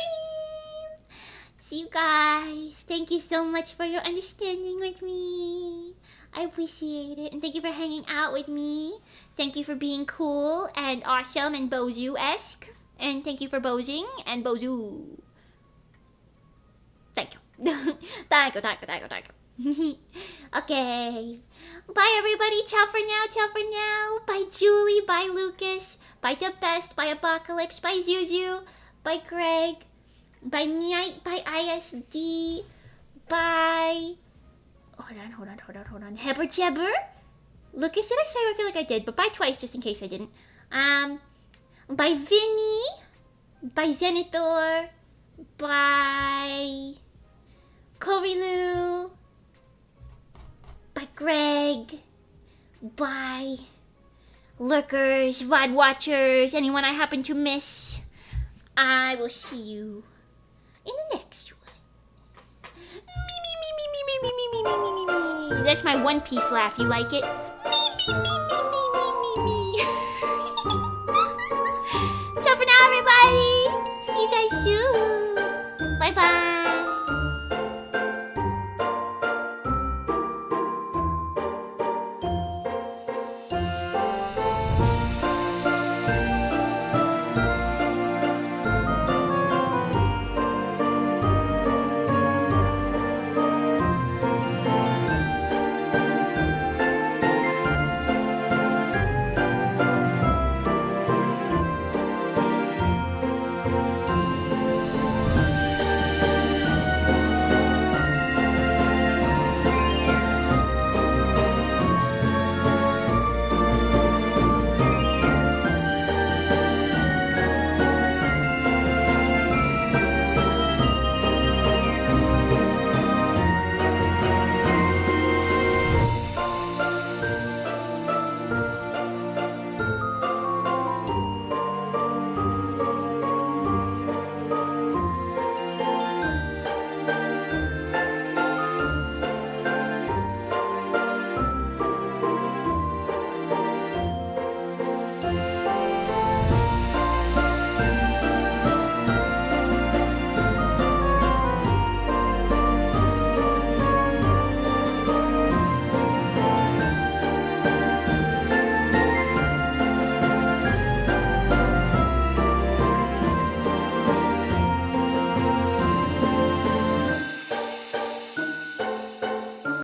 See you guys. Thank you so much for your understanding with me. I appreciate it, and thank you for hanging out with me. Thank you for being cool and awesome and Bozu-esque. And thank you for Bozing and Bozu. Thank you. Thank you. Okay. Bye, everybody. Ciao for now. Ciao for now. Bye, Julie. Bye, Lucas. Bye, The Best. Bye, Apocalypse. Bye, Zuzu. Bye, Greg. Bye, Night. Bye, ISD. Bye. Hold on. Heber Jebber. Lucas, did I say? I feel like I did, but bye twice just in case I didn't. Bye, Vinny. Bye, Zenitor. Bye, Korilu. Bye, Greg. Bye, lurkers, VOD watchers, anyone I happen to miss. I will see you in the next one. Me. That's my One Piece laugh. You like it? Me.